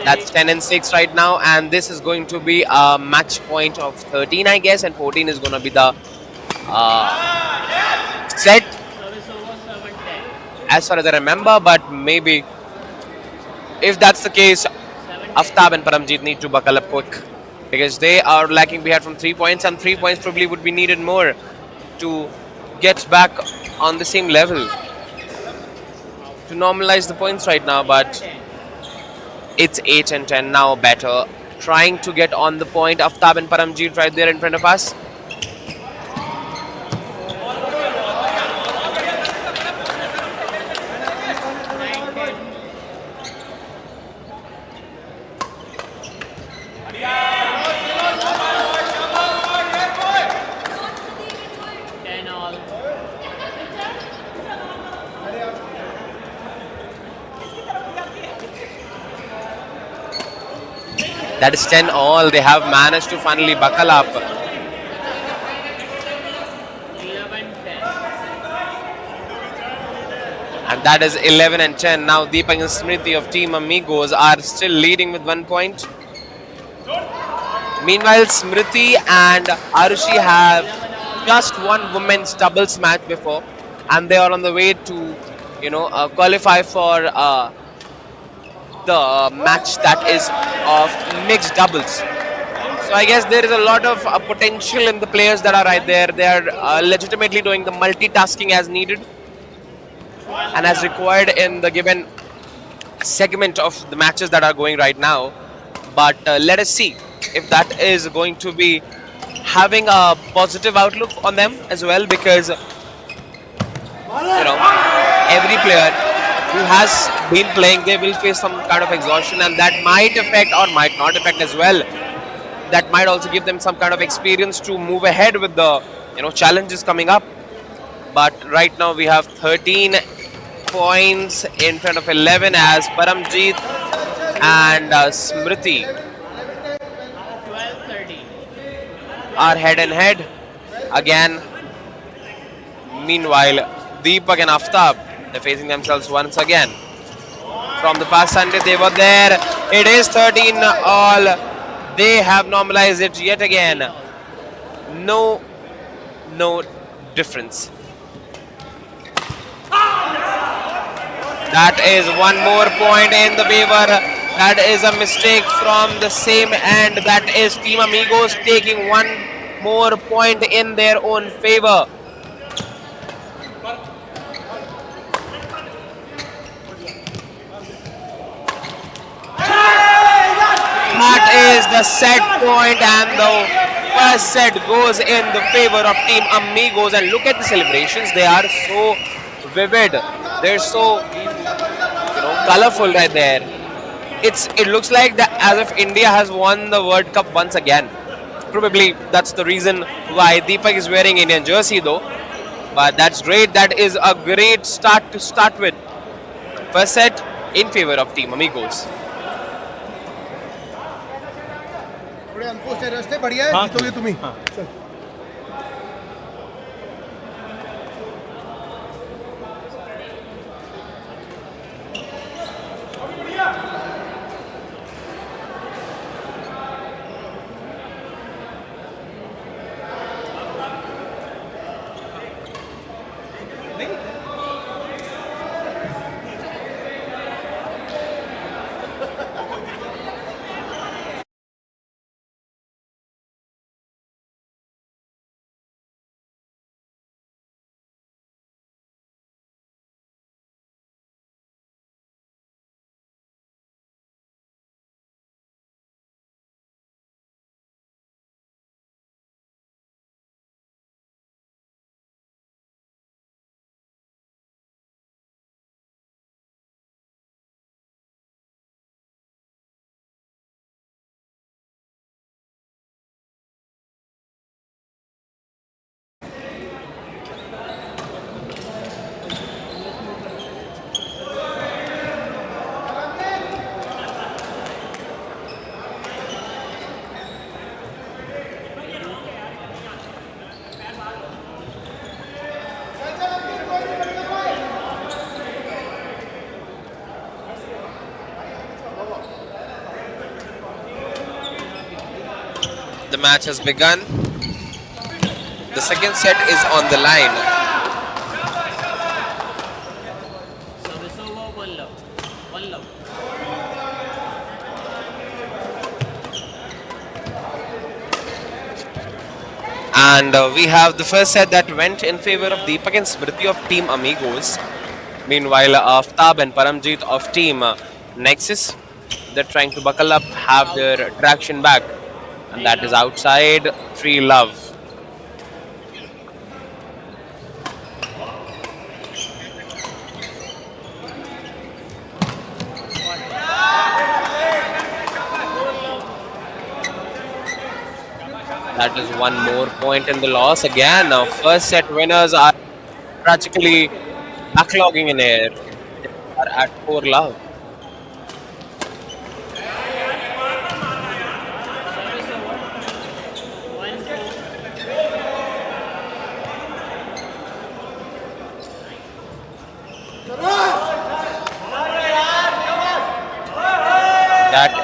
That's 10-6 right now, and this is going to be a match point of 13, I guess, and 14 is going to be the set, as far as I remember. But maybe if that's the case, Aftab and Paramjeet need to buckle up quick, because they are lacking behind from 3 points, and 3 points probably would be needed more to get back on the same level to normalize the points right now. But it's 8-10 now, better. Trying to get on the point. Aftab and Paramjeet right there in front of us. That is 10 all. They have managed to finally buckle up. 11-10. And that is 11 and 10. Now Deepak and Smriti of Team Amigos are still leading with 1 point. Meanwhile, Smriti and Arushi have just won women's doubles match before, and they are on the way to, qualify for the match that is of mixed doubles. So I guess there is a lot of potential in the players that are right there. They are legitimately doing the multitasking as needed and as required in the given segment of the matches that are going right now. But let us see if that is going to be having a positive outlook on them as well, because every player who has been playing, they will face some kind of exhaustion, and that might affect or might not affect as well. That might also give them some kind of experience to move ahead with the challenges coming up. But right now we have 13 points in front of 11 as Paramjeet and Smriti 12-13. are head and head again. Meanwhile, Deepak and Aftab, they're facing themselves once again. From the past Sunday, they were there. It is 13 all. They have normalized it yet again. No difference. That is one more point in the favor. That is a mistake from the same end. That is Team Amigos taking one more point in their own favor. That is the set point, and the first set goes in the favor of Team Amigos. And look at the celebrations; they are so vivid. They're so colorful right there. It looks like that as if India has won the World Cup once again. Probably that's the reason why Deepak is wearing Indian jersey though. But that's great. That is a great start to start with. First set in favor of Team Amigos. थोडे unopposed आहे रस्ते बढिया आहे जितोगे तुम्ही चल The match has begun. The second set is on the line. Service over, 1 love. 1 love. And we have the first set that went in favor of Deepak and Smriti of Team Amigos. Meanwhile, Aftab and Paramjeet of Team Nexus, they're trying to buckle up, have their traction back. And that is outside, 3 love. That is one more point in the loss. Again, first set winners are practically backlogging in air. They are at 4 love.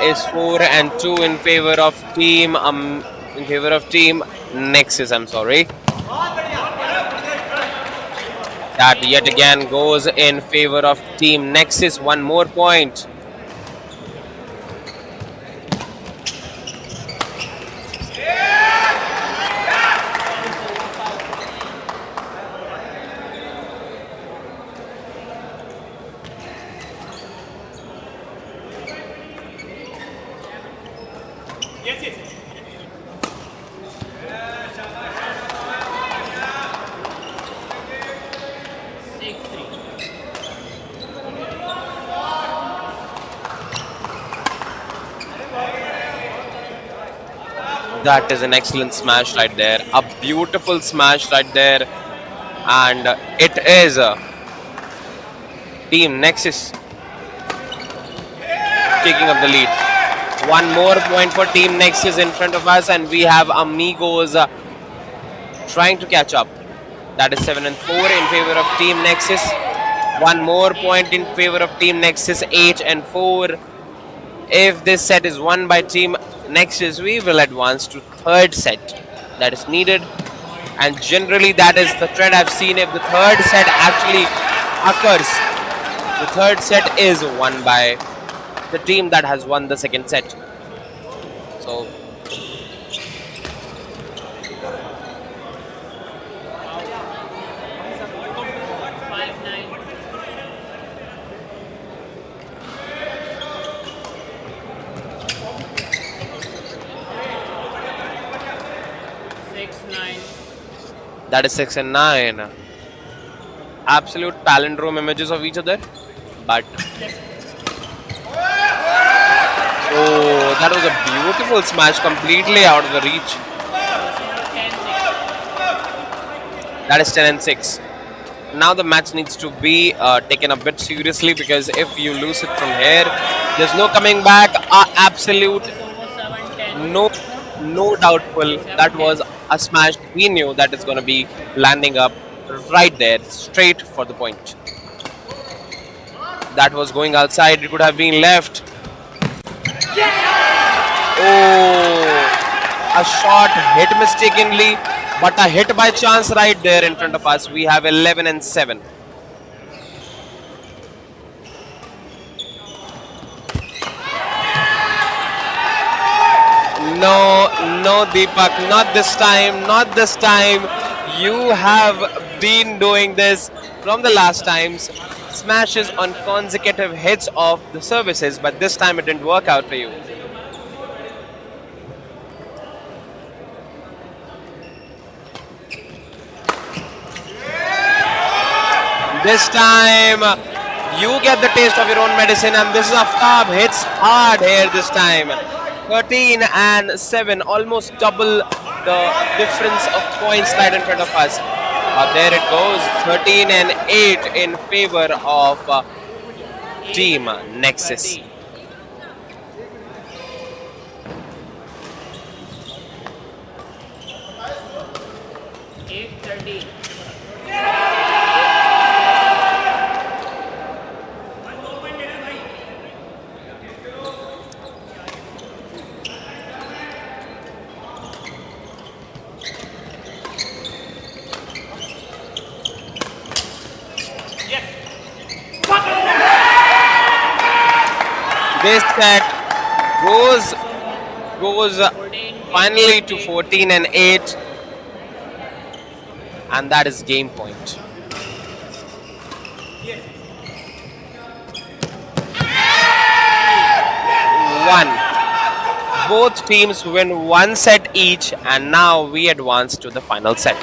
is 4-2 in favor of team Nexus. I'm sorry. That yet again goes in favor of team Nexus. One more point. That is an excellent smash right there. A beautiful smash right there. And it is Team Nexus taking up the lead. One more point for Team Nexus in front of us, and we have Amigos trying to catch up. That is 7-4 in favor of Team Nexus. One more point in favor of Team Nexus, 8-4. If this set is won by Team Nexus, we will advance to third set that is needed. And generally, that is the trend I've seen. If the third set actually occurs, the third set is won by the team that has won the second set. So, that is 6-9. Absolute palindrome images of each other. But oh, that was a beautiful smash, completely out of the reach. That is 10-6. Now the match needs to be taken a bit seriously, because if you lose it from here, there's no coming back. Absolute, no doubtful. That was a smash. We knew that it's going to be landing up right there, straight for the point. That was going outside. It could have been left. Oh, a shot hit mistakenly, but a hit by chance right there in front of us. We have 11-7. No, Deepak, not this time, not this time. You have been doing this from the last times. Smashes on consecutive hits of the services, but this time it didn't work out for you. This time you get the taste of your own medicine, and this is Aftab hits hard here this time. 13-7, almost double the difference of points right in front of us. There it goes, 13-8 in favor of Team Nexus. This set goes finally to 14-8, and that is game point. Both teams win one set each, and now we advance to the final set.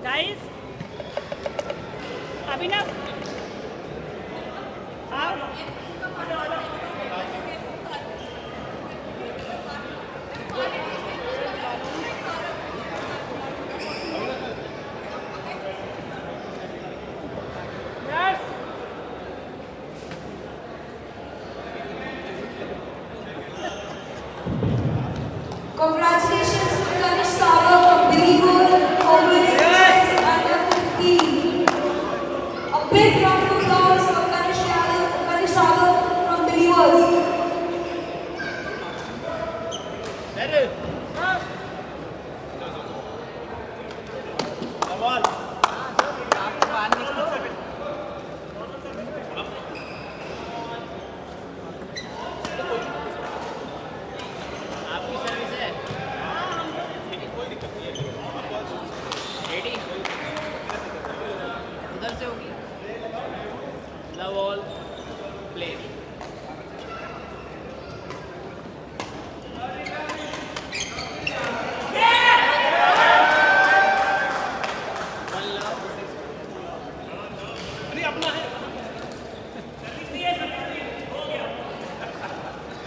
Guys, Abhinav, congratulations to Kanish Sagar from Believers for winning this under 15. A big round of applause for Kanish Sagar from Believers.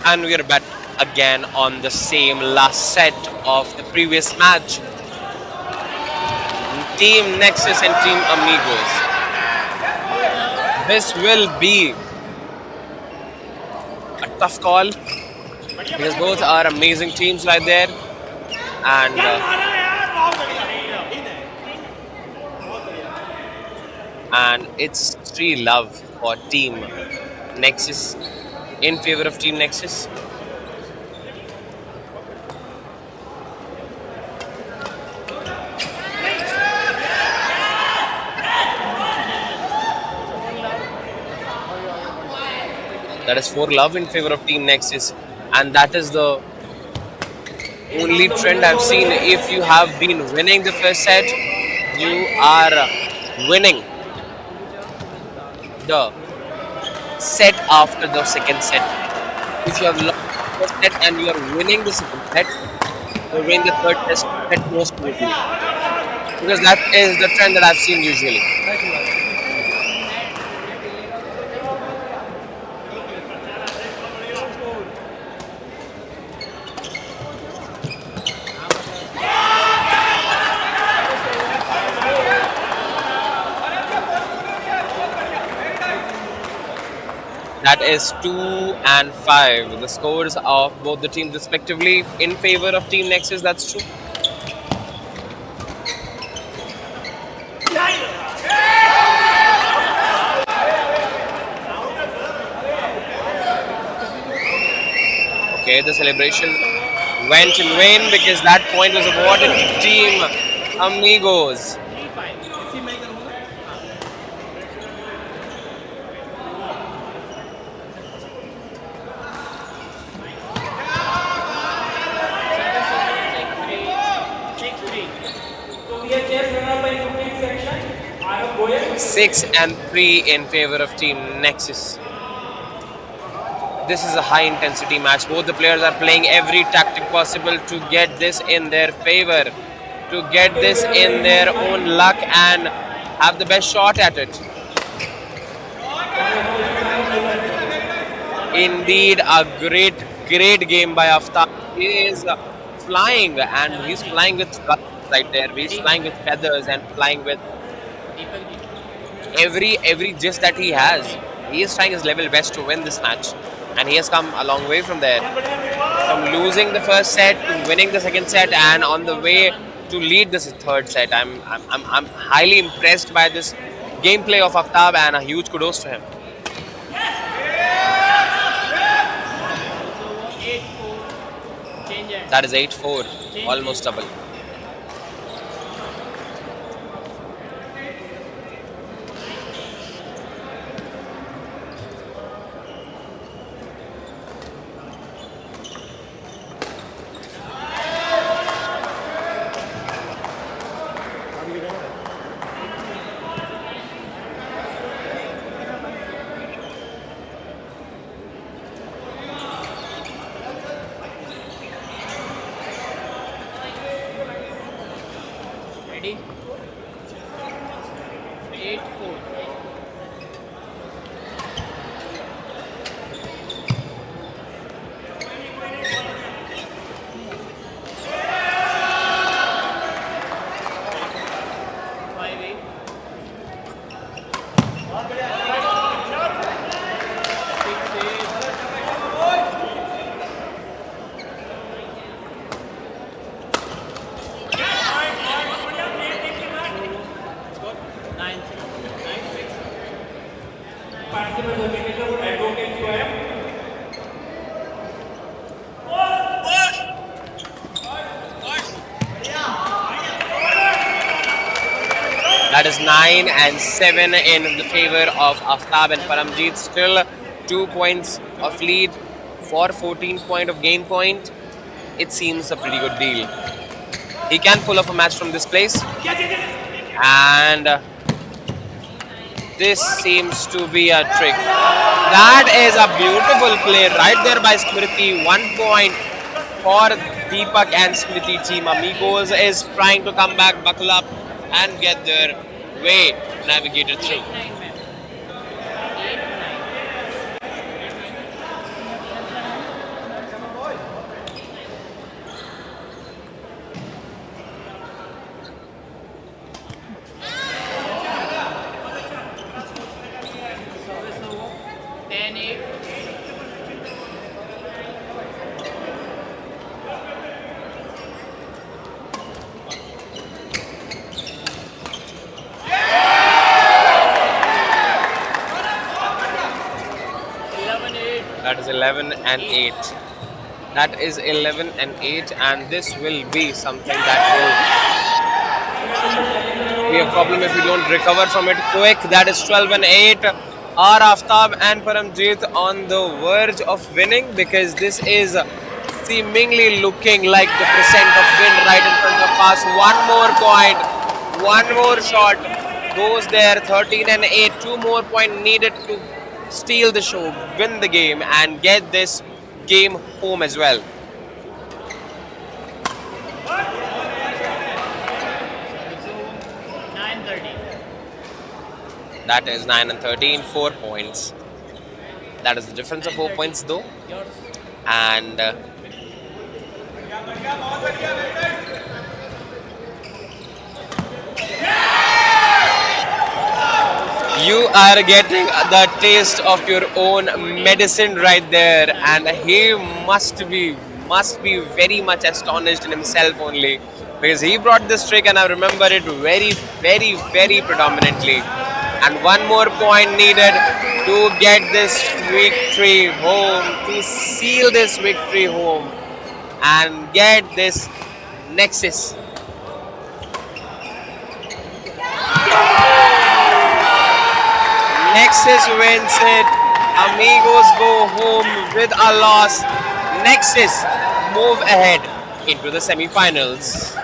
And we are back again on the same last set of the previous match. Team Nexus and Team Amigos. This will be a tough call because both are amazing teams right there, and it's 3 love for Team Nexus in favor of Team Nexus. That is 4 love in favor of Team Nexus, and that is the only trend I've seen. If you have been winning the first set, you are winning the set after the second set. If you have lost the first set and you are winning the second set, you win the third set most quickly. Because that is the trend that I've seen usually. That is 2 and 5. The scores of both the teams respectively in favor of Team Nexus. That's true. Okay, the celebration went in vain because that point was awarded to Team Amigos. So we are chess runner by complete section. Arav Goyal. 6 and 3 in favor of Team Nexus. This is a high intensity match. Both the players are playing every tactic possible to get this in their favor, to get this in their own luck and have the best shot at it. Indeed, a great game by Aftab. He is flying, and he's flying with colors right there. He's flying with feathers and flying with every gist that he has. He is trying his level best to win this match, and he has come a long way from there. from losing the first set to winning the second set and on the way to lead this third set. I'm highly impressed by this gameplay of Aftab and a huge kudos to him. That is 8-4, almost double. Ready? 8-4. That is 9-7 in the favor of Aftab and Paramjeet. Still 2 points of lead for 14 point of gain point. It seems a pretty good deal. He can pull off a match from this place. And this seems to be a trick. That is a beautiful play right there by Smriti. 1 point for Deepak and Smriti team. Amigos is trying to come back, buckle up and get their way navigated through. That is 11-8. That is 11-8, and this will be something that will be a problem if we don't recover from it quick. That is 12-8. Are Aftab and Paramjeet on the verge of winning? Because this is seemingly looking like the percent of win right in front of us. One more point, one more shot goes there. 13-8. 2 more points needed to steal the show, win the game, and get this game home as well. That is 9-13, 4 points. That is the difference of 4 points though. And you are getting the taste of your own medicine right there, and he must be very much astonished in himself only, because he brought this trick and I remember it very predominantly. And 1 more point needed to get this victory home, to seal this victory home and get this nexus. Nexus wins it. Amigos go home with a loss. Nexus move ahead into the semi-finals.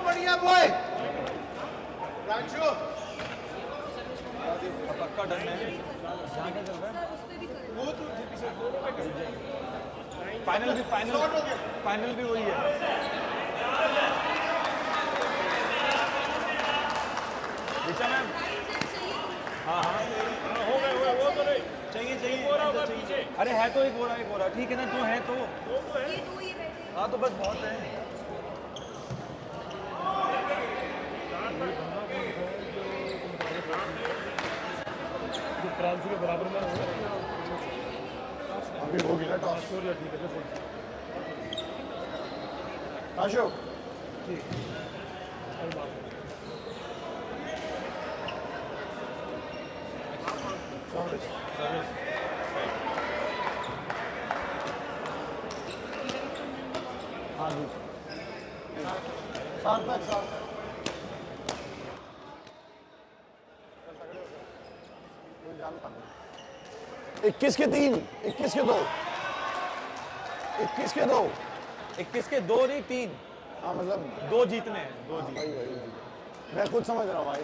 बढ़िया boy final भी वही है। दिशा ma'am, हाँ हाँ हो गए वो तो नहीं चाहिए चाहिए। अरे है तो एक हो रहा ठीक है ना, जो है तो हाँ तो बस बहुत है। फ्रांस के बराबर में अभी हो गया टॉस। ठीक है अशोक सार्थक 21 के 3, 21 के 2, 21 के 2, 21 के 2 नहीं 3। हाँ मतलब 2 जीतने हैं, 2 जीत। मैं खुद समझ रहा हूँ भाई।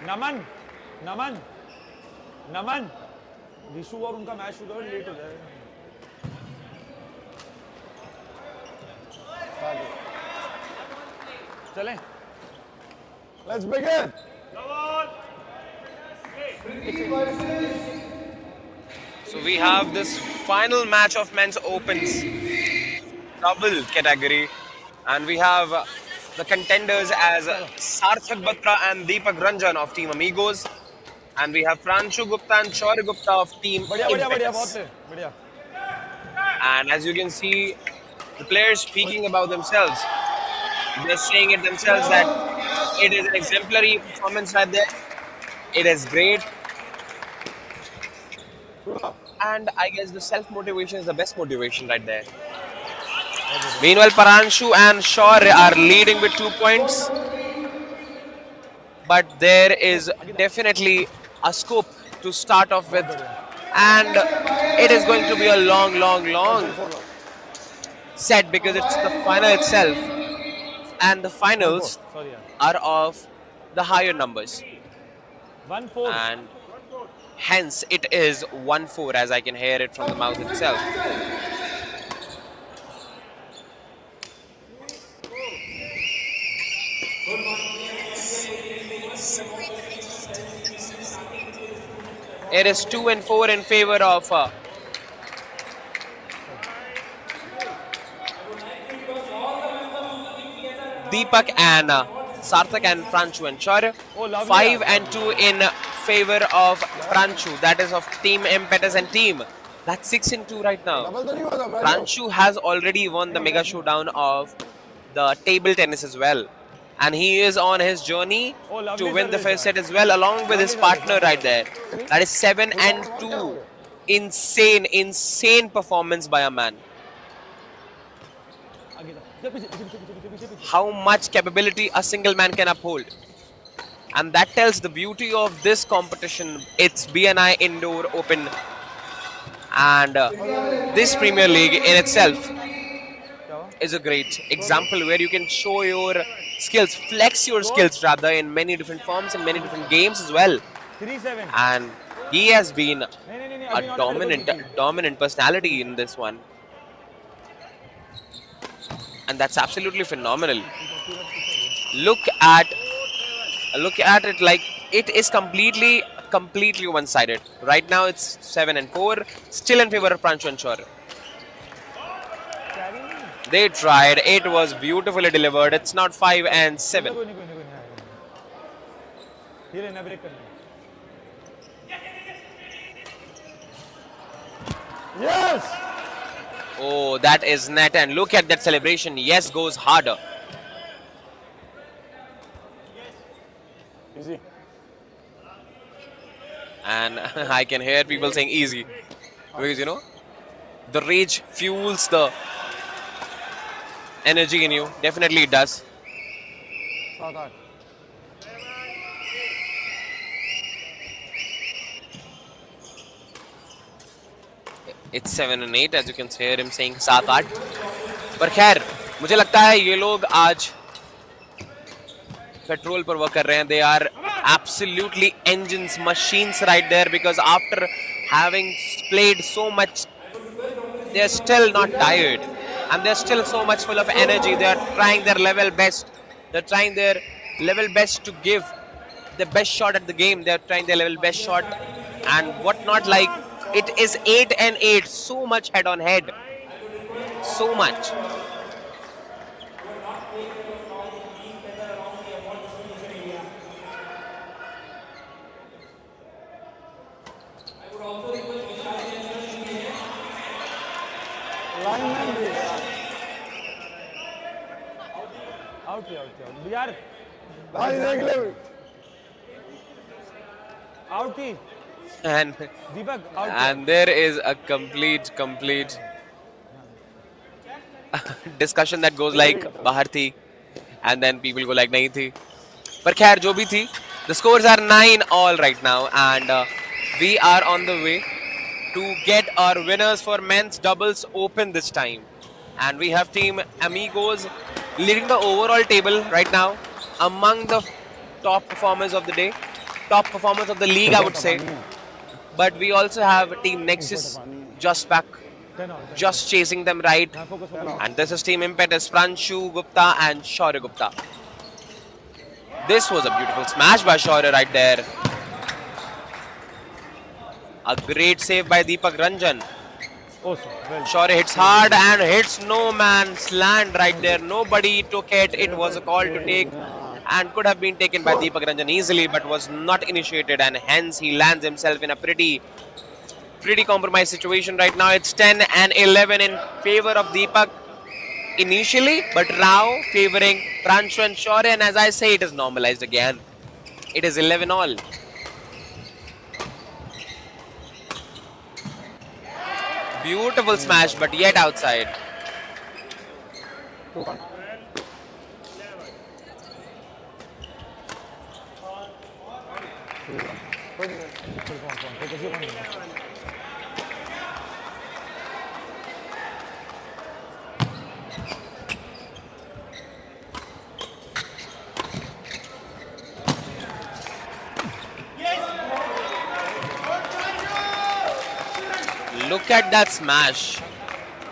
नमन नमन नमन विशु और उनका मैच शुरू हो लेट हो जाएगा। चलें। Let's begin. So we have this final match of men's opens double category, and we have the contenders as Sarthak Batra and Deepak Ranjan of Team Amigos, and we have Pranshu Gupta and Shaurya Gupta of Team बढ़िया बढ़िया बढ़िया बहुत Impetus. बढ़िया। And as you can see, the players speaking about themselves, they're saying it themselves that it is an exemplary performance right there. It is great. And I guess the self-motivation is the best motivation right there. Meanwhile, Paranshu and Shaurya are leading with 2 points. But there is definitely a scope to start off with. And it is going to be a long set because it's the final itself. And the finals sorry यार। are of the higher numbers. 1-4 And hence it is 1-4 as I can hear it from the mouth itself. It is 2-4 in favor of Deepak and Sarthak and Pranchu and Shaurya. Oh, lovely. 5-2 in favor of Pranchu. That is of Team Impetus and Team. That's 6-2 right now. Double तो नहीं हुआ था भाई। Pranchu has already won the mega showdown of the table tennis as well. And he is on his journey Oh, lovely to win the service, first man. set as well, along with his Lovely partner right there. That is 7-2. Insane performance by a man. आगे जा। पीछे How much capability a single man can uphold. And that tells the beauty of this competition. It's BNI Indoor Open. And this Premier League in itself is a great example where you can show your skills, flex your skills rather, in many different forms and many different games as well. 3-7 And he has been नहीं a dominant personality in this one. And that's absolutely phenomenal. Look at it like it is completely one-sided. Right now it's 7-4, still in favor of Pranchu and Shaurya. They tried. It was beautifully delivered. It's not 5 and 7. कोई नहीं कोई नहीं कोई नहीं आएगा ये रहना break करना yes Oh, that is net. And look at that celebration. Yes goes harder. Easy And I can hear people saying easy. Because, you know, the rage fuels the energy in you. Definitely it does. 7-8 It's 7 and 8, as you can hear him saying 7-8. पर खैर मुझे लगता है ये लोग आज petrol पर work कर रहे हैं. They are absolutely engines, machines right there, because after having played so much, they are still not tired and they're still so much full of energy. They are trying their level best. They're trying their level best to give the best shot at the game. They're trying their level best shot and whatnot. Like, it is 8 and 8, so much head on head, so much. Lineman भी out यार भाई देख ले out की And Deepak out and there is a complete discussion that goes like bahar thi, and then people go like nahi thi. Par khair jo bhi thi, the scores are 9 all right now, and we are on the way to get our winners for men's doubles open this time. And we have team Amigos leading the overall table right now among the top performers of the day, top performers of the league, I would say. But we also have team Nexus just back, just chasing them right. And this is team Impetus, Pranshu Gupta and Shaurya Gupta. This was a beautiful smash by Shaurya right there. A great save by Deepak Ranjan. Shaurya hits hard and hits no man's land right there. Nobody took it. It was a call to take and could have been taken by Deepak Ranjan easily, but was not initiated, and hence he lands himself in a pretty compromised situation right now. It's 10 and 11 in favor of Deepak initially, but now favoring Pranshu and Shaurya, and as I say, it is normalized again. It is 11 all. Beautiful smash, but yet outside. Look at that smash.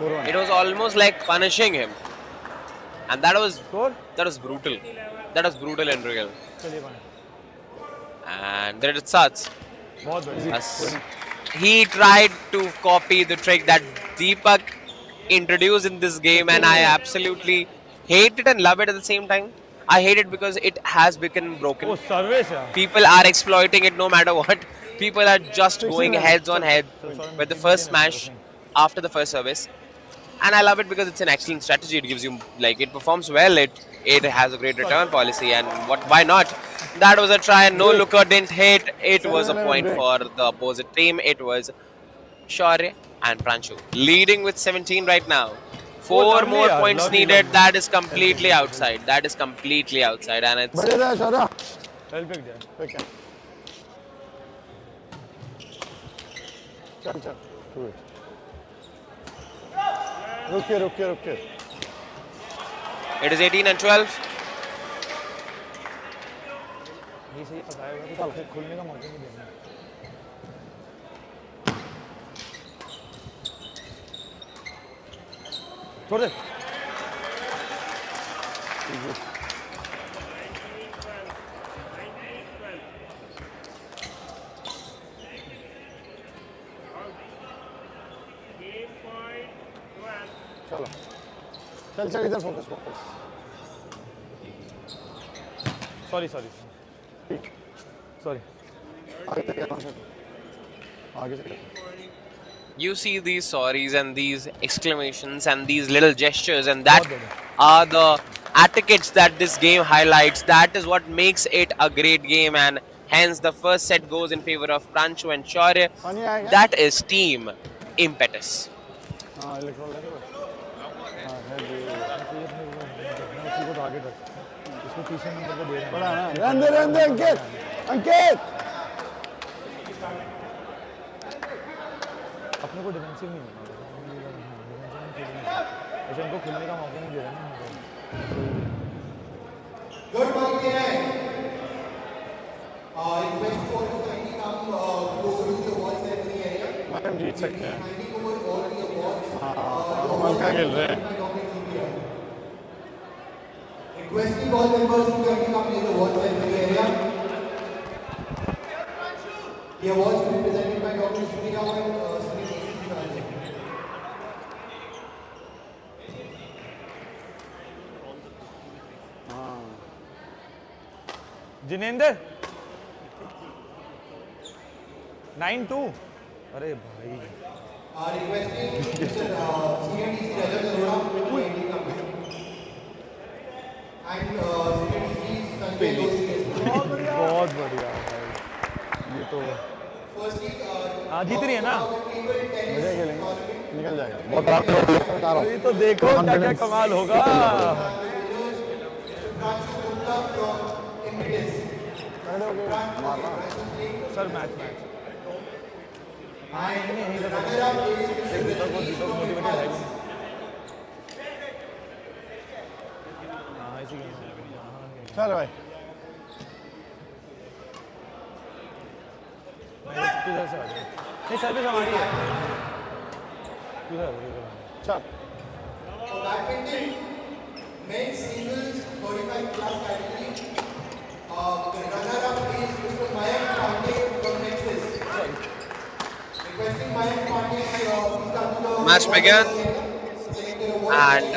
It was almost like punishing him. And that was brutal. That was brutal and real. And there it starts. He tried to copy the trick that Deepak introduced in this game, and I absolutely hate it and love it at the same time. I hate it because it has become broken. People are exploiting it no matter what. People are just going heads on head with the first smash after the first service. And I love it because it's an excellent strategy. It gives you, like, it performs well. It has a great return policy, and why not? That was a try. No looker didn't hit. It was a point for the opposite team. It was Shaurya and Pranshu leading with 17 right now. 4 more points needed. That is completely outside. That is completely outside, and it's it is 18 and 12. छोड़ दे चलो चल चल इधर focus focus sorry sorry sorry आगे से You see these sorries and these exclamations and these little gestures, and that are the etiquettes that this game highlights. That is what makes it a great game, and hence the first set goes in favor of Pranchu and Shaurya. पानी आएगा That is team impetus. हाँ Electral लगे बस हाँ है जी उसी को target रख इसको तीसरे नंबर को दे रहे हैं बड़ा ना रहने दे अंकित अंकित अपने को डिफेंसिव नहीं होना ऐसे उनको खेलने का मौका नहीं दे रहे ना Good morning, BNI. Request for you to kindly come closer to the awards ceremony area. Madam जीत सकते हैं Kindly go over all the awards. हल्का खेल रहे हैं Requesting all members to kindly come near the awards ceremony area. The awards will be presented by Dr. Shubhika and Sri Sri. Jinendra 9-2 अरे भाई Requesting Mr. CNDC Rajat Arora to kindly come. And CNDC Sanjay Doshi. बहुत बढ़िया भाई ये तो Firstly, हाँ जीत रही है ना table tennis बढ़िया खेलेंगे निकल जाएगा बहुत बड़ा बता रहा हूँ ये तो देखो क्या क्या कमाल होगा खड़े हो गए मारना सर मैच मैच मोटिवेटेड है हाँ इसी चल भाई किधर से आ जाए नहीं सर्विस हमारी है किधर चल For badminton, men's singles 45 plus category. The runner-up is Mr. Mayank Pandey from Nexus. Requesting Mayank Pandey please come to the Match began, and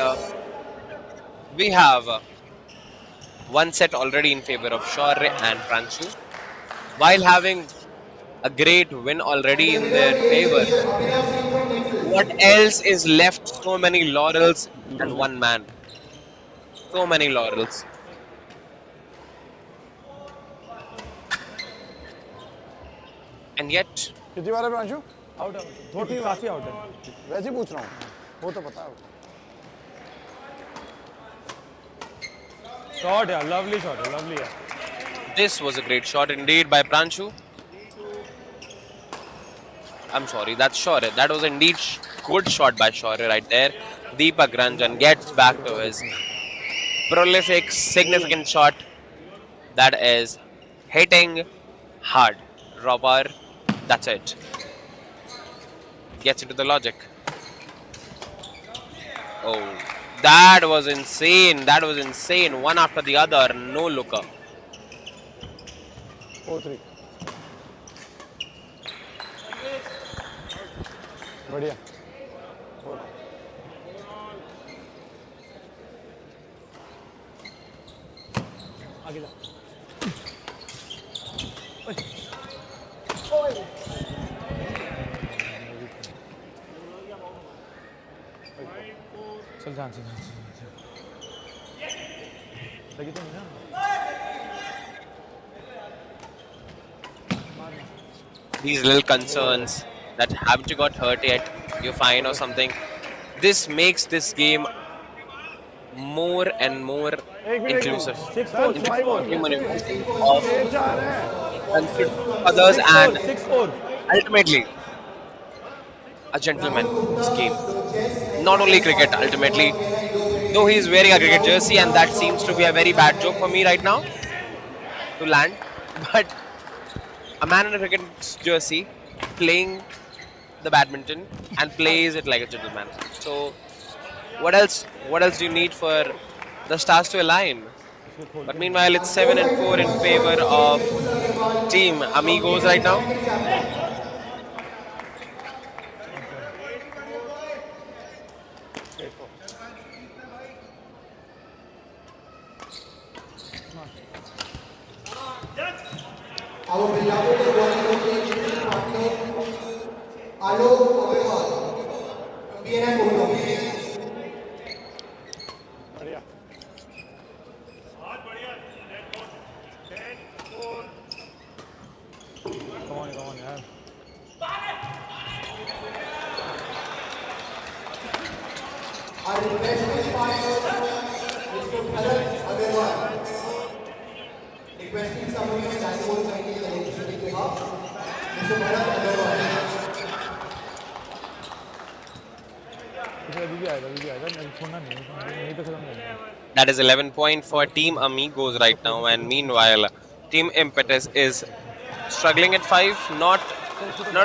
we have one set already in favor of Shaurya and Pranchu, while having a great win already in their favor. What else is left? So many laurels and one man. So many laurels. And yet, कितनी बार है Pranshu out है थोड़ी काफी out है वैसे ही पूछ रहा हूँ वो तो पता है शॉट है लवली शॉट है लवली है this was a great shot indeed by Pranchu. I'm sorry, that's Shaurya. That was indeed good shot by Shaurya right there. Deepak Ranjan gets back to his prolific, significant shot. That is hitting hard. Robber, that's it. Gets into the logic. Oh, that was insane. That was insane. One after the other, no looker. 4-3 बढ़िया आगे जा चल जान चल लगी तो नहीं ना These little concerns that haven't you got hurt yet, you're fine or something. This makes this game more and more inclusive. 6-4 Human emotion of considering others and 6-4 ultimately a gentleman's game. Not only cricket, ultimately. Though he is wearing a cricket jersey, and that seems to be a very bad joke for me right now to land. But a man in a cricket jersey playing the badminton and plays it like a gentleman. So what else do you need for the stars to align? But meanwhile, it's 7-4 in favor of Team Amigos right now. Our beloved volleyball team partner, Alok Agarwal from BNI Kotak. come on, यार. Our refreshment partner, Mr. Bharat Agarwal. Requesting someone from National Committee and Electricity behalf, Mr. Bharat Agarwal. अभी भी आएगा, नहीं छोड़ना नहीं तो खत्म करना. That is 11 point for Team Amigos right now, and meanwhile, Team Impetus is struggling at 5. Not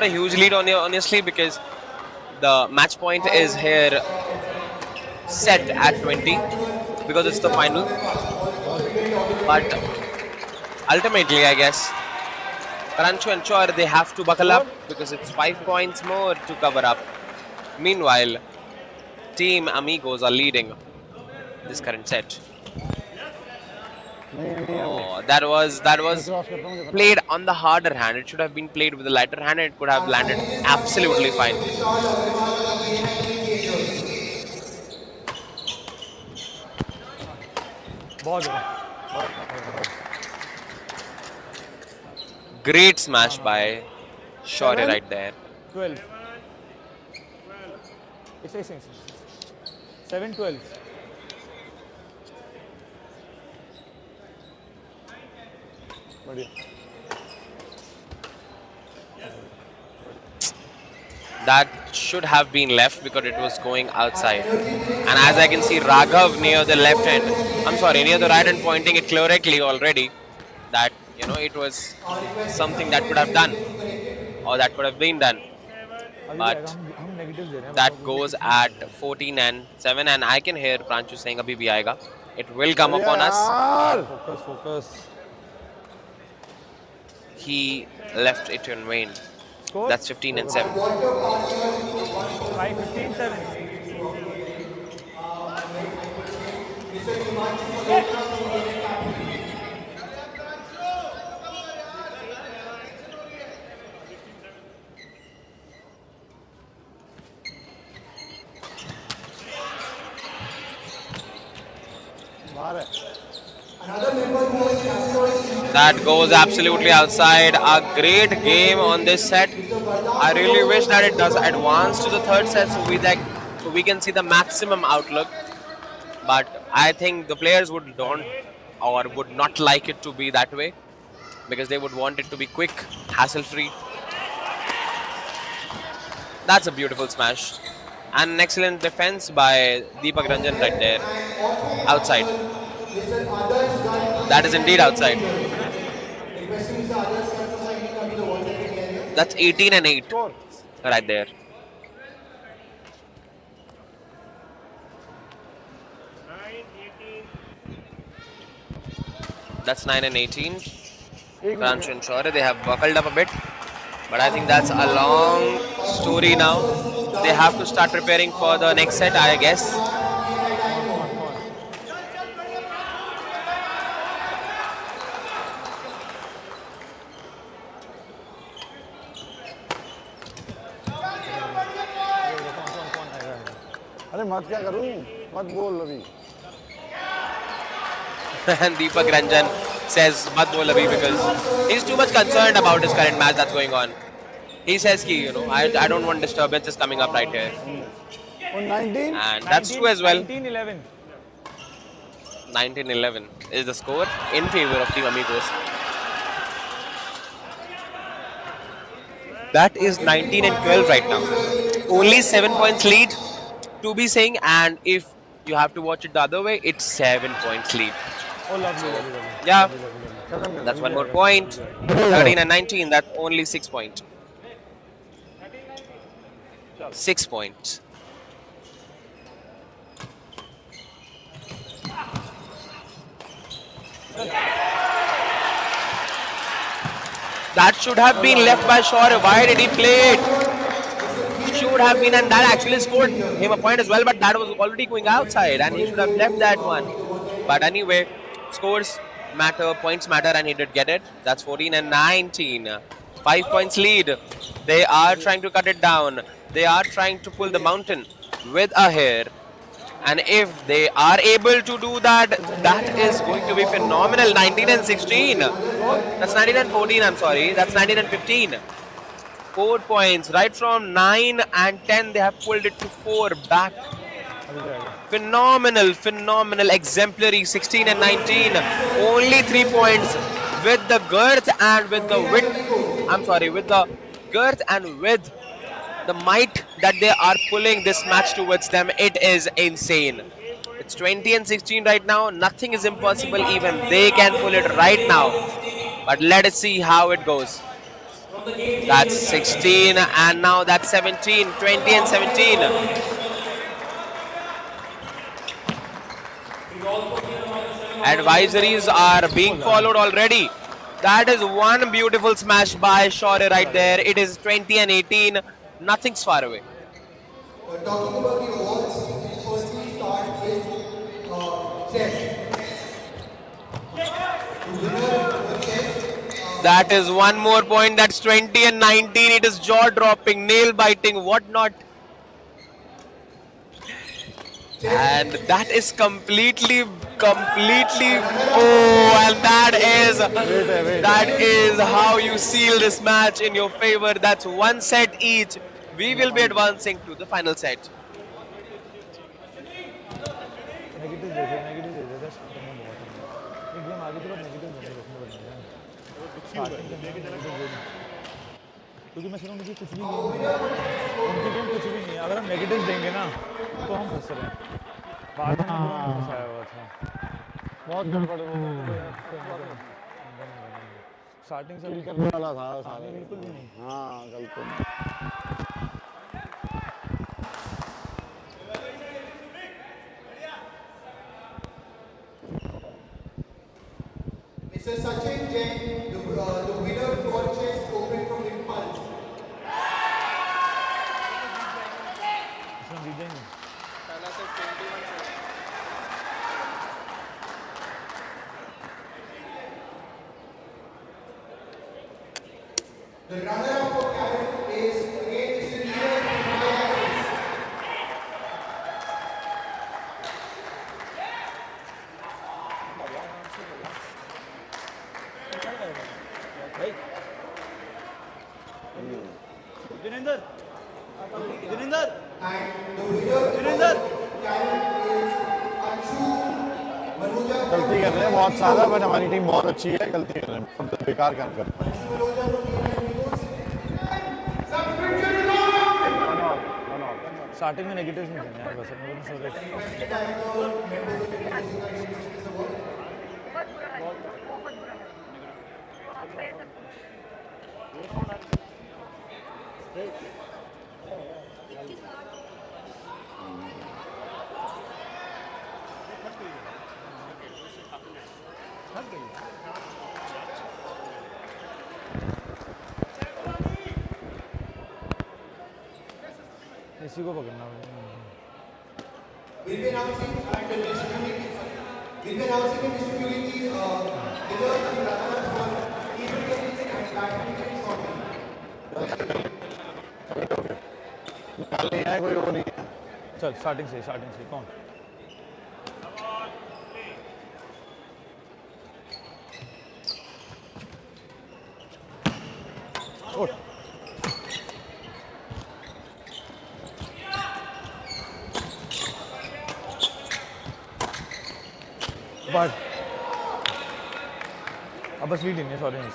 a huge lead honestly, because the match point is here set at 20 because it's the final. But ultimately, I guess Rancho and Chor, they have to buckle up because it's 5 points more to cover up. Meanwhile, Team Amigos are leading this current set. Oh, that was played on the harder hand. It should have been played with the lighter hand, and it could have landed absolutely fine. Great smash by Shaurya right there. 12. It's 7, 12. That should have been left because it was going outside. And as I can see, Raghav near the left hand, near the right hand, pointing it correctly already. That, it was something that could have done, or that could have been done. But that goes at 14 and 7, and I can hear Pranchu saying abhi bhi aayega. It will come upon us. Focus. He left it in vain. Score? That's 15 and 7. 5, 15, 7. That goes absolutely outside. A great game on this set. I really wish that it does advance to the third set so we can see the maximum outlook. But I think the players would not like it to be that way, because they would want it to be quick, hassle-free. That's a beautiful smash. And an excellent defense by Deepak Ranjan right there. Outside. That is indeed outside. That's 18 and 8 right there. That's 9 and 18. Rancho and Shaurya, they have buckled up a bit. But I think that's a long story now. They have to start preparing for the next set, I guess. And Deepak Ranjan says mat bol abhi because he's too much concerned about his current match that's going on. He says ki, I don't want disturbances coming up right here. And that's true as well. 19-11. 19-11 is the score in favor of Team Amigos. That is 19 and 12 right now. Only 7 points lead to be saying, and if you have to watch it the other way, it's 7 points lead. Oh, lovely. Yeah, that's one more point. 13 and 19, that's only 6 points. 6 points. That should have been left by Shaurya. Why did he play it? Should have been, and that actually scored him a point as well, but that was already going outside, and he should have left that one. But anyway, scores matter, points matter, and he did get it. That's 14 and 19. 5 points lead. They are trying to cut it down. They are trying to pull the mountain with a hair. And if they are able to do that, that is going to be phenomenal. 19 and 16. That's 19 and 14, I'm sorry. That's 19 and 15. 4 points. Right from 9 and 10, they have pulled it to 4 back. Phenomenal, phenomenal, exemplary. 16 and 19. Only 3 points with the girth and with the width. I'm sorry, with the girth and with the might that they are pulling this match towards them. It is insane. It's 20 and 16 right now. Nothing is impossible. Even they can pull it right now. But let us see how it goes. That's 16 and now that's 17. 20 and 17. Advisories are being followed already. That is one beautiful smash by Shaurya right there. It is 20 and 18. Nothing's far away. Talking about the awards, we firstly start with chess. The winner for chess. That is one more point. That's 20 and 19. It is jaw-dropping, nail-biting, whatnot. And that is completely. Oh, and that is how you seal this match in your favor. That's one set each. We will be advancing to the final set. क्योंकि मैं मुझे कुछ भी उनकी team कुछ भी नहीं है अगर हम नेगेटिव देंगे ना तो हम फंस रहे हैं बाद में फंसाया हुआ था बहुत गड़बड़ स्टार्टिंग से करने वाला था बिल्कुल भी नहीं हाँ गलत Mr. Sachin Jain, the winner for chess open from Impulse. The runner-up for Karen is again Mr. Neeraj. Jininder And the winner for Karen is Anshu Manuja. गलती कर रहे हैं बहुत सारा बट हमारी टीम बहुत अच्छी है गलती कर रहे हैं हम तो बेकार काम कर रहे हैं स्टार्टिंग में नेगेटिव्स नहीं थे यार बस इसी को पकड़ना We'll be announcing and distributing the winners and runners for table tennis and badminton shortly. निकाल नहीं है कोई वो नहीं है चल स्टार्टिंग से कौन उठ बट अब बस लीड नहीं है सॉरी नहीं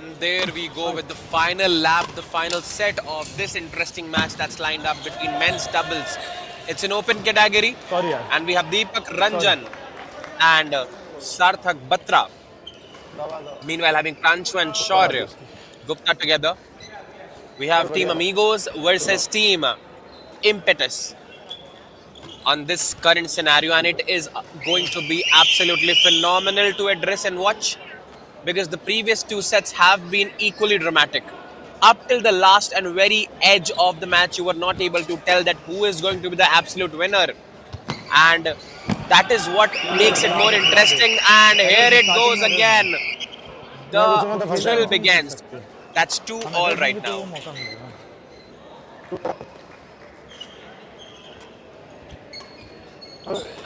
And there we go with the final lap, the final set of this interesting match that's lined up between men's doubles. It's an open category. Sorry, yaar. And we have Deepak Ranjan and Sarthak Batra. Meanwhile, having Pranchu and Shaurya Gupta together. We have Team Amigos versus Team Impetus on this current scenario, and it is going to be absolutely phenomenal to address and watch because the previous two sets have been equally dramatic. up till the last and very edge of the match, you were not able to tell that who is going to be the absolute winner. And that is what makes it more interesting. And here it goes again. मैं The पूछूंगा तो फंस thrill जाएगा। begins. That's 2-all right now. मौका मिलेगा।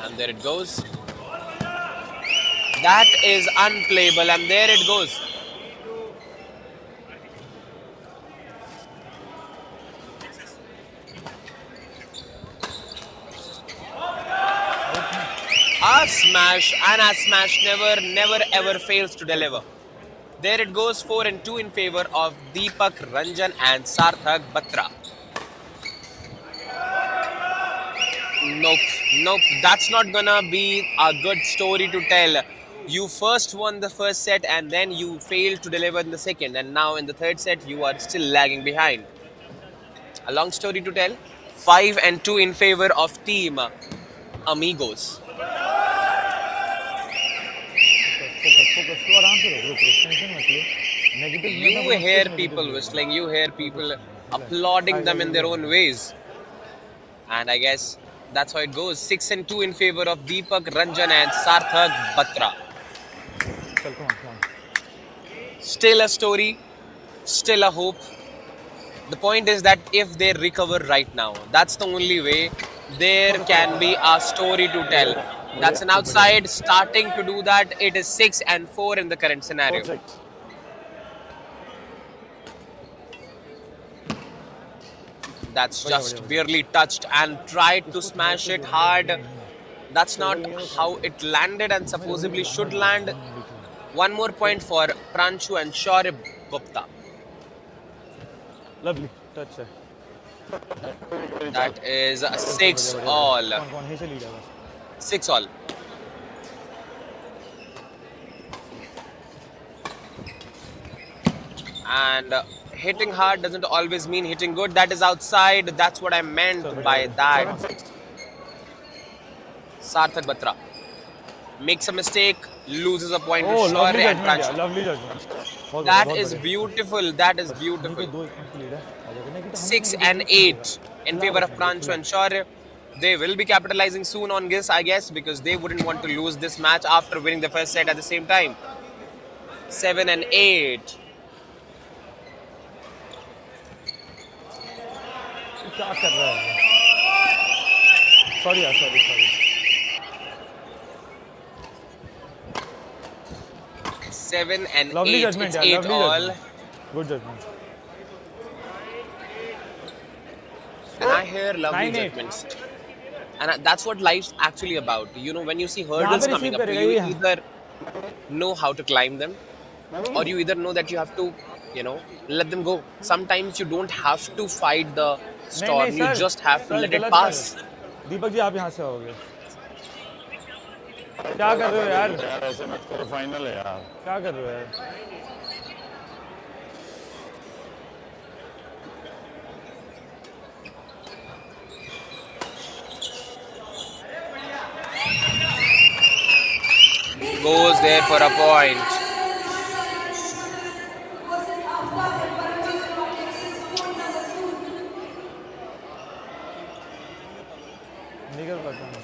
And there it goes. That is unplayable. And there it goes. A smash, and a smash never ever fails to deliver. There it goes, 4-2 in favor of Deepak Ranjan and Sarthak Batra. Nope, nope, that's not gonna be a good story to tell. You first won the first set and then you failed to deliver in the second, and now in the third set you are still lagging behind. A long story to tell. 5-2 in favor of Team Amigos. Focus तो आराम से रुक tension मत ले negative You hear people whistling, you hear people applauding them in their own ways. And I guess that's how it goes. 6-2 in favor of Deepak Ranjan and Sarthak Batra. चल come on Still a story, still a hope. The point is that if they recover right now, that's the only way there can be a story to tell. That's an outside starting to do that. It is 6-4 in the current scenario. 4-6. That's just barely touched and tried to smash it hard. That's not how it landed and supposedly should land. One more point for Pranshu and Shaurya Gupta. Lovely touch है That is a 6-all. कौन यहीं से lead है 6-all. And hitting hard doesn't always mean hitting good. That is outside. That's what I meant by that. Sarthak Batra makes a mistake, loses a point to oh lovely Shaurya and judgement यार Pranshu. Lovely judgement That is beautiful. That is beautiful. 2 point की lead है आ जाएगा नहीं कि 6-8 in favor of Pranshu and Shaurya. They will be capitalizing soon on this, I guess, because they wouldn't want to lose this match after winning the first set at the same time. 7-8. क्या कर रहा है sorry यार sorry 7-8. Lovely judgement It's यार 8-all. Good judgement And I hear lovely 9-8. judgments. And that's what life's actually about. You know, when you see hurdles पे coming receive up to करेगा you, ये। either know how to climb them, or you either know that you have to, let them go. Sometimes you don't have to fight the storm. You just have to let it pass. Deepak ji आप यहाँ से आओगे क्या कर रहे हो यार यार ऐसे मत करो, फाइनल है यार। क्या कर रहे हो यार Goes there for a point. नहीं कर पाता हूँ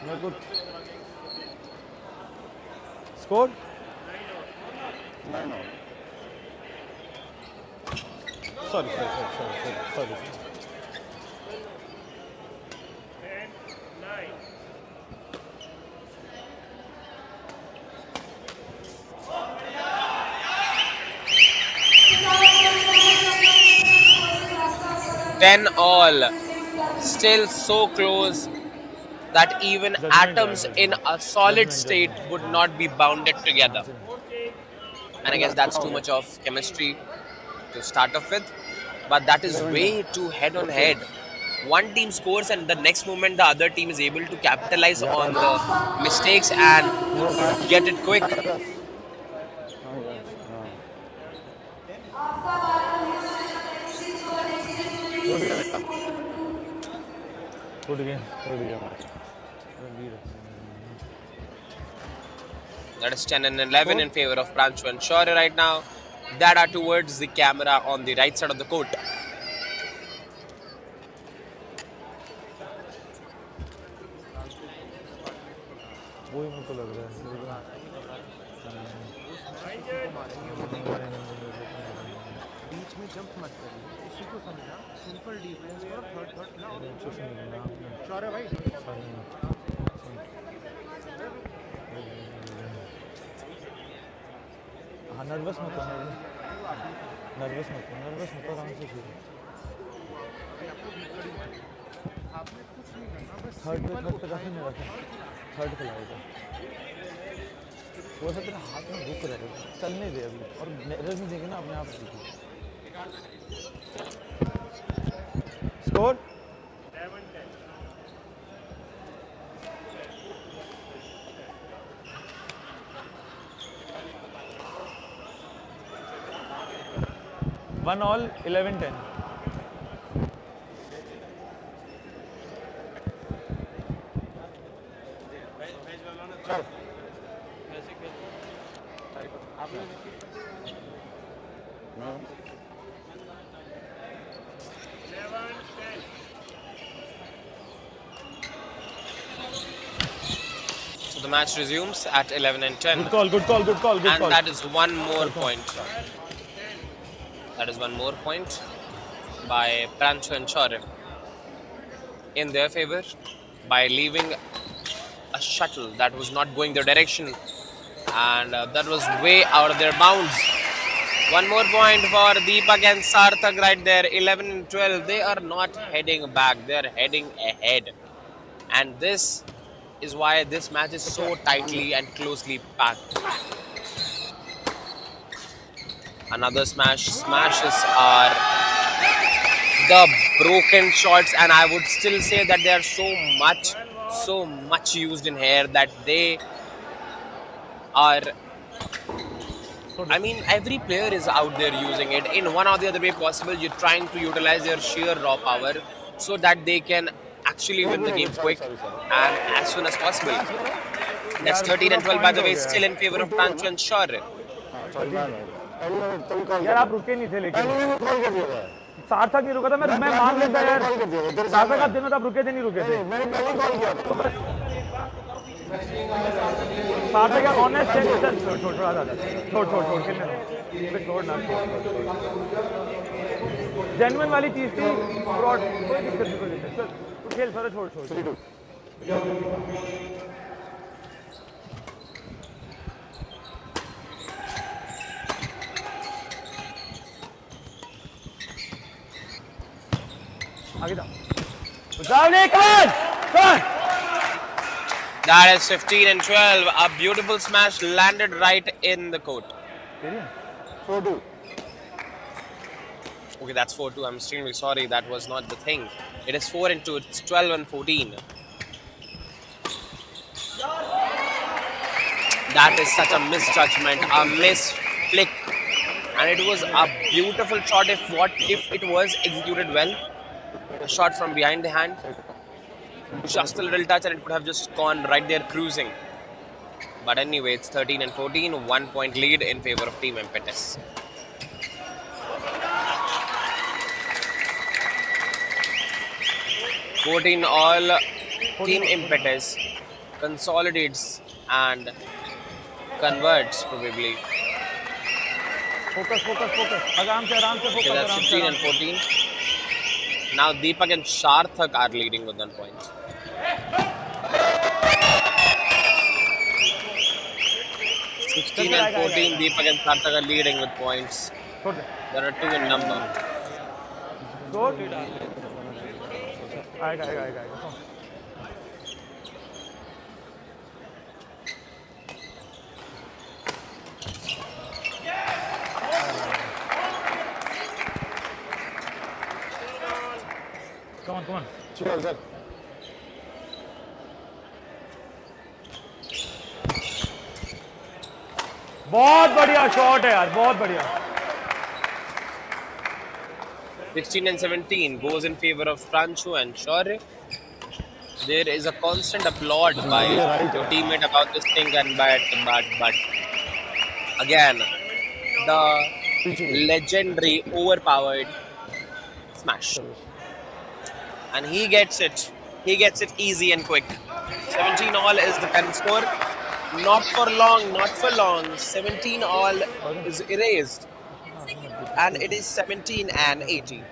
मेरे को score sorry sorry Ten all. Still so close that even atoms in a solid state would not be bounded together. And I guess that's too much of chemistry to start off with. But that is way too head on head. One team scores and the next moment the other team is able to capitalize on the mistakes and get it quick. Good game That is 10-11 in favor of Pranshu and Shaurya right now. that are towards the camera on the right side of the court. वही मुझको लग रहा है बीच में jump मत करिए, इसी को समझना। सिंपल डिफेंस करो, थर्ड थर्ड ना श्योर है भाई। हाँ नर्वस मत हो नर्वस मत हो आराम से खेलो। आपने कुछ नहीं करना, बस थर्ड पे काफी नहीं रखा थर्ड पे लाएगा वो सब तेरा हाथ में रुक रहेगा चलने दे अभी और एरर नहीं देंगे ना अपने आप सीखो। Score 1-all 11-10 So the match resumes at 11 and 10. Good call. And that is one more point. That is one more point by Prancho and Chore in their favor by leaving a shuttle that was not going their direction, and that was way out of their bounds. One more point for Deepak and Sarthak right there, 11 and 12. They are not heading back, they are heading ahead. And this is why this match is so tightly and closely packed. Another smashes are the broken shots, and I would still say that they are so much used in here that they are, I mean, every player is out there using it in one or the other way possible. You're trying to utilize their sheer raw power so that they can actually win the game quick and as soon as possible. That's 13 and 12, by the way, still in favor of Prancho and Shore. यार आप रुके नहीं थे लेकिन सार्थक नहीं रुका था मैं मान लेता यार सार्थक आप दिनों आप रुके थे नहीं रुके थे मैंने पहले कॉल किया था सार्थक यार ऑनेस्ट है छोड़ खेलने दो छोड़ ना जेन्युइन वाली चीज थी फ्रॉड कोई दिक्कत नहीं चल तू खेल सारा छोड़ That is 15 and 12. A beautiful smash landed right in the court. 4-2. Okay, that's 4-2. I'm extremely sorry. That was not the thing. It is 4 and 2. It's 12 and 14. That is such a misjudgment, a misflick. And it was a beautiful shot if it was executed well. A shot from behind the hand. Just a little touch and it could have just gone right there cruising. But anyway, it's 13 and 14. 1 point lead in favor of Team Impetus. all Team Impetus consolidates and converts probably. Focus. आराम से focus. Okay, that's 15 and 14. Now Deepak and Sarthak are leading with 1 point. (16 and 14). Deepak and Sarthak are leading with points. There are 2 in number. Good. आएगा. Come on. चल sir. बहुत बढ़िया shot है यार, बहुत बढ़िया. 16 and 17 goes in favor of Prancho and Shore. There is a constant applaud by your teammate about this thing, but again, the legendary, overpowered smash. And he gets it. He gets it easy and quick. 17 all is the current score. Not for long, not for long. 17 all is erased. And it is 17 and 80.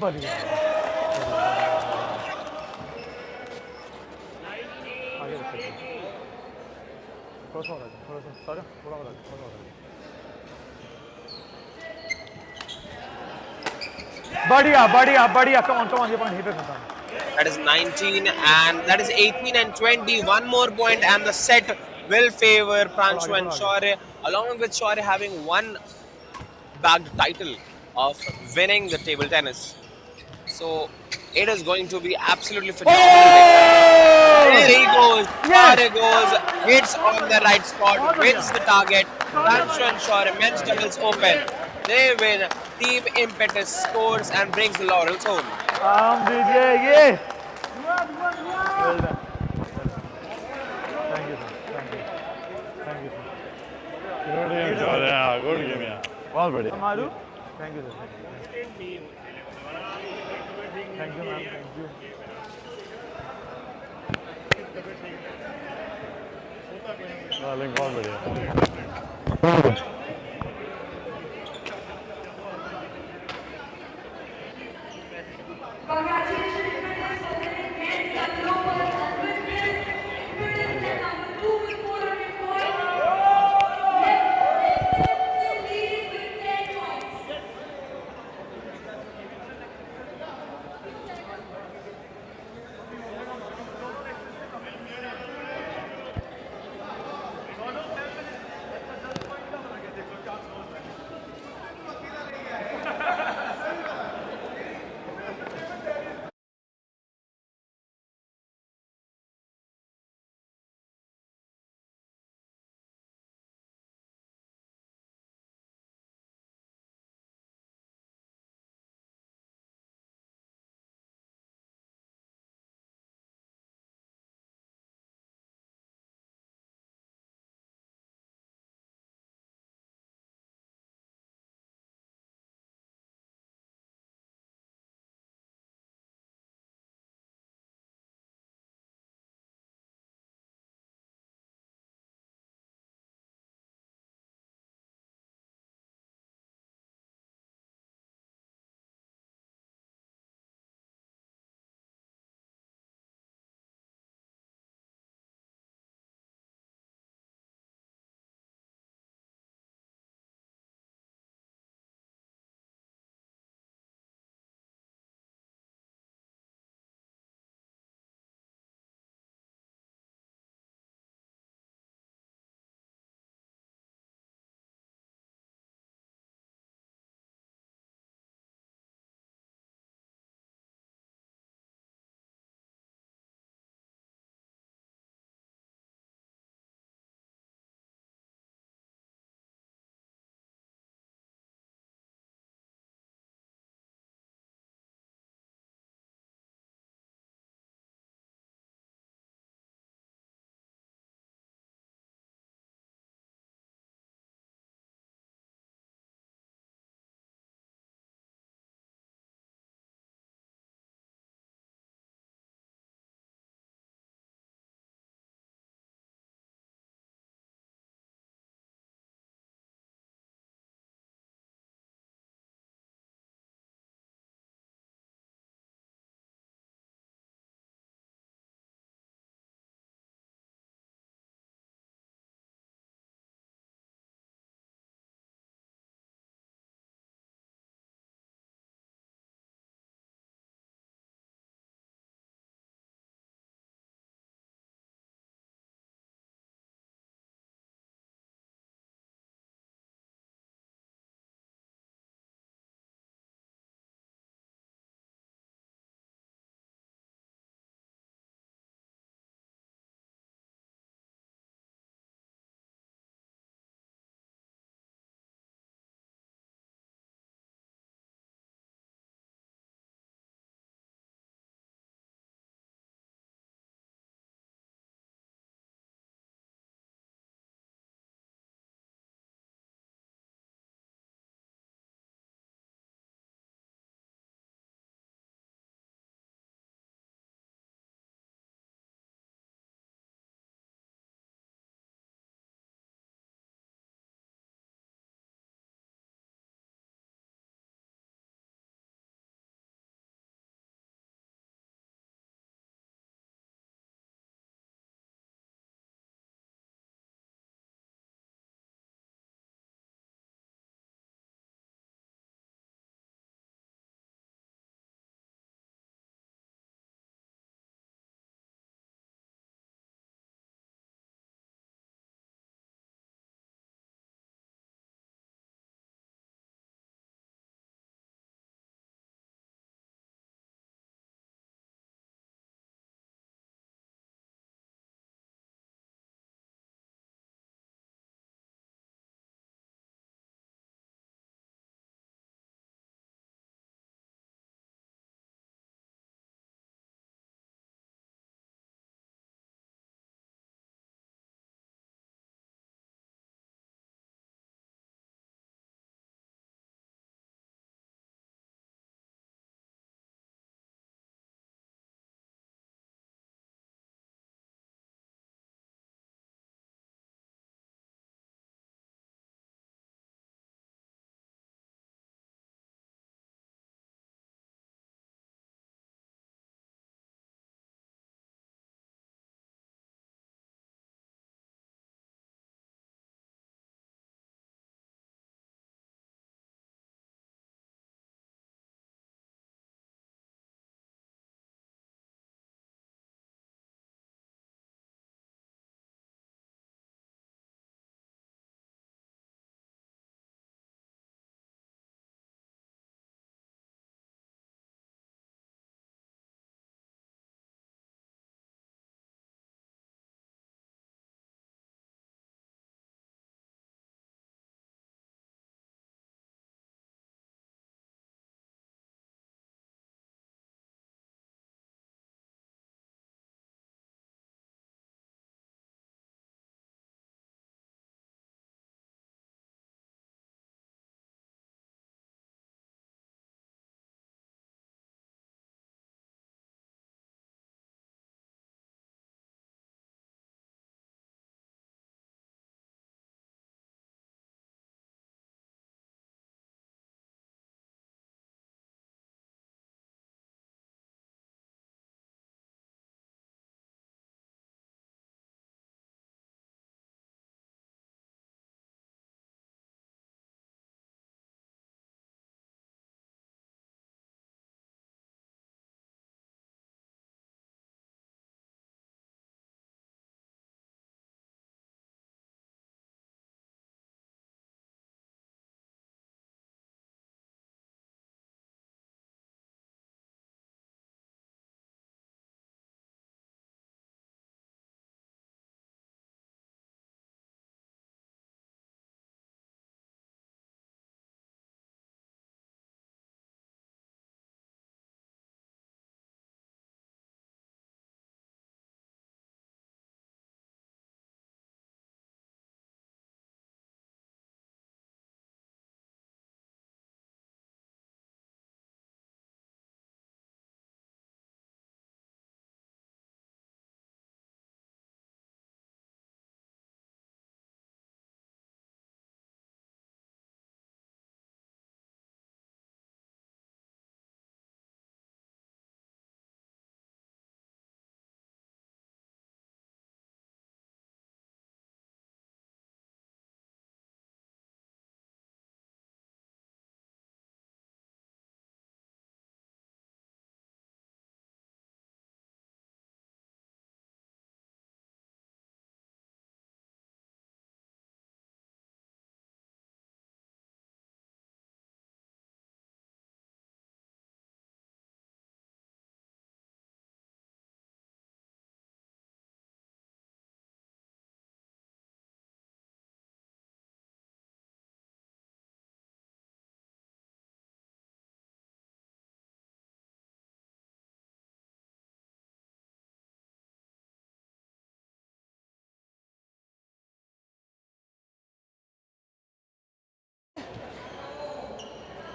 बढ़िया आगे रखिए थोड़ा सा और आगे थोड़ा सा सारा थोड़ा और आगे थोड़ा और आगे बढ़िया बढ़िया बढ़िया कम ऑन ये पॉइंट हिट करता हूं That is 19 and that is 18 and 20. One more point and the set will favor Pranshu and Shaurya, along with Shaurya having one bagged title of winning the table tennis. So it is going to be absolutely phenomenal. There he goes. Shaurya goes, hits on the right spot, wins the target. Pranshu and Shaurya, men's doubles open. They win. Team Impetus scores and brings the laurels home. दीजिए ये well done. Thank you sir thank you sir good game यार बहुत बढ़िया मारू thank you sir thank you ma'am thank you darling बहुत बढ़िया Congratulations, Impetus, for winning men's double open. And with this, Impetus is number 2 with 400 points. Still leading with 10 points.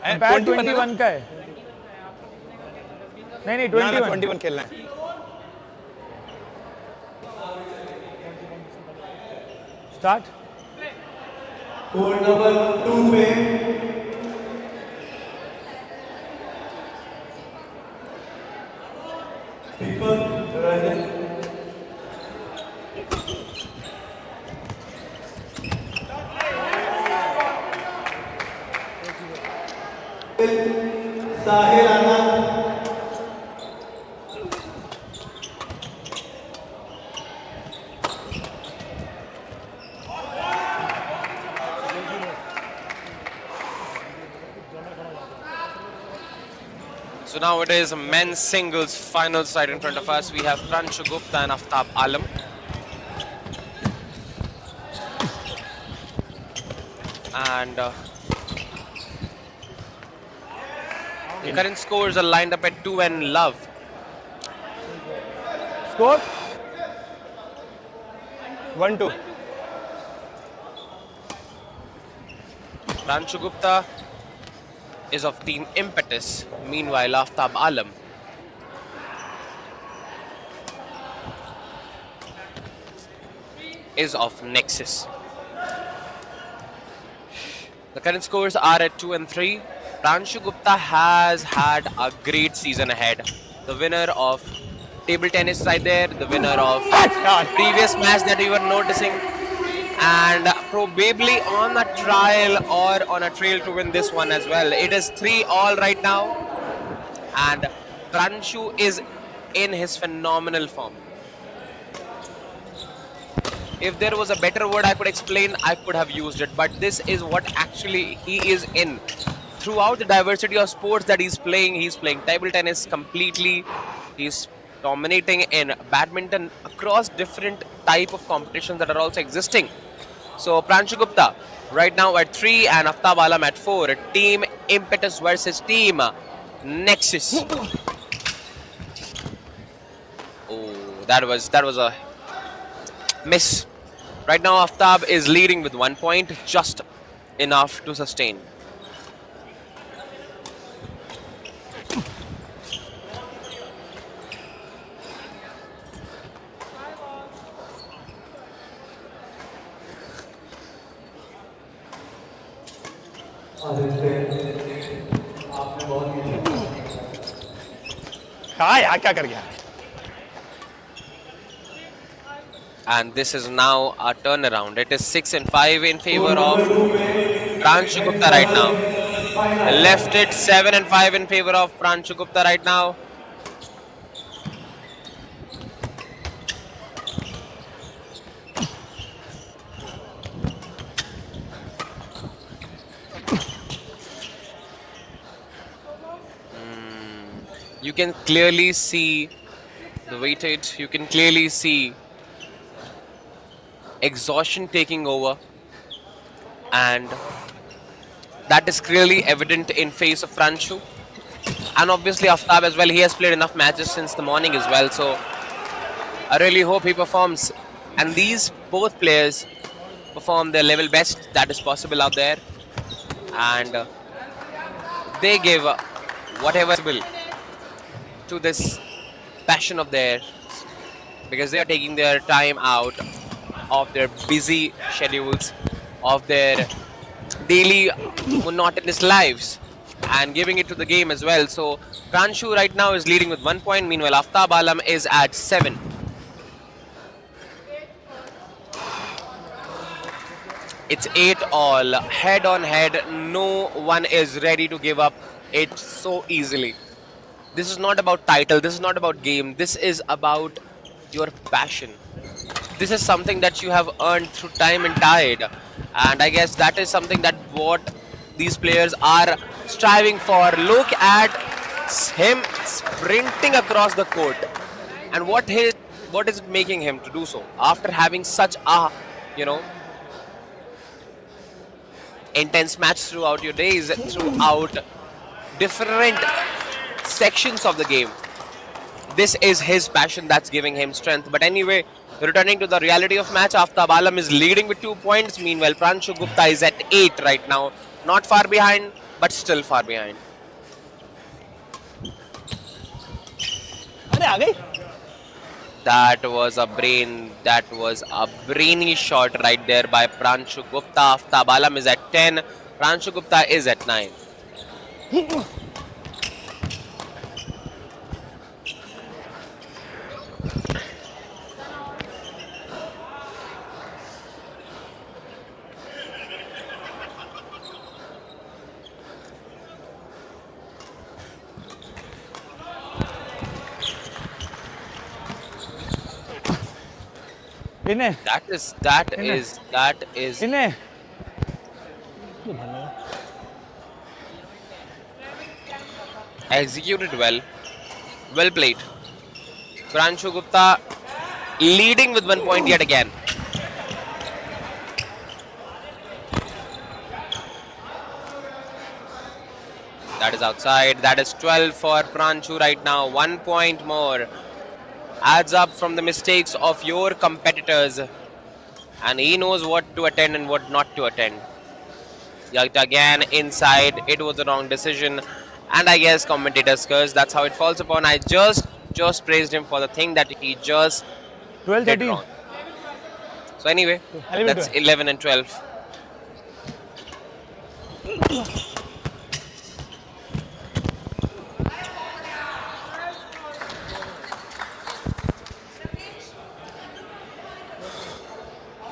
Bat 21 का है। नहीं 21 खेलना है। स्टार्ट। कोर्ट नंबर 2 पे दीपक रजन Sahil Anand So now it is men's singles final side in front of us. We have Pranshu Gupta and Aftab Alam. And the current scores are lined up at 2 and love. Score 1-2. Pranshu Gupta is of Team Impetus. Meanwhile, Aftab Alam is of Nexus. The current scores are at 2 and 3. Pranshu Gupta has had a great season ahead. The winner of table tennis right there, the winner of previous match that we were noticing, and probably on a trial or on a trail to win this one as well. It is 3-all right now, and Pranshu is in his phenomenal form. If there was a better word I could explain, I could have used it, but this is what actually he is in. Throughout the diversity of sports that he's playing table tennis completely, he's dominating in badminton across different type of competitions that are also existing. So Pranshu Gupta right now at 3 and Aftab Alam at 4. Team Impetus versus Team Nexus. Oh, that was a miss. Right now Aftab is leading with 1 point, just enough to sustain. हाँ यार क्या कर गया? And this is now a turnaround. It is 6 and 5 in favor of Pranshu Gupta right now. Left it 7 and 5 in favor of Pranshu Gupta right now. You can clearly see the weightage. You can clearly see exhaustion taking over, and that is clearly evident in face of Pranshu, and obviously Aftab as well. He has played enough matches since the morning as well, so I really hope he performs, and these both players perform their level best that is possible out there, and they give whatever possible to this passion of theirs, because they are taking their time out of their busy schedules, of their daily monotonous lives, and giving it to the game as well. So Pranshu right now is leading with 1 point. Meanwhile, Aftab Alam is at 7. It's 8-all, head on head. No one is ready to give up it so easily. This is not about title. This is not about game. This is about your passion. This is something that you have earned through time and tide, and I guess that is something that what these players are striving for. Look at him sprinting across the court, and what is it making him to do so after having such a intense match throughout your days, throughout different sections of the game. This is his passion that's giving him strength. But anyway, returning to the reality of match, Aftab Alam is leading with 2 points. Meanwhile, Pranshu Gupta is at 8 right now. Not far behind, but still far behind. अरे आ गई. That was a brainy shot right there by Pranshu Gupta. Aftab Alam is at 10. Pranshu Gupta is at 9. इन्हें That is इन्हें executed well. Well played. Pranshu Gupta leading with 1 point yet again. That is outside. That is 12 for Pranshu right now. 1 point more. Adds up from the mistakes of your competitors. And he knows what to attend and what not to attend. Yet again, inside. It was the wrong decision. And I guess commentators curse. That's how it falls upon. I just praised him for the thing that he just 12 did 13 wrong. So anyway, that's 11 and 12.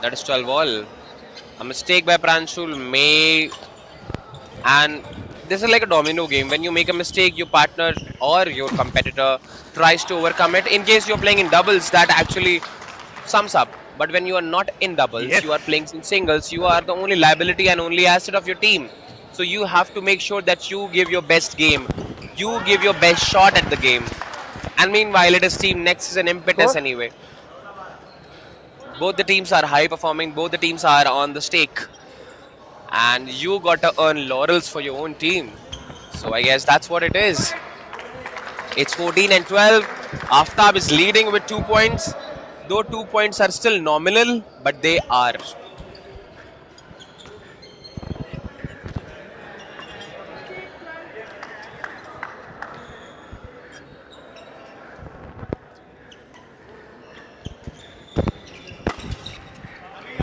That is 12 all. A mistake by Pranshul may, and this is like a domino game. When you make a mistake, your partner or your competitor tries to overcome it. In case you're playing in doubles, that actually sums up. But when you are not in doubles, you are playing in singles, you are the only liability and only asset of your team. So you have to make sure that you give your best game. You give your best shot at the game. And meanwhile, it is team next is an impetus anyway. Both the teams are high performing, both the teams are on the stake. And you got to earn laurels for your own team. So I guess that's what it is. It's 14 and 12. Aftab is leading with 2 points. Though 2 points are still nominal, but they are.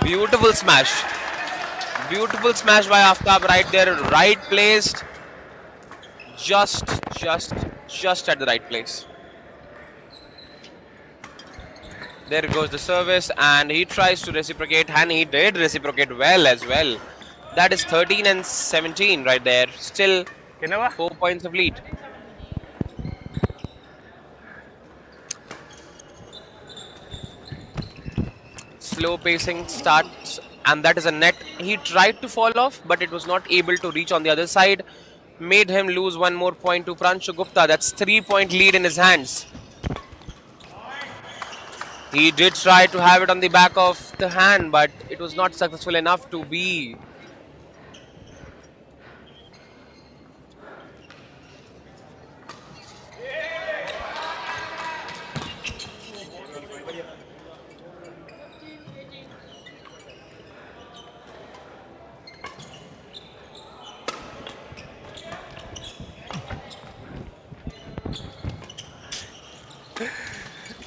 Beautiful smash. Beautiful smash by Aftab right there. Right placed. Just at the right place. There goes the service, and he tries to reciprocate, and he did reciprocate well as well. That is 13 and 17 right there. Still 4 points of lead. Slow pacing starts, and that is a net. He tried to fall off, but it was not able to reach on the other side. Made him lose 1 more point to Pranshu Gupta. That's 3-point lead in his hands. He did try to have it on the back of the hand, but it was not successful enough to be.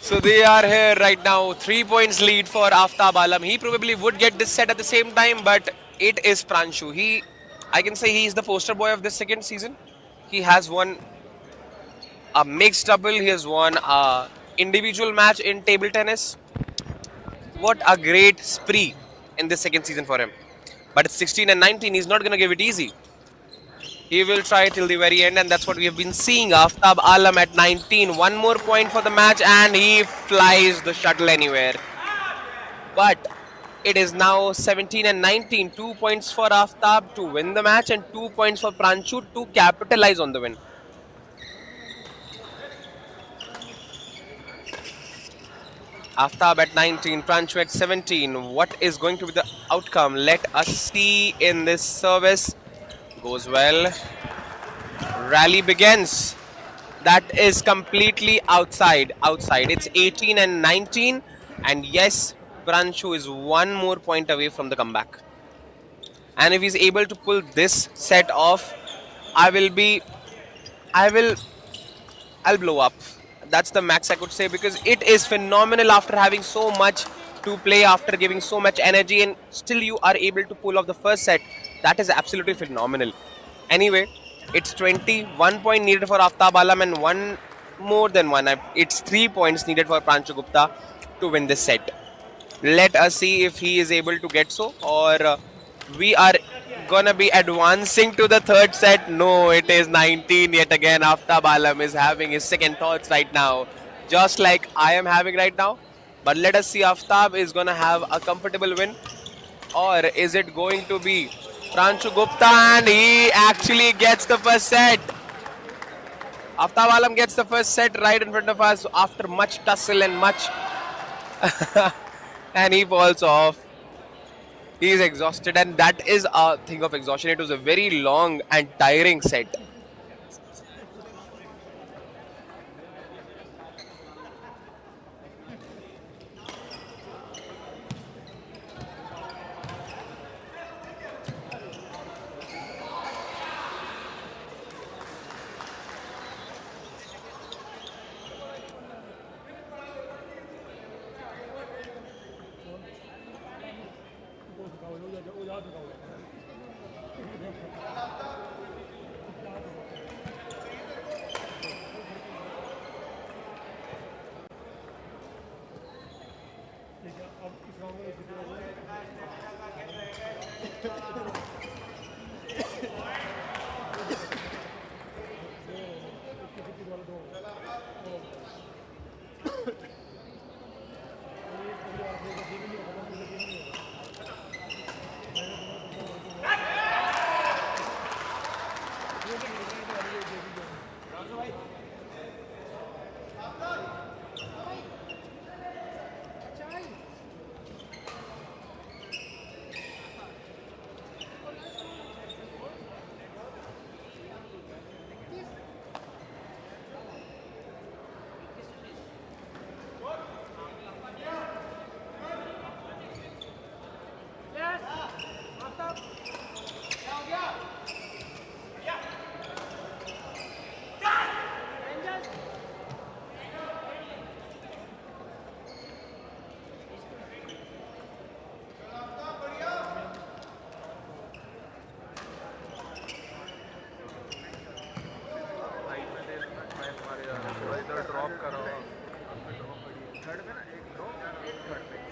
So they are here right now. 3 points lead for Aftab Alam. He probably would get this set at the same time, but it is Pranshu. I can say he is the poster boy of this second season. He has won a mixed double. He has won a individual match in table tennis. What a great spree in this second season for him. But it's 16 and 19. He's not going to give it easy. He will try till the very end, and that's what we have been seeing. Aftab Alam at 19. 1 more point for the match, and he flies the shuttle anywhere. But it is now 17 and 19. 2 points for Aftab to win the match, and 2 points for Pranshu to capitalize on the win. Aftab at 19, Pranshu at 17. What is going to be the outcome? Let us see in this service. Goes well. Rally begins. That is completely outside. It's 18 and 19. And yes, Pranshu is 1 more point away from the comeback. And if he's able to pull this set off, I will be, I will, I'll blow up. That's the max I could say because it is phenomenal after having so much to play, after giving so much energy, and still you are able to pull off the first set. That is absolutely phenomenal. Anyway, it's 21 point needed for Aftab Alam and one more than one. It's 3 points needed for Pranchu Gupta to win this set. Let us see if he is able to get so, or we are gonna be advancing to the third set. No, it is 19 yet again. Aftab Alam is having his second thoughts right now, just like I am having right now. But let us see, Aftab is gonna have a comfortable win, or is it going to be Pranchu Gupta? And he actually gets the first set. Aftab Alam gets the first set right in front of us after much tussle and much. And he falls off. He is exhausted, and that is a thing of exhaustion. It was a very long and tiring set.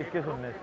इक्कीस उन्नीस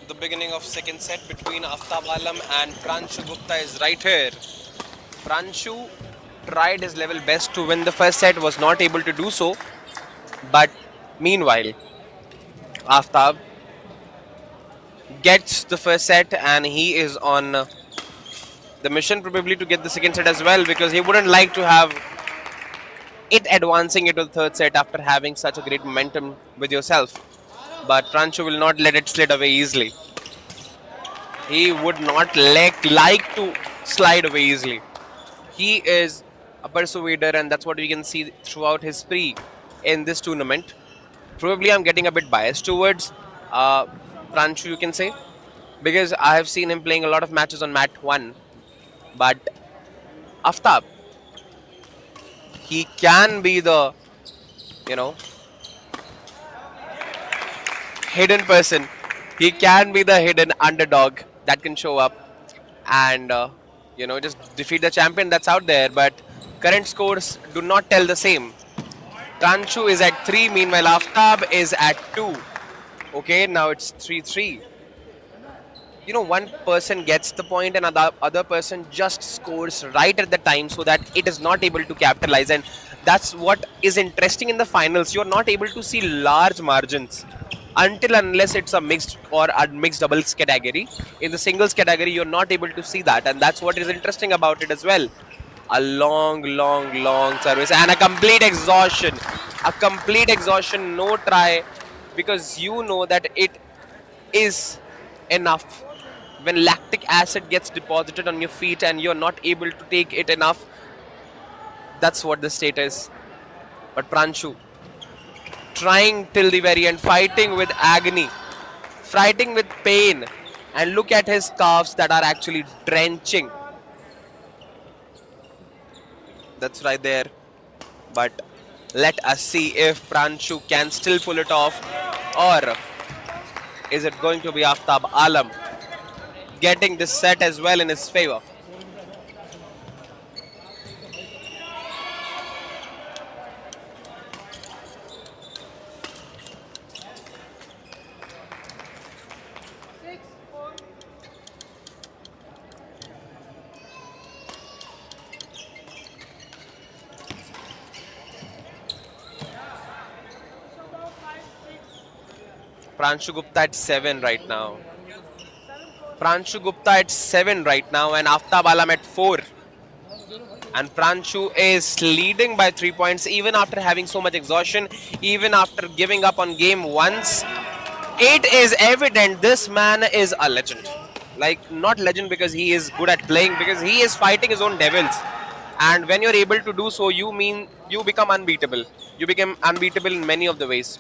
The beginning of second set between Aftab Alam and Pranchu Gupta is right here. Pranchu tried his level best to win the first set, was not able to do so. But meanwhile, Aftab gets the first set and he is on the mission probably to get the second set as well, because he wouldn't like to have it advancing into the third set after having such a great momentum with yourself. But Pranchu will not let it slide away easily. He would not like to slide away easily. He is a persuader, and that's what we can see throughout his spree in this tournament. Probably I'm getting a bit biased towards Pranchu, you can say, because I have seen him playing a lot of matches on mat 1. But Aftab, he can be the, hidden person. He can be the hidden underdog that can show up and just defeat the champion that's out there. But current scores do not tell the same. Pranchu is at 3, meanwhile Aftab is at 2. Okay, now it's 3-3. One person gets the point and other person just scores right at the time so that it is not able to capitalize. And that's what is interesting in the finals. You're not able to see large margins. until unless it's a mixed or a mixed doubles category. In the singles category, you're not able to see that, and that's what is interesting about it as well. A long, long, long service and a complete exhaustion. A complete exhaustion, no try, because you know that it is enough. When lactic acid gets deposited on your feet and you're not able to take it enough, that's what the state is. But Pranshu, trying till the very end, fighting with agony, fighting with pain, and look at his calves that are actually drenching. That's right there. But let us see if Pranshu can still pull it off, or is it going to be Aftab Alam getting this set as well in his favor? Pranshu Gupta at 7 right now. Pranshu Gupta at 7 right now, and Aftab Alam at 4. And Pranshu is leading by 3 points even after having so much exhaustion, even after giving up on game once. It is evident this man is a legend. Like, not legend because he is good at playing, because he is fighting his own devils. And when you're able to do so, you become unbeatable. You become unbeatable in many of the ways.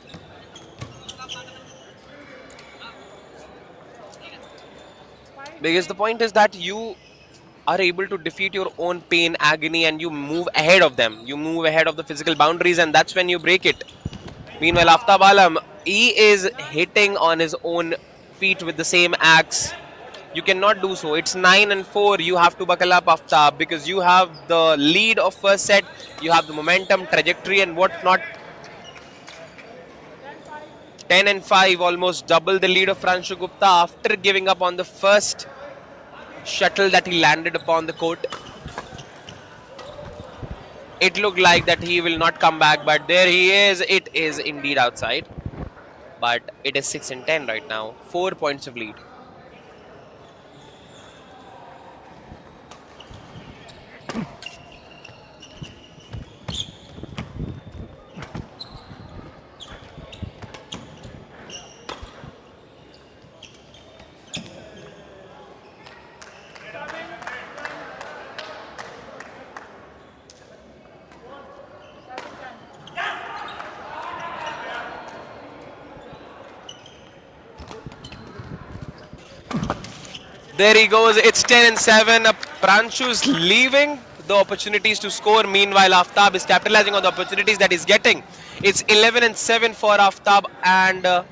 Because the point is that you are able to defeat your own pain, agony, and you move ahead of them. You move ahead of the physical boundaries, and that's when you break it. Meanwhile, Aftab Alam, he is hitting on his own feet with the same axe. You cannot do so. It's 9 and 4. You have to buckle up, Aftab, because you have the lead of first set. You have the momentum, trajectory, and whatnot. 10 and 5, almost double the lead of Pranshu Gupta after giving up on the first shuttle that he landed upon the court. It looked like that he will not come back, but there he is. It is indeed outside. But it is 6 and 10 right now. 4 points of lead. There he goes. It's 10 and 7. Pranshu's leaving the opportunities to score. Meanwhile, Aftab is capitalizing on the opportunities that he's getting. It's 11 and 7 for Aftab and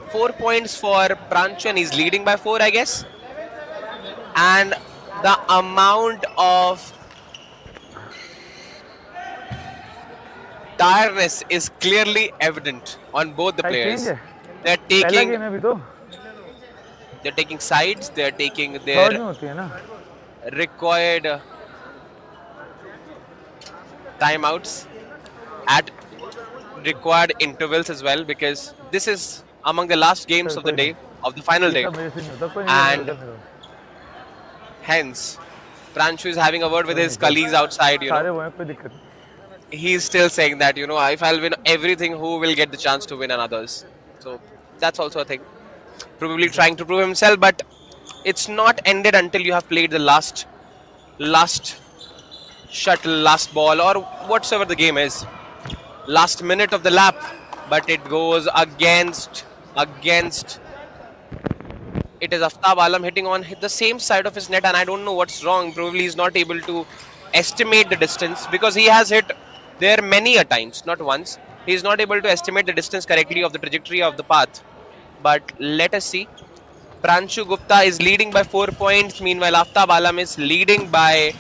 4 points for Pranshu, and he's leading by 4, I guess. And the amount of tiredness is clearly evident on both the players. They're taking sides, they're taking their required timeouts at required intervals as well, because this is among the last games of the day, of the final day, and hence Pranshu is having a word with his colleagues outside. He's still saying that, if I'll win everything, who will get the chance to win and others? So that's also a thing. Probably trying to prove himself, but it's not ended until you have played the last shuttle, last ball, or whatsoever the game is. Last minute of the lap, but it goes against. It is Aftab Alam hitting on the same side of his net, and I don't know what's wrong. Probably he's not able to estimate the distance, because he has hit there many a times, not once. He's not able to estimate the distance correctly of the trajectory of the path. But let us see. Pranshu Gupta is leading by 4 points. Meanwhile, Aftab Alam is leading by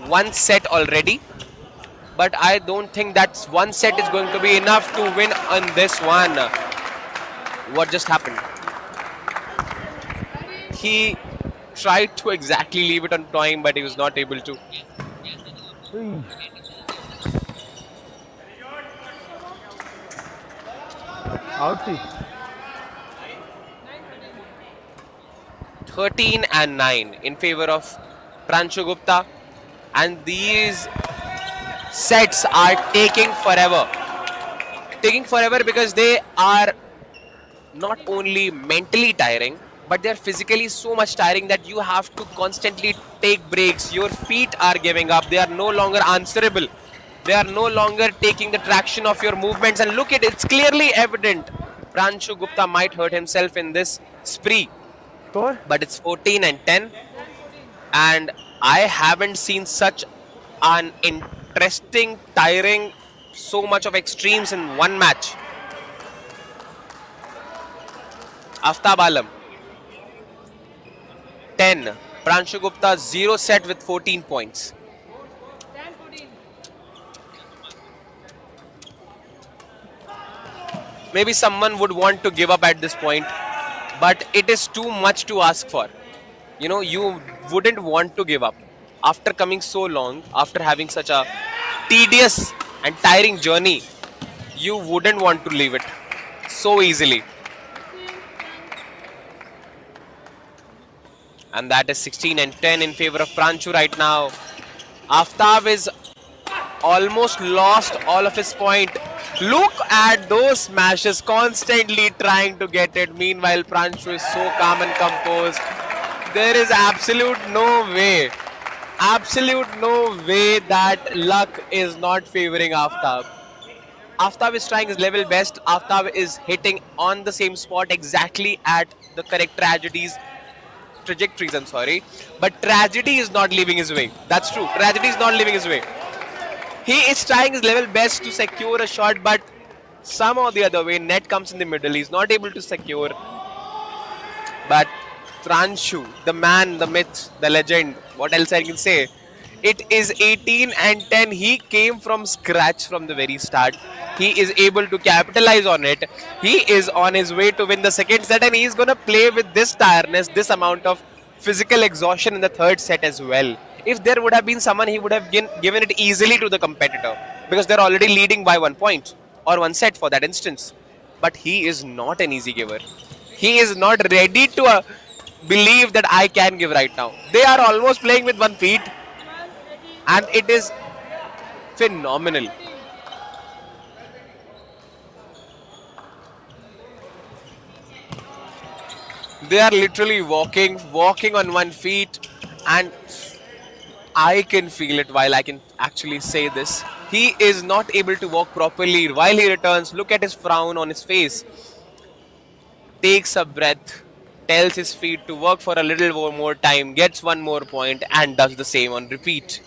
1 set already. But I don't think that 1 set is going to be enough to win on this one. What just happened? He tried to exactly leave it on time, but he was not able to. Out थी 13-9 in favor of Pranshu Gupta, and these sets are taking forever because they are not only mentally tiring, but they're physically so much tiring that you have to constantly take breaks. Your feet are giving up, they are no longer answerable, they are no longer taking the traction of your movements. And look at it, it's clearly evident Pranshu Gupta might hurt himself in this spree, score but it's 14-10, and I haven't seen such an interesting, tiring, so much of extremes in one match. Aftab Alam 10, Pranshu Gupta 0 set with 14 points. Maybe someone would want to give up at this point, but it is too much to ask for. You know, you wouldn't want to give up after coming so long, after having such a tedious and tiring journey. You wouldn't want to leave it so easily. And that is 16-10 in favor of Pranchu right now. Aftab is almost lost all of his point. Look at those smashes, constantly trying to get it. Meanwhile, Pranchu is so calm and composed. There is absolute no way that luck is not favoring Aftab. Aftab is trying his level best. Aftab is hitting on the same spot exactly at the correct trajectories, I'm sorry. But tragedy is not leaving his way. That's true. Tragedy is not leaving his way. He is trying his level best to secure a shot, but somehow the other way, net comes in the middle. He's not able to secure. But Pranshu, the man, the myth, the legend, what else I can say? It is 18-10. He came from scratch from the very start. He is able to capitalize on it. He is on his way to win the second set, and he's going to play with this tiredness, this amount of physical exhaustion in the third set as well. If there would have been someone, he would have given it easily to the competitor because they're already leading by 1 point or 1 set for that instance. But he is not an easy giver. He is not ready to believe that I can give right now. They are almost playing with 1 feet, and it is phenomenal. They are literally walking on 1 feet, and I can feel it while I can actually say this. He is not able to walk properly while he returns. Look at his frown on his face. Takes a breath, tells his feet to work for a little more time, gets 1 more point, and does the same on repeat.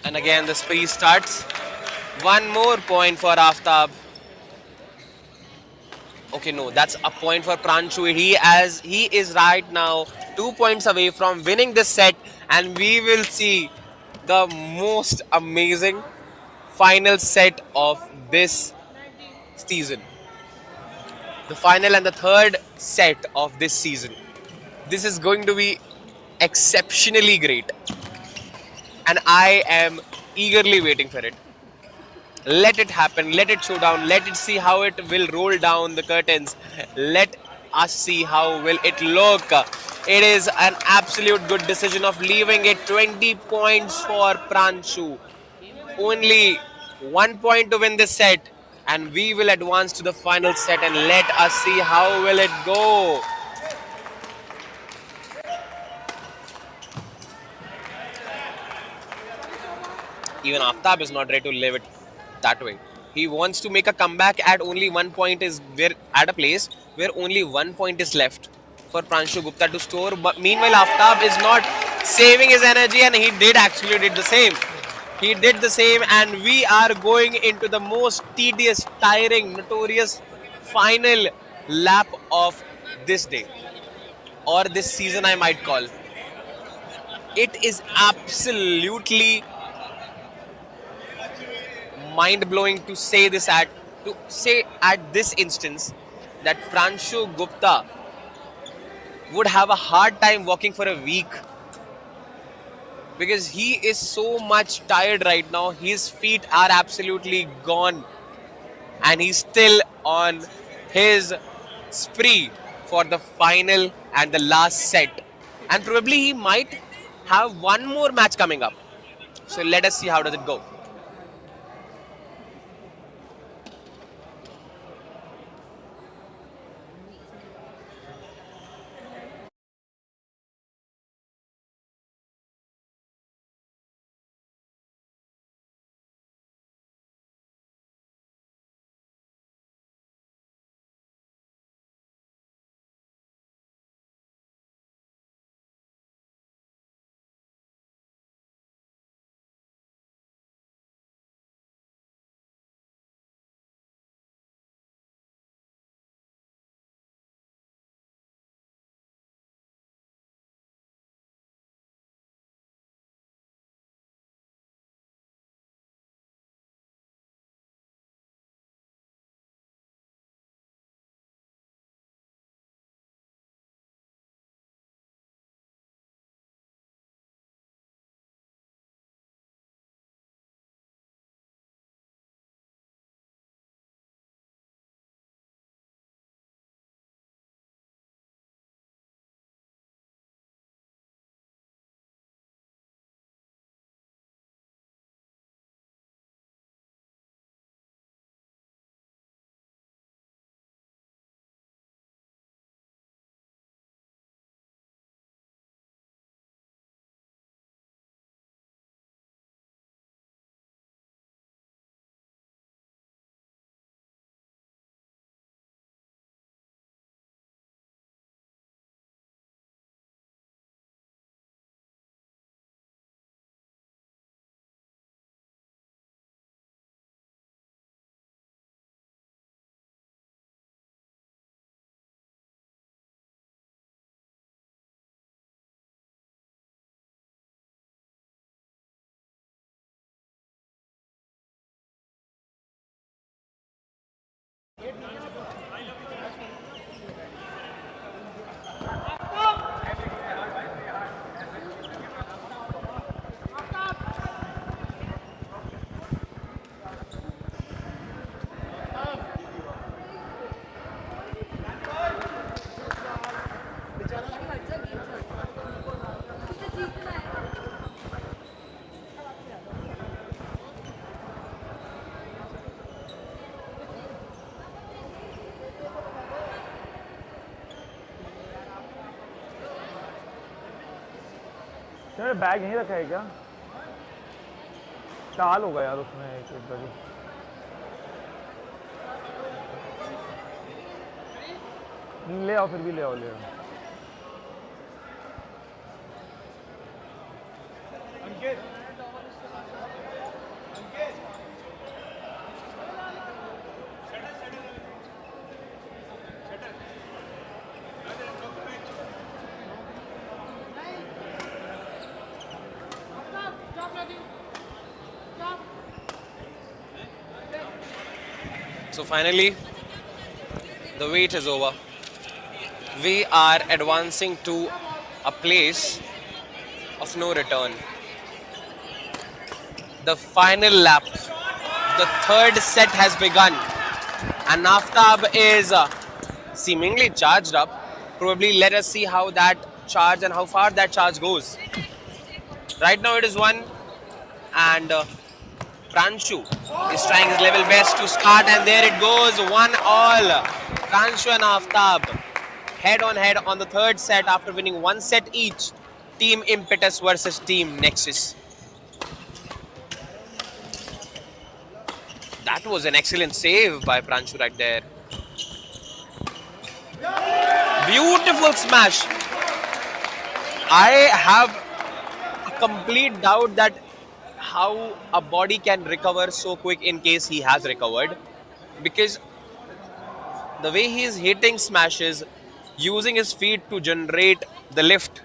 And again, the spree starts. 1 more point for Aftab. Okay, no, that's a point for Pranchu. He is right now 2 points away from winning this set, and we will see the most amazing final set of this season. The final and the third set of this season. This is going to be exceptionally great, and I am eagerly waiting for it. Let it happen, let it show down, let it see how it will roll down the curtains. Let us see how will it look. It is an absolute good decision of leaving it. 20 points for Pranchu. Only 1 point to win this set, and we will advance to the final set, and let us see how will it go. Even Aftab is not ready to leave it that way. He wants to make a comeback at only 1 point at a place where only 1 point is left for Pranshu Gupta to score. But meanwhile, Aftab is not saving his energy, and he did actually did the same. He did the same, and we are going into the most tedious, tiring, notorious final lap of this day or this season, I might call. It is absolutely mind blowing to say at this instance that Pranshu Gupta would have a hard time walking for a week because he is so much tired right now. His feet are absolutely gone, and he's still on his spree for the final and the last set. And probably he might have one more match coming up. So let us see how does it go. मेरा bag यहीं रखा है क्या? चाल होगा यार उसमें एक बड़ी ले आओ, फिर भी ले आओ, ले आओ. So finally, the wait is over. We are advancing to a place of no return. The final lap, the third set has begun, and Aftab is seemingly charged up. Probably let us see how that charge and how far that charge goes. Right now it is 1, and Pranshu is trying his level best to start, and there it goes, 1-all. Pranshu and Aftab head on the third set after winning 1 set each. Team Impetus versus Team Nexus. That was an excellent save by Pranshu right there. Beautiful smash. I have complete doubt that how a body can recover so quick in case he has recovered, because the way he is hitting smashes, using his feet to generate the lift,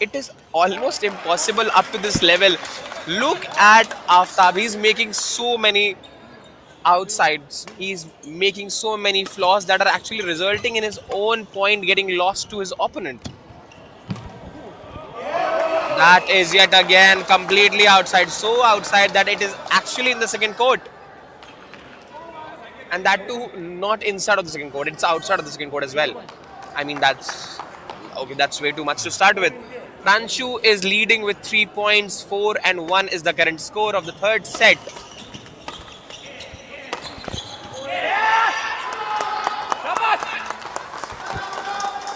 it is almost impossible up to this level. Look at Aftab. He's making so many outsides. He's making so many flaws that are actually resulting in his own point getting lost to his opponent. That is yet again completely outside. So outside that it is actually in the second court. And that too, not inside of the second court. It's outside of the second court as well. I mean, that's okay. That's way too much to start with. Pranshu is leading with 3 points. 4-1 is the current score of the third set.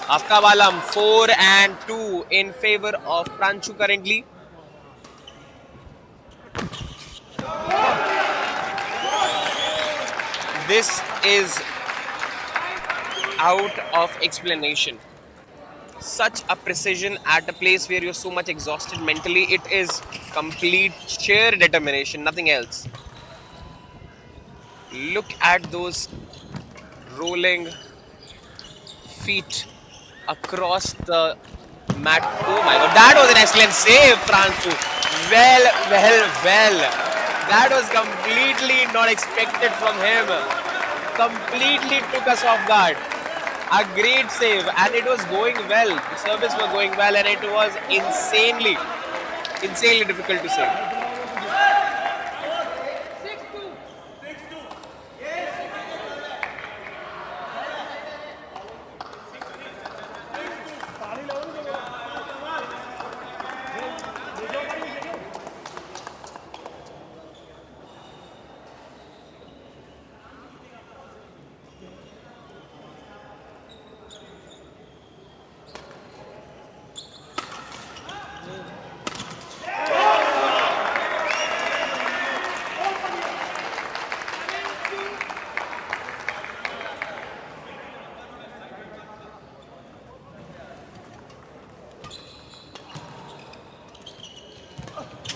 Aftab Alam 4-2 in favor of Pranshu currently. This is out of explanation. Such a precision at a place where you're so much exhausted mentally. It is complete sheer determination, nothing else. Look at those rolling feet across the mat. Oh my god, that was an excellent save, Pranshu. Well. That was completely not expected from him. Completely took us off guard. A great save, and it was going well. The service was going well, and it was insanely difficult to save.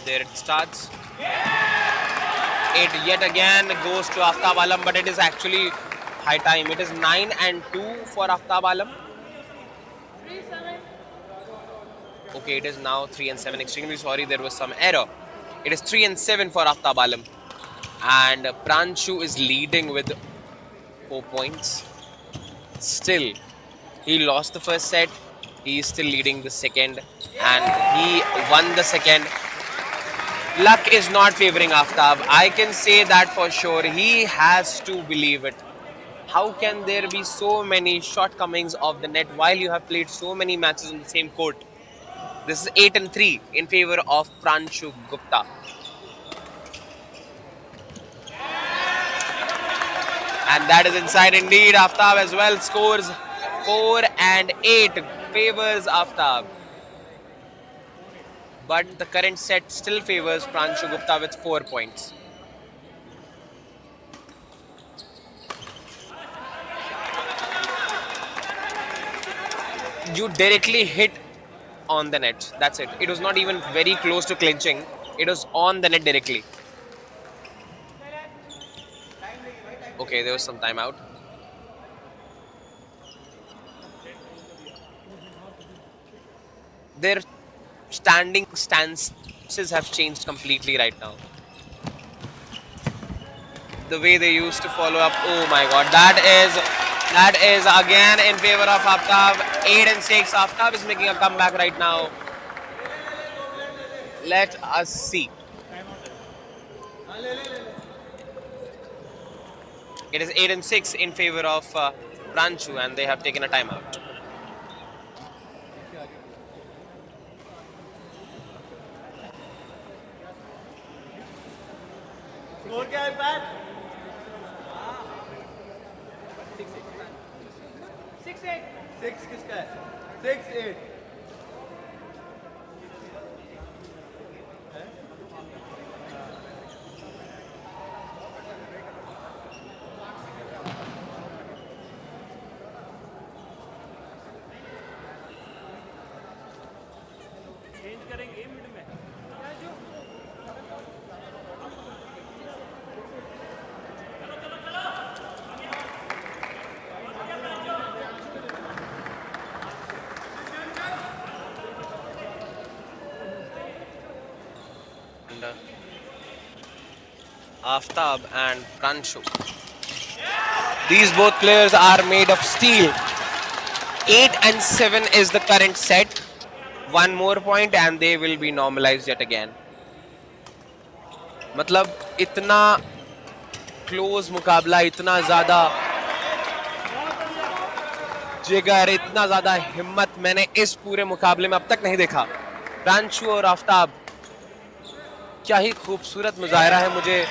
There it starts. It yet again goes to Aftab Alam, but it is actually high time. It is 9-2 for Aftab Alam. Okay, it is now 3-7. Extremely sorry, there was some error. It is 3-7 for Aftab Alam. And Pranshu is leading with 4 points. Still, he lost the first set. He is still leading the second. And he won the second. Luck is not favoring Aftab. I can say that for sure. He has to believe it. How can there be so many shortcomings of the net while you have played so many matches on the same court? This is 8-3 in favor of Pranshu Gupta. And that is inside indeed. Aftab as well scores 4-8, favors Aftab. But the current set still favors Pranshu Gupta with 4 points. You directly hit on the net. That's it. It was not even very close to clinching. It was on the net directly. Okay, there was some timeout. Their standing stances have changed completely right now. The way they used to follow up. Oh my god, that is again in favor of Aftab. 8-6. Aftab is making a comeback right now. Let us see. It is 8-6 in favor of Pranshu, and they have taken a timeout. Score क्या है PAT 6-8 किसका है 6-8 change करेंगे Aftab and Pranshu. These both players are made of steel. 8 and 7 is the current set. One more point and they will be normalized yet again. मतलब इतना close मुकाबला, इतना ज्यादा जिगर, इतना ज्यादा हिम्मत मैंने इस पूरे मुकाबले में अब तक नहीं देखा. प्रांशु और आफ्ताब, क्या ही खूबसूरत मुजाहरा है. मुझे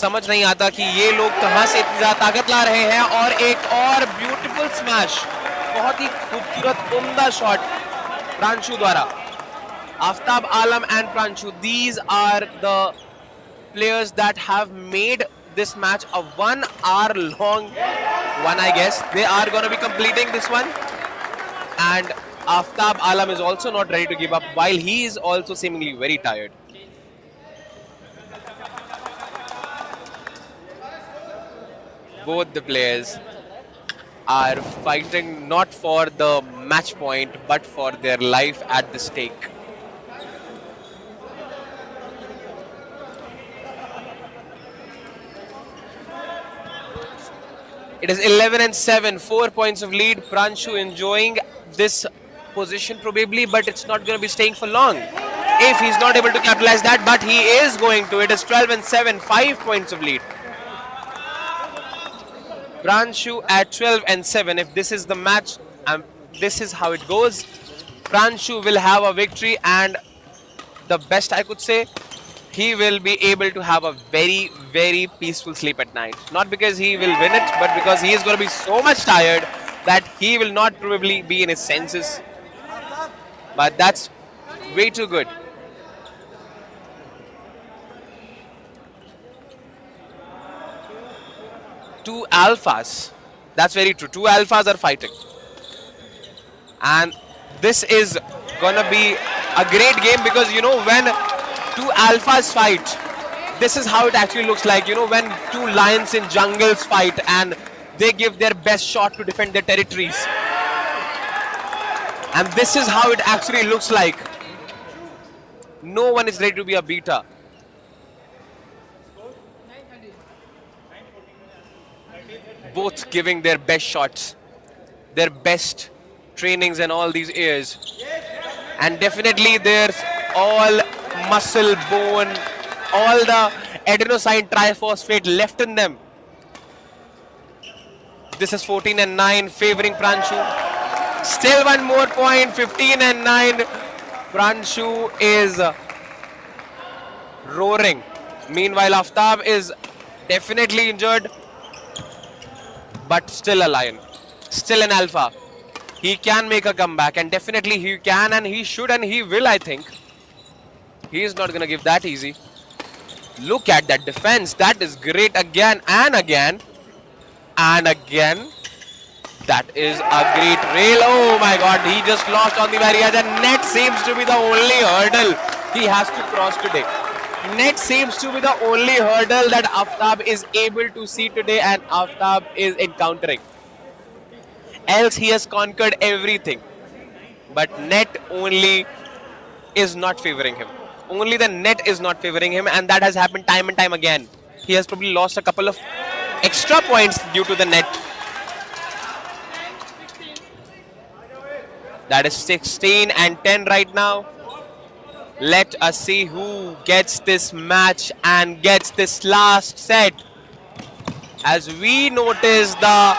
समझ नहीं आता कि ये लोग कहां से इतनी ज्यादा ताकत ला रहे हैं. और एक और ब्यूटीफुल स्मैश, बहुत ही खूबसूरत उम्दा शॉट प्रांशु द्वारा. आफ्ताब आलम and Pranshu, these are the players that have made this match a 1 hour long one, I guess. They are going to be completing this one. And Aftab Alam is also not ready to give up, while he is also seemingly very tired. Both the players are fighting not for the match point, but for their life at the stake. It is 11 and 7, 4 points of lead. Pranshu enjoying this position probably, but it's not going to be staying for long if he's not able to capitalize that, but he is going to. It is 12 and 7, 5 points of lead. Pranshu at 12 and 7. If this is the match, this is how it goes. Pranshu will have a victory, and the best I could say, he will be able to have a very, very peaceful sleep at night. Not because he will win it, but because he is going to be so much tired that he will not probably be in his senses. But that's way too good. Two alphas. That's very true. Two alphas are fighting. And this is gonna be a great game because, you know, when two alphas fight, this is how it actually looks like. You know, when two lions in jungles fight and they give their best shot to defend their territories. And this is how it actually looks like. No one is ready to be a beta. Both giving their best shots, their best trainings and all these years. And definitely there's all muscle, bone, all the adenosine triphosphate left in them. This is 14 and 9 favoring Pranshu. Still one more point, 15 and 9. Pranshu is roaring. Meanwhile, Aftab is definitely injured, but still a lion, still an alpha. He can make a comeback, and definitely he can, and he should, and he will, I think. He is not going to give that easy. Look at that defense. That is great again and again and again. That is a great rail. Oh my god, he just lost on the barrier. The net seems to be the only hurdle he has to cross today. Net seems to be the only hurdle that Aftab is able to see today and Aftab is encountering. Else he has conquered everything. But net only is not favoring him. Only the net is not favoring him, and that has happened time and time again. He has probably lost a couple of extra points due to the net. That is 16 and 10 right now. Let us see who gets this match and gets this last set. As we notice the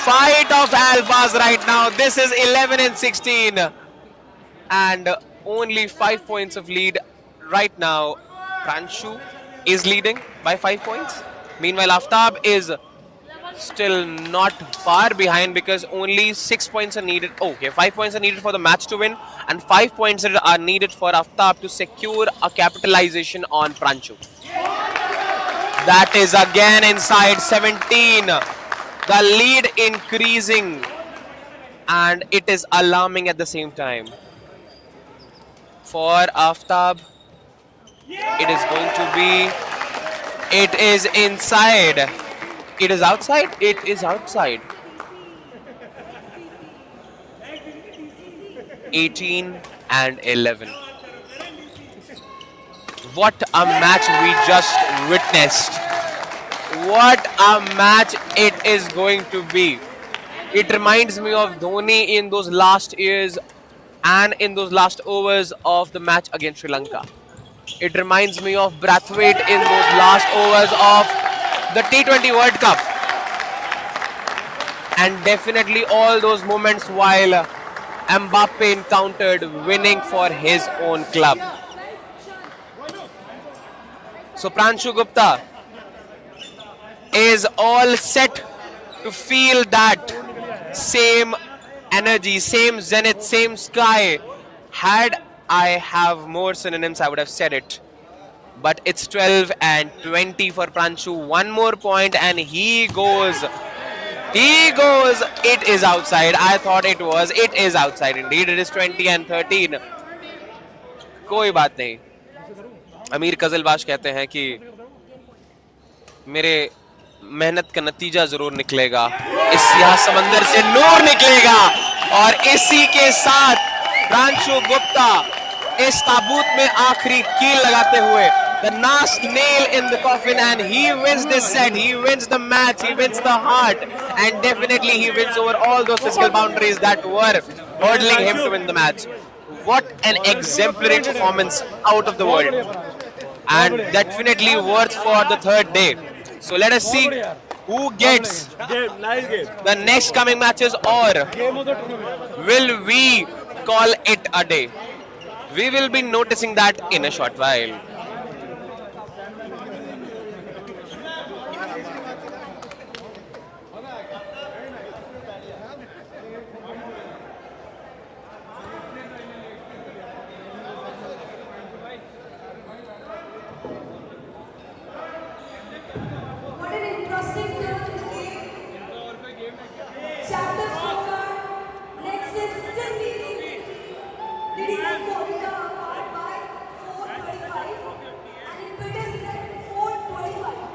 fight of alphas right now. This is 11 and 16. And only 5 points of lead right now. Pranshu is leading by 5 points. Meanwhile, Aftab is still not far behind because only 6 points are needed. Okay, 5 points are needed for the match to win, and 5 points are needed for Aftab to secure a capitalization on Pranshu. That is again inside 17. The lead increasing, and it is alarming at the same time. For Aftab, it is going to be, it is inside. It is outside? It is outside. 18 and 11. What a match we just witnessed. What a match it is going to be. It reminds me of Dhoni in those last years and in those last overs of the match against Sri Lanka. It reminds me of Brathwaite in those last overs of the T20 World Cup. And definitely all those moments while Mbappe encountered winning for his own club. So Pranshu Gupta is all set to feel that same energy, same zenith, same sky. Had I have more synonyms, I would have said it. But it's 12 and 20 for Pranshu. One more point and he goes. He goes. It is outside. I thought it was. It is outside indeed. It is 20 and 13. कोई बात नहीं. अमीर कजलबाश कहते हैं कि मेरे मेहनत का नतीजा जरूर निकलेगा. इस यहाँ समंदर से नूर निकलेगा. और इसी के साथ प्रांशु गुप्ता इस ताबूत में आखिरी कील लगाते हुए the last nail in the coffin, and he wins this set, he wins the match, he wins the heart, and definitely he wins over all those physical boundaries that were hurdling him to win the match. What an exemplary performance out of the world, and definitely worth for the third day. So let us see who gets the next coming matches, or will we call it a day? We will be noticing that in a short while. What an interesting turn in the game. Chapter scorecard. Next is still leading the Kolkata by 425 and in British set 425.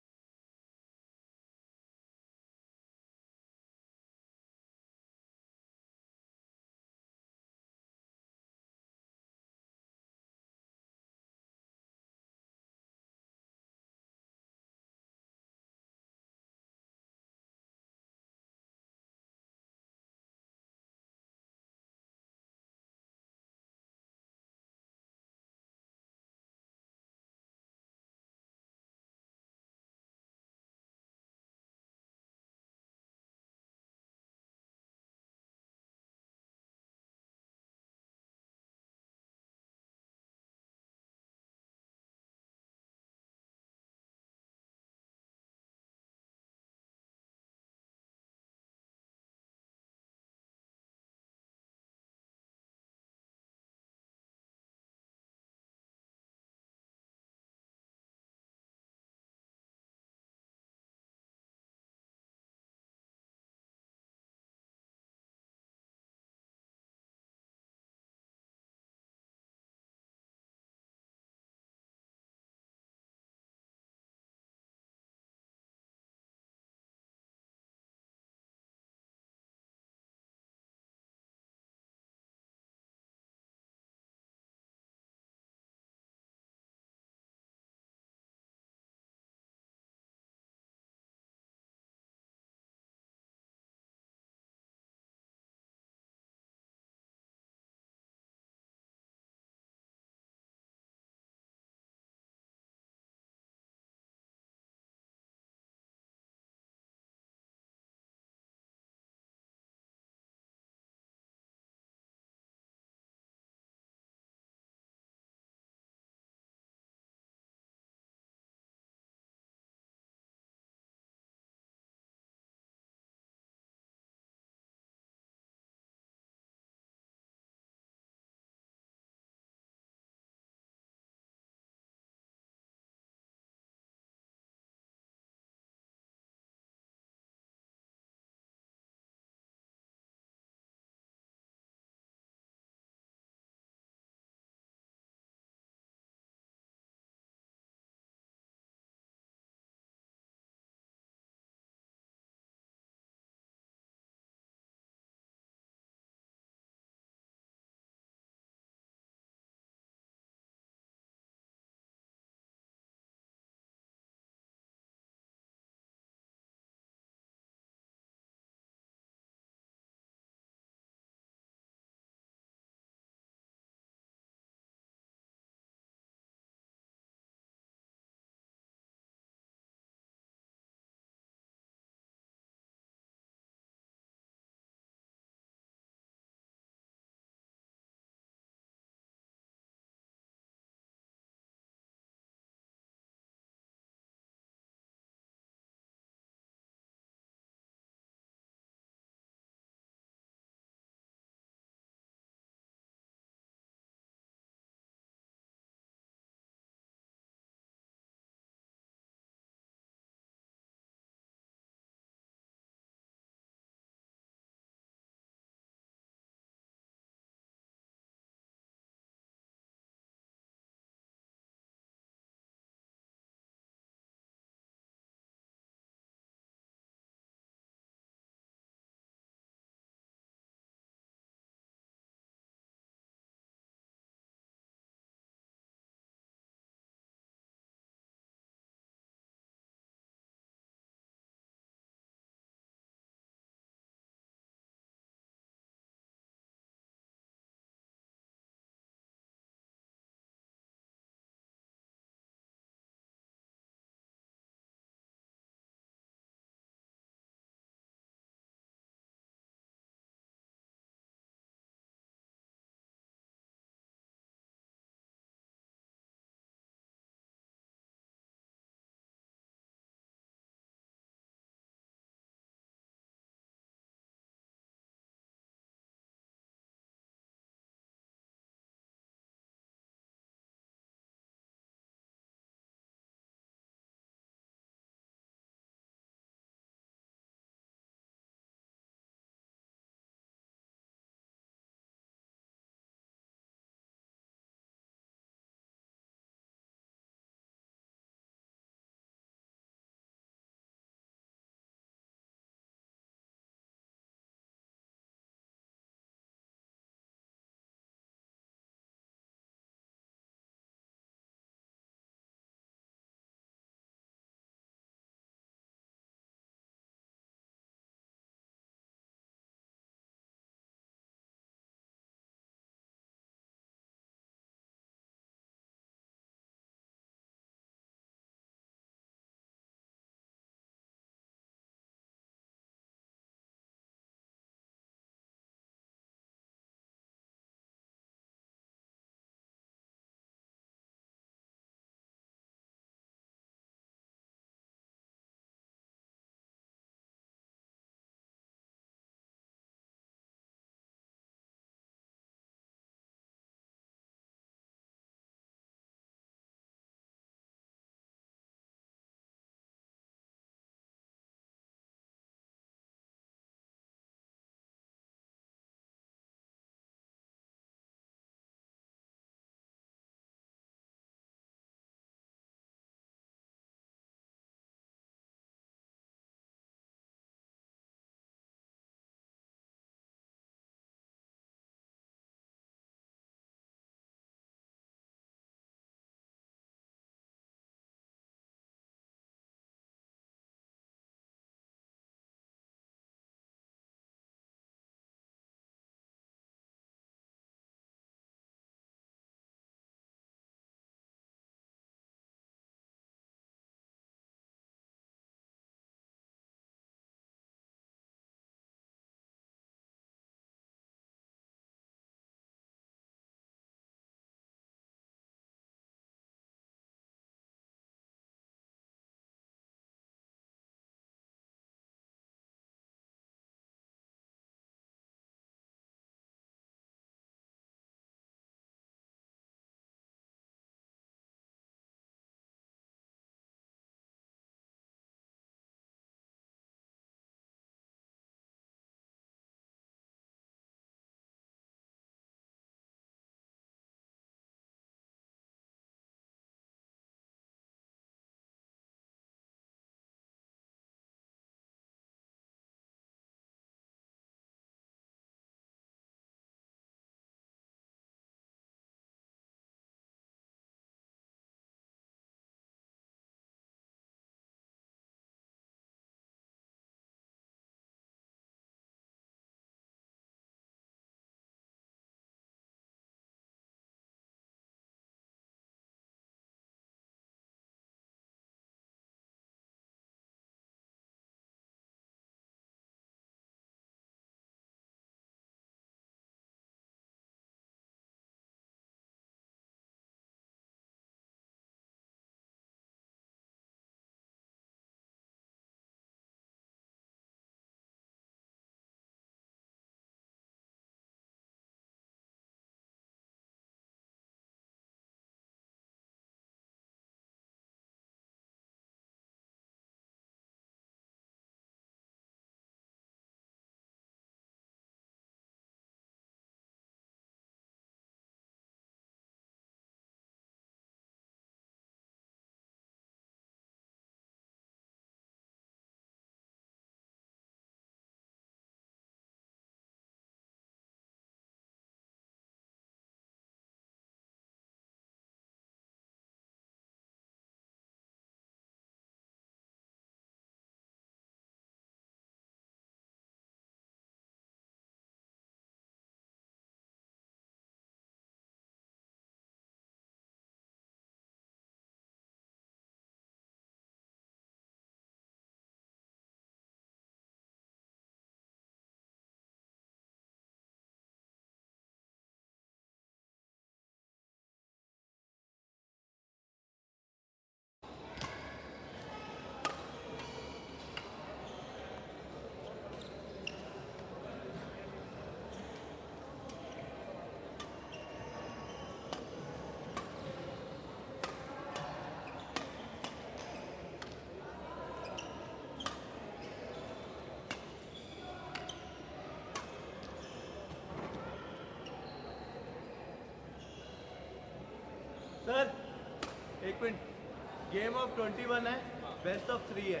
Game of 21 है, best of 3 है,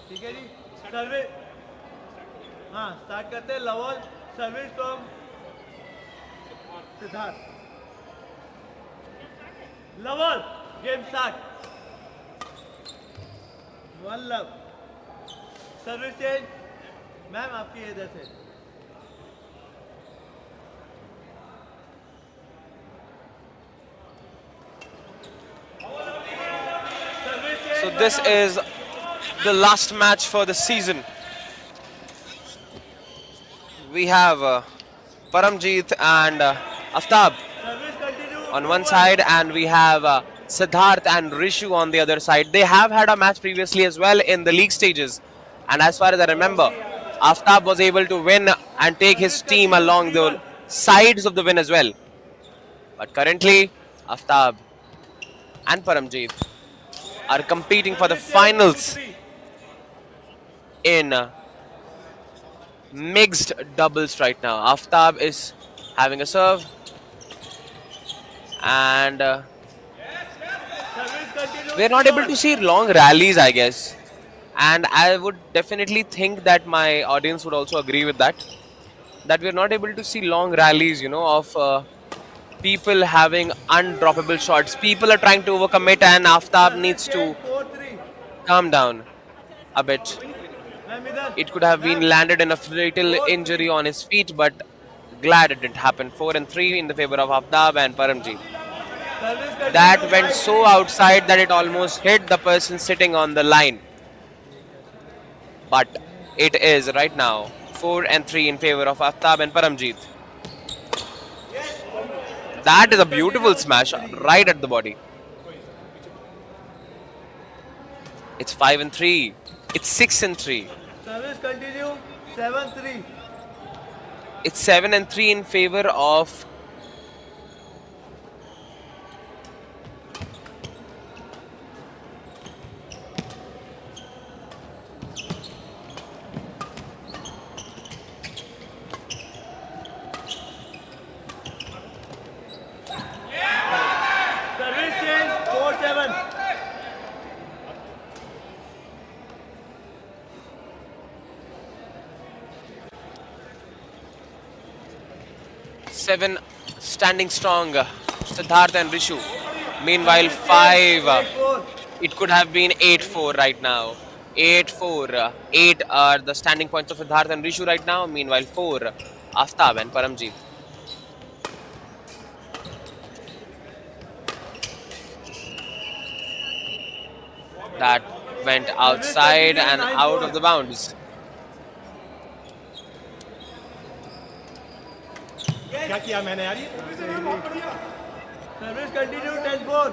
ठीक है जी। Service, हाँ start करते हैं। Love all service from Siddharth. Love all game start. One love service change. Ma'am आपकी इधर से। So this is the last match for the season. We have Paramjeet and Aftab service continue on one side, and we have Siddharth and Rishu on the other side. They have had a match previously as well in the league stages, and as far as I remember, Aftab was able to win and take his team along the sides of the win as well. But currently, Aftab and Paramjeet are competing for the finals in mixed doubles right now. Aftab is having a serve, and we're not able to see long rallies, I guess. And I would definitely think that my audience would also agree with that. That we're not able to see long rallies, of people having undroppable shots. People are trying to overcommit, and Aftab needs to 4-3। calm down a bit. Ma'am इधर। It could have been landed in a fatal injury on his feet, but glad it didn't happen. 4-3 in the favor of Aftab and Paramjeet. Service continue. That went so outside that it almost hit the person sitting on the line. But it is right now 4-3 in favor of Aftab and Paramjeet. That is a beautiful smash right at the body. It's 5-3. It's 6-3. Service continue 7-3। It's 7-3 in favor of service change 4-7। seven standing strong, Siddharth and Rishu. Meanwhile, 5. 8-4। It could have been 8-4 right now. 8-4. 8 are the standing points of Siddharth and Rishu right now. Meanwhile, 4, Aftab and Paramjeet. That went outside and out of the bounds. क्या किया मैंने यार ये? Service continue 10-4।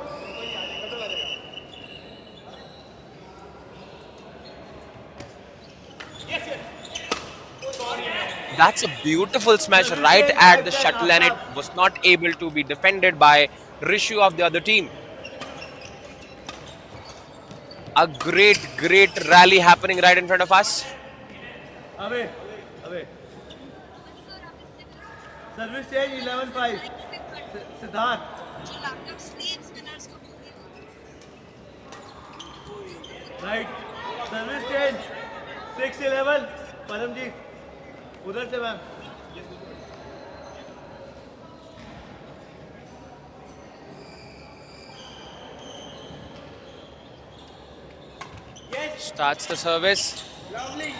That's a beautiful smash right at the shuttle, and it was not able to be defended by Rishu of the other team. A great rally happening right in front of us. अबे अबे service change 11-5। Siddharth right. Service change 6-11। Paramjit उधर से ma'am. Starts the service. Service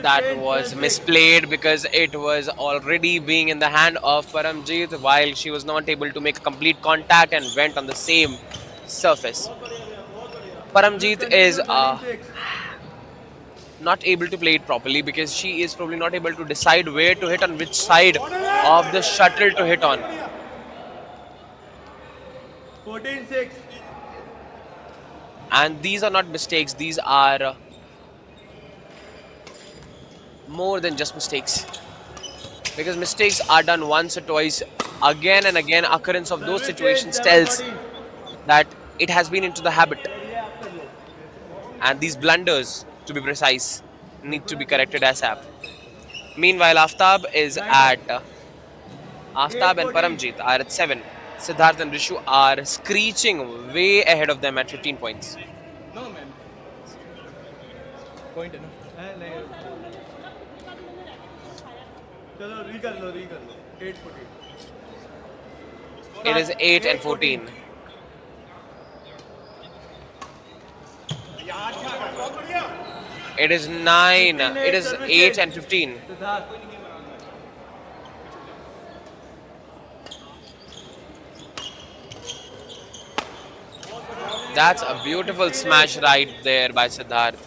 That change was 12-6। misplayed because it was already being in the hand of Paramjeet while she was not able to make a complete contact and went on the same surface. Paramjeet is 13-6। not able to play it properly because she is probably not able to decide where to hit on which side of the shuttle to hit on. 14-6। And these are not mistakes, these are more than just mistakes. Because mistakes are done once or twice, again and again, occurrence of those situations tells that it has been into the habit. And these blunders, to be precise, need to be corrected ASAP. Meanwhile, Aftab and Paramjeet are at 7. Siddharth and Rishu are screeching way ahead of them at 15 points. No, man. Point है ना? नहीं. चलो री कर लो. 8-14. It is 8 and 14. It is 9. It is 8 and 15. Siddharth. That's a beautiful smash right there by Siddharth.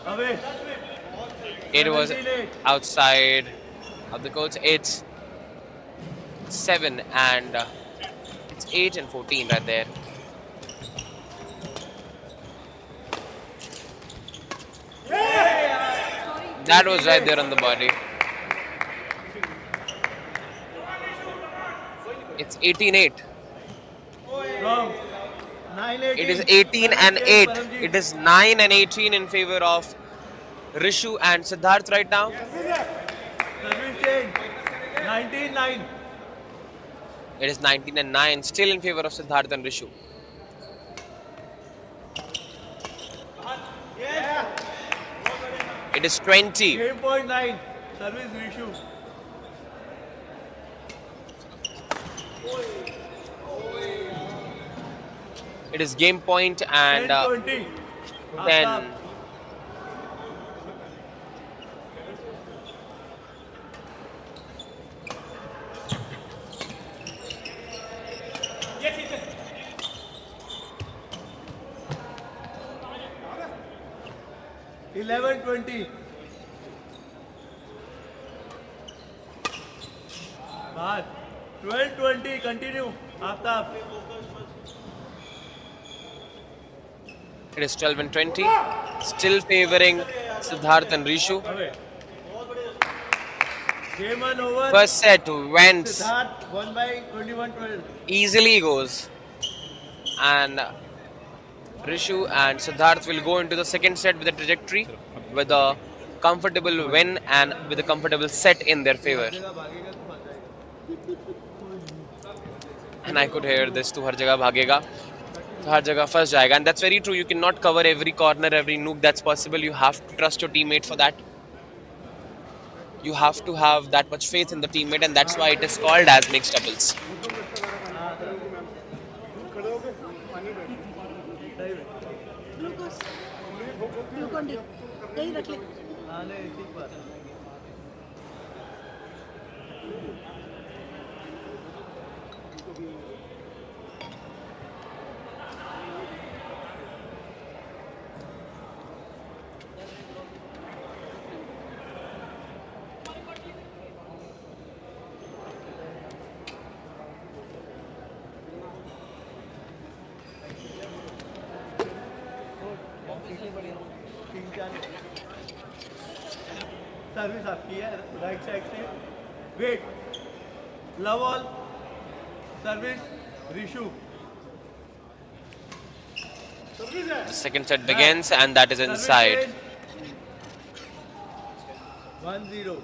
Away. It was outside of the court. It's 7 and it's 8 and 14 right there. That was right there on the body. It's 18-8. Wrong. 9-18. It is 18 and 8. It is 9 and 18 in favor of Rishu and Siddharth right now. Service change. 19-9. It is 19 and 9, still in favor of Siddharth and Rishu. It is 20. Game point 9. Service issue. It is game point and 10-20. 10. Yes, 11-20. Bad. 12-20. Continue. Aftab. It is 12 and 20. Still favoring Siddharth and Rishu. Away. Game 1 over. First set went Siddharth won by 21-12. easily goes. And Rishu and Siddharth will go into the second set with a trajectory with a comfortable win and with a comfortable set in their favor. And I could hear this, "Tu har jagah bhagega." तो हर जगह फंस जाएगा, and that's very true. You cannot cover every corner, every nook that's possible. You have to trust your teammate for that. You have to have that much faith in the teammate, and that's why it is called as mixed doubles. Glucon D यही रख ले। Service आपकी है right side से wait love all service Rishu The second set begins, and that is inside. 1-0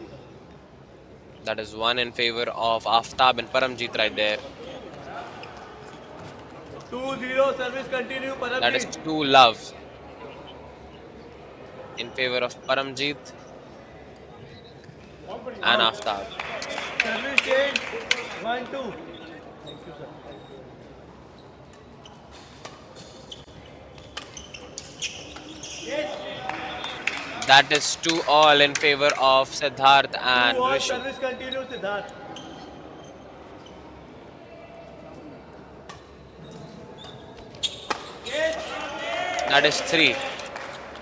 That is one in favor of Aftab and Paramjeet right there. 2-0 service continue That is 2 love in favor of Paramjeet and Aftab. Service change 1-2 That is 2-all in favor of Siddharth and Rishu. Service continue Siddharth That is 3.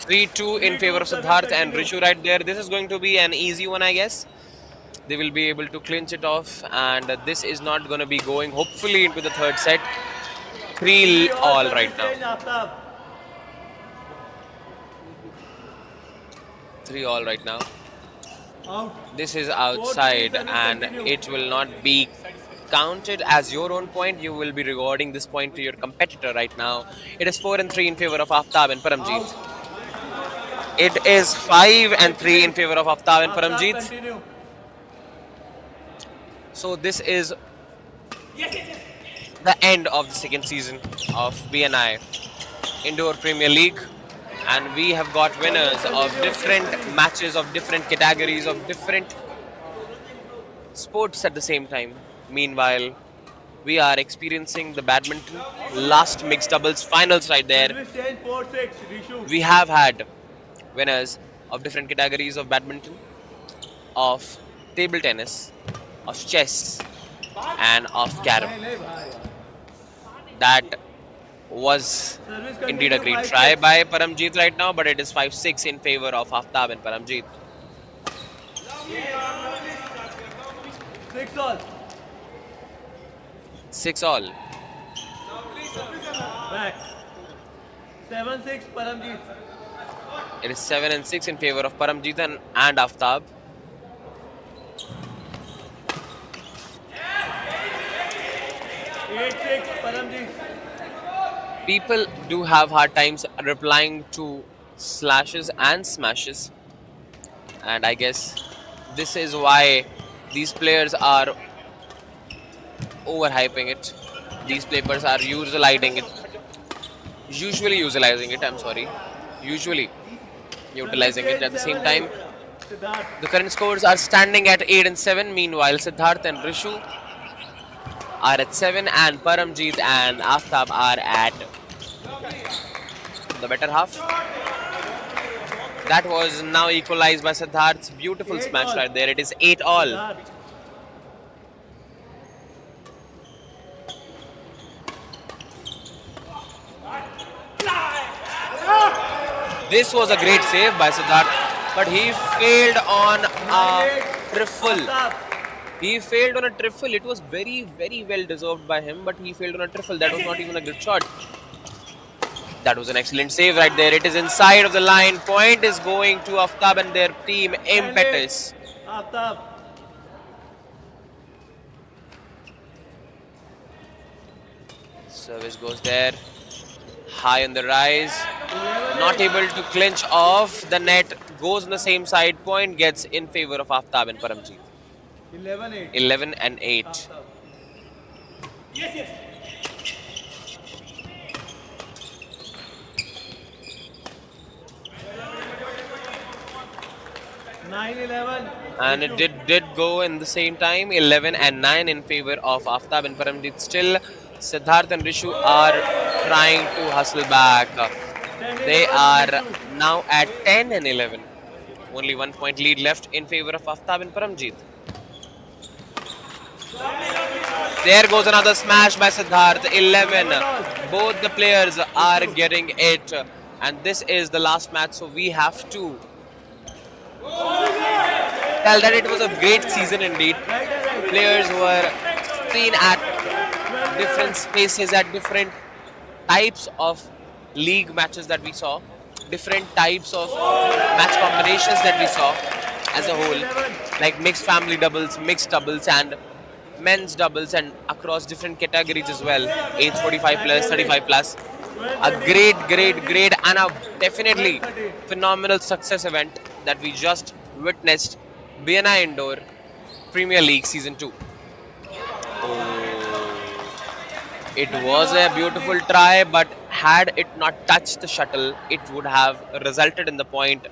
3-2 in favor of Siddharth and Rishu right there. This is going to be an easy one, I guess. They will be able to clinch it off, and this is not going to be going hopefully into the third set. 3-all right now. 3-all right now. Out This is outside, and it will not be count it as your own point, you will be rewarding this point to your competitor right now. It is 4 and 3 in favor of Aftab and Paramjeet. It is 5 and 3 in favor of Aftab and Paramjeet. Continue. So this is the end of the second season of BNI Indoor Premier League, and we have got winners of different matches, of different categories, of different sports at the same time. Meanwhile, we are experiencing the badminton last mixed doubles finals right there. Service change 4-6. Rishu. We have had winners of different categories of badminton, of table tennis, of chess, and of carom. That was indeed a great try by Paramjeet right now, but it is 5-6 in favor of Aftab and Paramjeet. 6 all. 6 all. Back. 7-6 Paramjeet. It is 7 and 6 in favor of Paramjeet and Aftab. Paramjeet. People do have hard times replying to slashes and smashes, and I guess this is why these players are overhyping it. These players are usually utilizing it. Usually utilizing it. At the same time, the current scores are standing at 8 and 7. Meanwhile, Siddharth and Rishu are at 7, and Paramjeet and Aftab are at the better half. That was now equalized by Siddharth's beautiful smash right there. It is 8 all. This was a great save by Siddharth, but he failed on a triple. He failed on a triple. It was very, very well deserved by him, but he failed on a triple. That was not even a good shot. That was an excellent save right there. It is inside of the line. Point is going to Aftab and their team Impetus. Aftab. Service goes there. High on the rise. Not able to clinch off the net. Goes on the same side. Point gets in favor of Aftab and Paramjeet. 11-8. 11 and 8. Yes. 9-11. And it did go in the same time. 11 and 9 in favor of Aftab and Paramjeet. Still, Siddharth and Rishu are trying to hustle back. They are now at 10 and 11. Only 1 point lead left in favor of Aftab and Paramjeet. There goes another smash by Siddharth. 11. Both the players are getting it. And this is the last match, so we have to tell that it was a great season indeed. Players were seen at different spaces, at different types of league matches that we saw, different types of match combinations that we saw as a whole, like mixed family doubles, mixed doubles, and men's doubles, and across different categories as well, age 45 plus, 35 plus. A great and a definitely phenomenal success event that we just witnessed. BNI Indoor Premier League Season 2. It was a beautiful try, but had it not touched the shuttle, it would have resulted in the point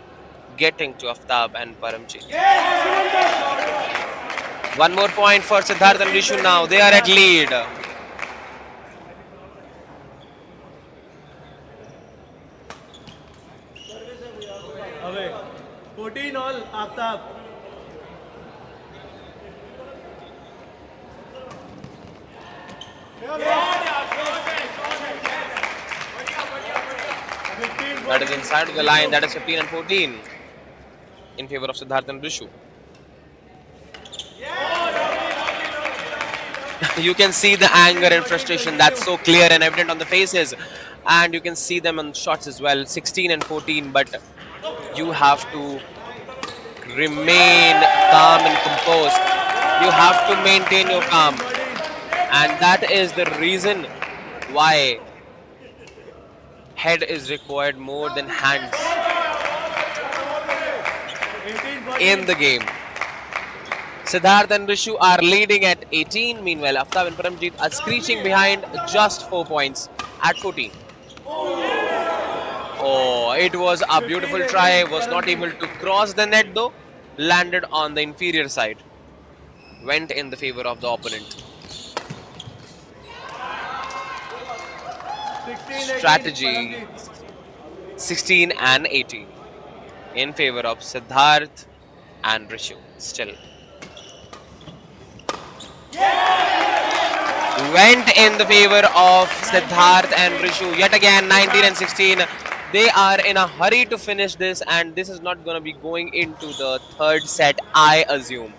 getting to Aftab and Paramjeet. One more point for Siddharth and Rishu now. They are at lead. Away. 14 all, Aftab. That is inside of the line. That is 15 and 14 in favor of Siddharth and Rishu. You can see the anger and frustration. That's so clear and evident on the faces. And you can see them on shots as well. 16 and 14. But you have to remain calm and composed. You have to maintain your calm. And that is the reason why head is required more than hands in the game. Siddharth and Rishu are leading at 18. Meanwhile, Aftab and Paramjeet are screeching behind just 4 points at 14. Oh, it was a beautiful try. Was not able to cross the net though. Landed on the inferior side. Went in the favor of the opponent. Strategy 16 and 18 in favor of Siddharth and Rishu. Still. Went in the favor of Siddharth and Rishu. Yet again, 19 and 16. They are in a hurry to finish this, and this is not going to be going into the third set, I assume.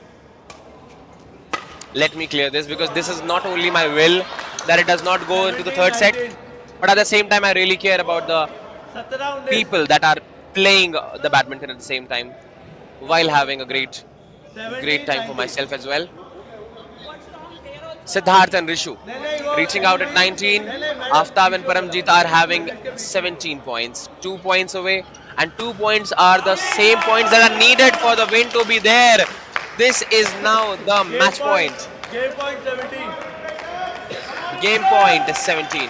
Let me clear this, because this is not only my will that it does not go into the third set, but at the same time, I really care about the people that are playing the badminton at the same time, while having a great time for myself as well. Siddharth and Rishu reaching out at 19. Aftab and Paramjeet are having 17 points. 2 points away. And 2 points are the same points that are needed for the win to be there. This is now the match point. Game point 17. Game point 17.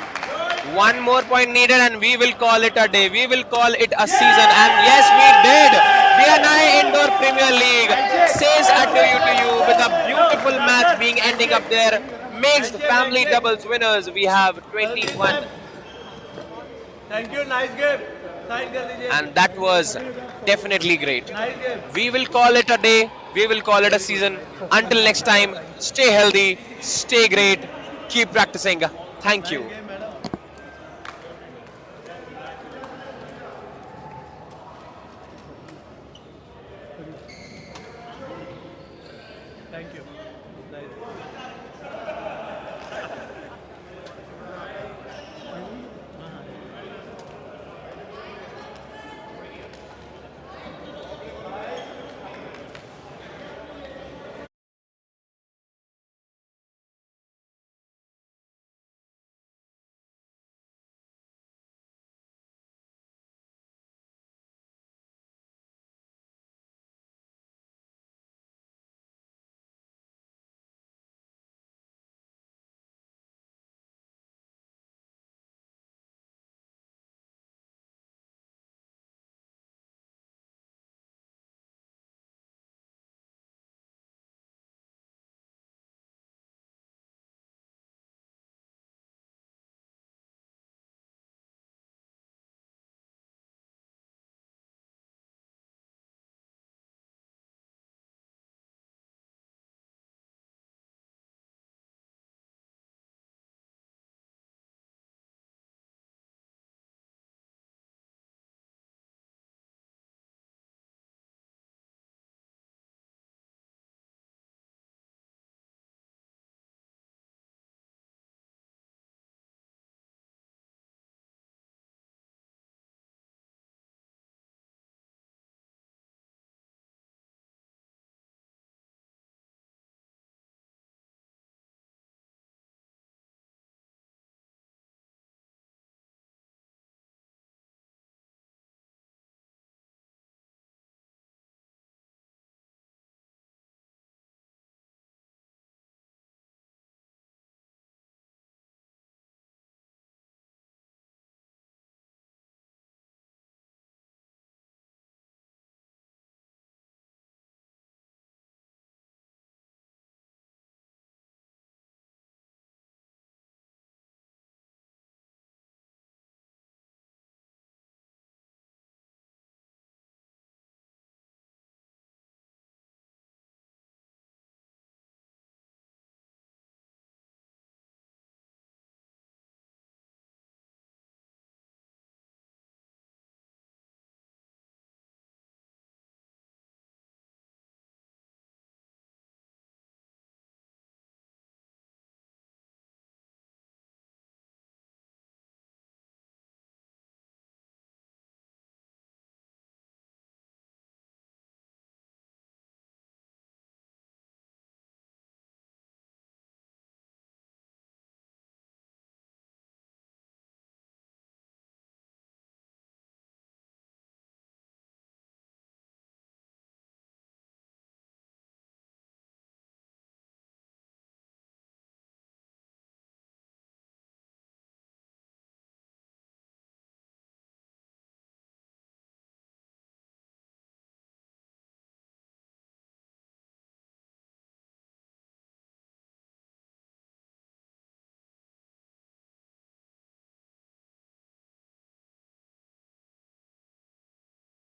One more point needed and we will call it a day. We will call it a season. And yes, we did. BNI Indoor Premier League says adieu to you with a beautiful match being ending up there. Makes the family doubles winners. We have 21. Thank you. Nice game. And that was definitely great. Nice game. We will call it a day. We will call it a season. Until next time, stay healthy, stay great, keep practicing. Thank you. Thank you. Nice.